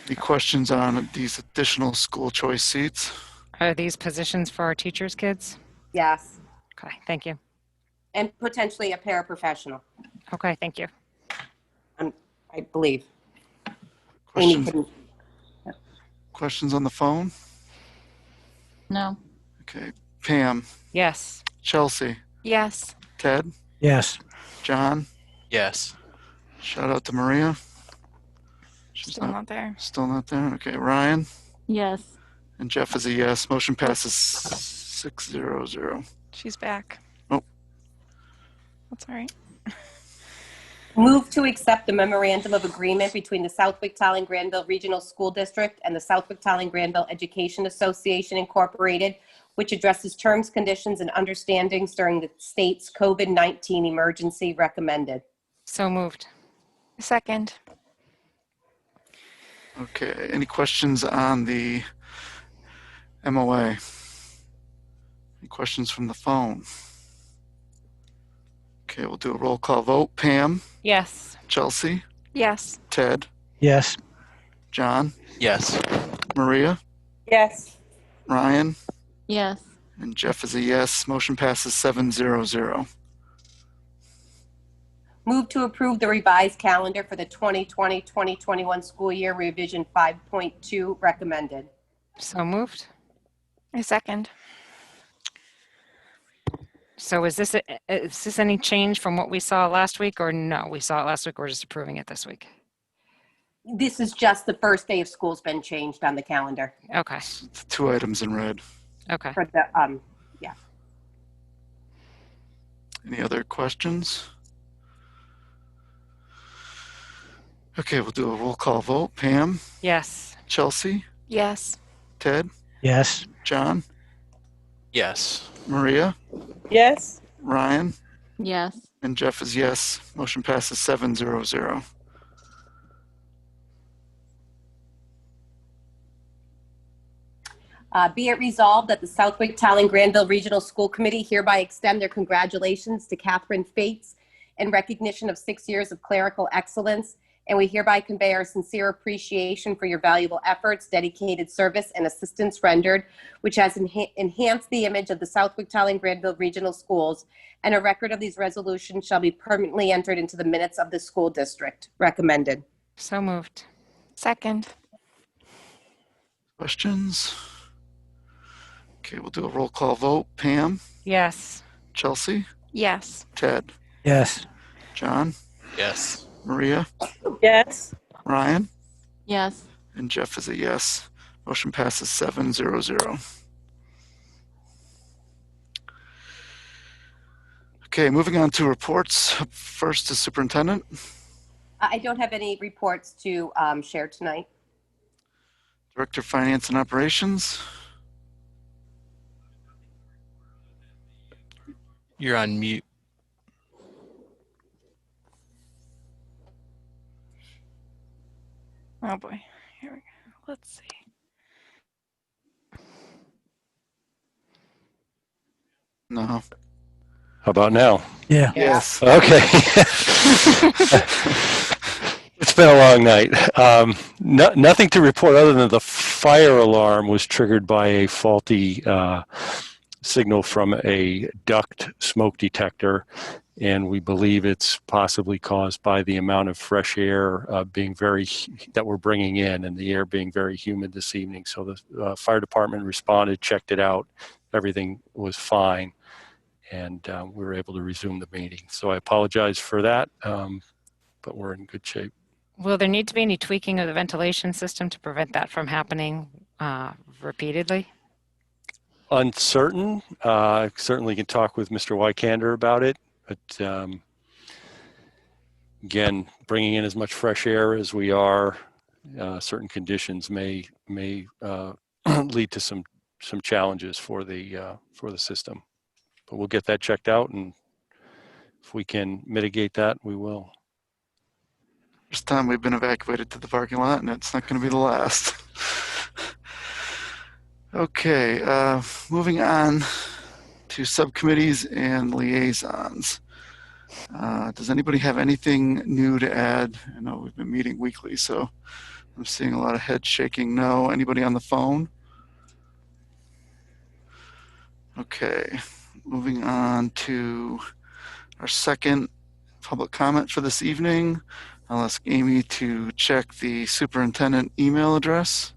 Speaker 1: Any questions on these additional school choice seats?
Speaker 3: Are these positions for our teachers' kids?
Speaker 7: Yes.
Speaker 3: Okay, thank you.
Speaker 7: And potentially a paraprofessional,
Speaker 3: Okay, thank you.
Speaker 7: I believe. Amy
Speaker 1: Questions,
Speaker 7: couldn't.
Speaker 1: questions on the phone?
Speaker 14: No.
Speaker 1: Okay. Pam,
Speaker 3: Yes.
Speaker 1: Chelsea,
Speaker 11: Yes.
Speaker 1: Ted,
Speaker 12: Yes.
Speaker 1: John,
Speaker 13: Yes.
Speaker 1: shout out to Maria. She's
Speaker 11: Still not there.
Speaker 1: still not there. Okay, Ryan,
Speaker 14: Yes.
Speaker 1: and Jeff is a yes. Motion passes 6-0-0.
Speaker 11: She's back.
Speaker 1: Oh.
Speaker 11: That's all right.
Speaker 7: Move to accept the memorandum of agreement between the Southwick Talon Granville Regional School District and the Southwick Talon Granville Education Association Incorporated, which addresses terms, conditions, and understandings during the state's COVID-19 emergency. Recommended.
Speaker 3: So moved.
Speaker 11: Second.
Speaker 1: Okay, any questions on the MOA? Any questions from the phone? Okay, we'll do a roll call vote. Pam,
Speaker 3: Yes.
Speaker 1: Chelsea,
Speaker 11: Yes.
Speaker 1: Ted,
Speaker 12: Yes.
Speaker 1: John,
Speaker 13: Yes.
Speaker 1: Maria,
Speaker 2: Yes.
Speaker 1: Ryan,
Speaker 14: Yes.
Speaker 1: and Jeff is a yes. Motion passes 7-0-0.
Speaker 7: Move to approve the revised calendar for the 2020-2021 school year, revision 5.2 recommended.
Speaker 3: So moved.
Speaker 11: I second.
Speaker 3: So is this any change from what we saw last week, or no? We saw it last week. We're just approving it this week.
Speaker 7: This is just the first day of school's been changed on the calendar.
Speaker 3: Okay.
Speaker 1: It's 2 items in red.
Speaker 3: Okay.
Speaker 7: For the, yeah.
Speaker 1: Any other questions? Okay, we'll do a roll call vote. Pam?
Speaker 3: Yes.
Speaker 1: Chelsea?
Speaker 11: Yes.
Speaker 1: Ted?
Speaker 12: Yes.
Speaker 1: John?
Speaker 13: Yes.
Speaker 1: Maria?
Speaker 2: Yes.
Speaker 1: Ryan?
Speaker 14: Yes.
Speaker 1: And Jeff is yes. Motion passes 7-0-0.
Speaker 7: Be it resolved that the Southwick Talon Granville Regional School Committee hereby extend their congratulations to Catherine Fates in recognition of 6 years of clerical excellence, and we hereby convey our sincere appreciation for your valuable efforts, dedicated service, and assistance rendered, which has enhanced the image of the Southwick Talon Granville Regional Schools, and a record of these resolutions shall be permanently entered into the minutes of the school district. Recommended.
Speaker 3: So moved.
Speaker 11: Second.
Speaker 1: Questions? Okay, we'll do a roll call vote. Pam?
Speaker 3: Yes.
Speaker 1: Chelsea?
Speaker 11: Yes.
Speaker 1: Ted?
Speaker 12: Yes.
Speaker 1: John?
Speaker 13: Yes.
Speaker 1: Maria?
Speaker 2: Yes.
Speaker 1: Ryan?
Speaker 14: Yes.
Speaker 1: And Jeff is a yes. Motion passes 7-0-0. Okay, moving on to reports. First is Superintendent.
Speaker 7: I don't have any reports to share tonight.
Speaker 1: Director of Finance and Operations.
Speaker 13: You're on mute.
Speaker 11: Oh boy. Here we go. Let's see.
Speaker 1: No.
Speaker 9: How about now?
Speaker 12: Yeah.
Speaker 1: Yes.
Speaker 9: Okay. It's been a long night. Nothing to report other than the fire alarm was triggered by a faulty signal from a duct smoke detector, and we believe it's possibly caused by the amount of fresh air that we're bringing in, and the air being very humid this evening. So the fire department responded, checked it out, everything was fine, and we were able to resume the meeting. So I apologize for that, but we're in good shape.
Speaker 3: Will there need to be any tweaking of the ventilation system to prevent that from happening repeatedly?
Speaker 9: Uncertain. Certainly can talk with Mr. Wykander about it, but again, bringing in as much fresh air as we are, certain conditions may lead to some challenges for the system. But we'll get that checked out, and if we can mitigate that, we will.
Speaker 1: First time we've been evacuated to the parking lot, and it's not going to be the last. Okay, moving on to subcommittees and liaisons. Does anybody have anything new to add? I know we've been meeting weekly, so I'm seeing a lot of head shaking. No. Anybody on the phone? Okay, moving on to our second public comment for this evening. I'll ask Amy to check the superintendent email address.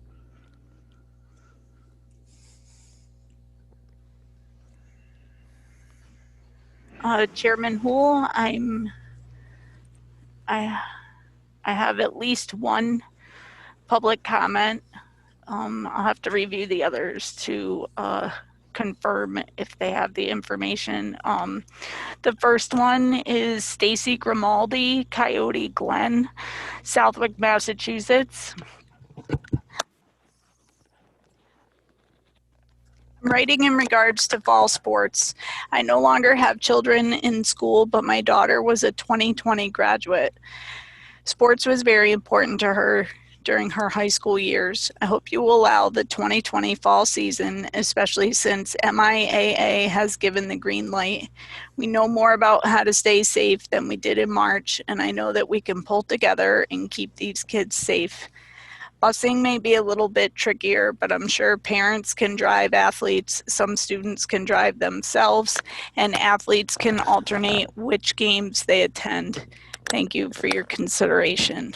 Speaker 6: Chairman Houle, I have at least one public comment. I'll have to review the others to confirm if they have the information. The first one is Stacy Grimaldi, Coyote Glen, Southwick, Massachusetts. I'm writing in regards to fall sports. I no longer have children in school, but my daughter was a 2020 graduate. Sports was very important to her during her high school years. I hope you will allow the 2020 fall season, especially since MIAA has given the green light. We know more about how to stay safe than we did in March, and I know that we can pull together and keep these kids safe. Busing may be a little bit trickier, but I'm sure parents can drive athletes. Some students can drive themselves, and athletes can alternate which games they attend. Thank you for your consideration.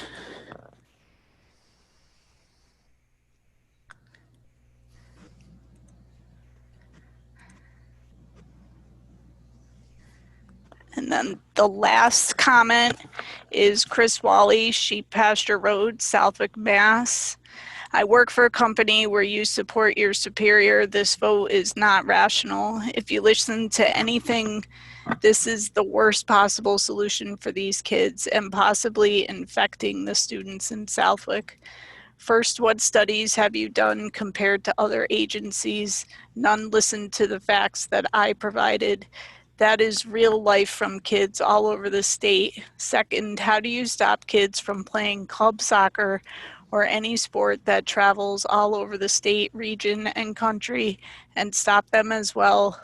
Speaker 6: And then the last comment is Chris Wally, Sheep Pasture Road, Southwick, Mass. I work for a company where you support your superior. This vote is not rational. If you listen to anything, this is the worst possible solution for these kids and possibly infecting the students in Southwick. First, what studies have you done compared to other agencies? None listened to the facts that I provided. That is real life from kids all over the state. Second, how do you stop kids from playing club soccer or any sport that travels all over the state, region, and country, and stop them as well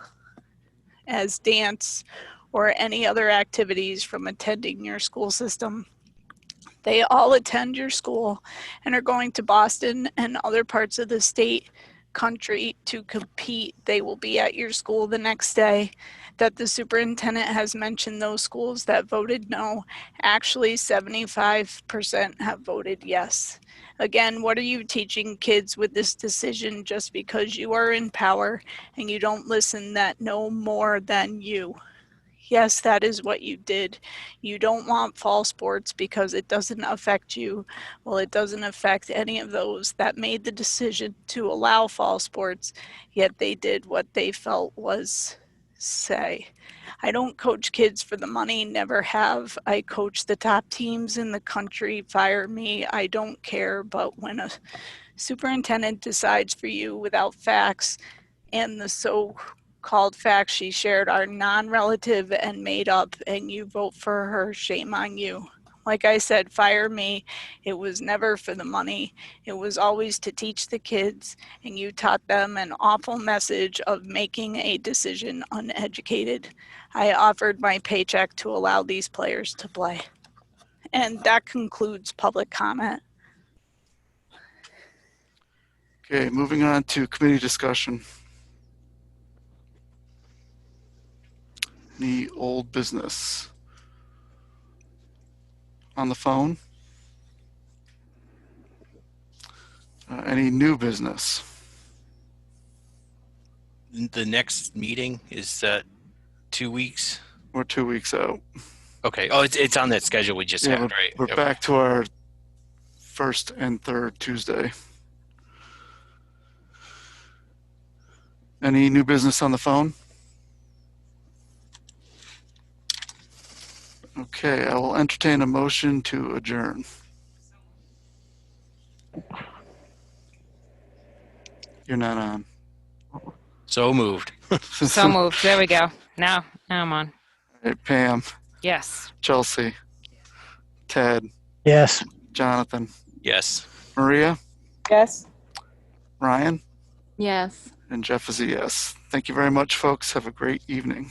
Speaker 6: as dance or any other activities from attending your school system? They all attend your school and are going to Boston and other parts of the state, country to compete. They will be at your school the next day. That the superintendent has mentioned those schools that voted no. Actually, 75% have voted yes. Again, what are you teaching kids with this decision just because you are in power and you don't listen that know more than you? Yes, that is what you did. You don't want fall sports because it doesn't affect you. Well, it doesn't affect any of those that made the decision to allow fall sports, yet they did what they felt was say. I don't coach kids for the money, never have. I coach the top teams in the country. Fire me, I don't care. But when a superintendent decides for you without facts, and the so-called facts she shared are non-relative and made up, and you vote for her, shame on you. Like I said, fire me. It was never for the money. It was always to teach the kids, and you taught them an awful message of making a decision uneducated. I offered my paycheck to allow these players to play. And that concludes public comment.
Speaker 1: Okay, moving on to committee discussion. Any old business? On the phone? Any new business?
Speaker 13: The next meeting is 2 weeks.
Speaker 1: We're 2 weeks out.
Speaker 13: Okay. Oh, it's on that schedule we just had, right?
Speaker 1: We're back to our first and third Tuesday. Any new business on the phone? Okay, I will entertain a motion to adjourn. You're not on.
Speaker 13: So moved.
Speaker 3: So moved. There we go. Now I'm on.
Speaker 1: Hey, Pam,
Speaker 3: Yes.
Speaker 1: Chelsea, Ted,
Speaker 12: Yes.
Speaker 1: Jonathan,
Speaker 13: Yes.
Speaker 1: Maria,
Speaker 2: Yes.
Speaker 1: Ryan,
Speaker 14: Yes.
Speaker 1: and Jeff is a yes. Thank you very much, folks. Have a great evening.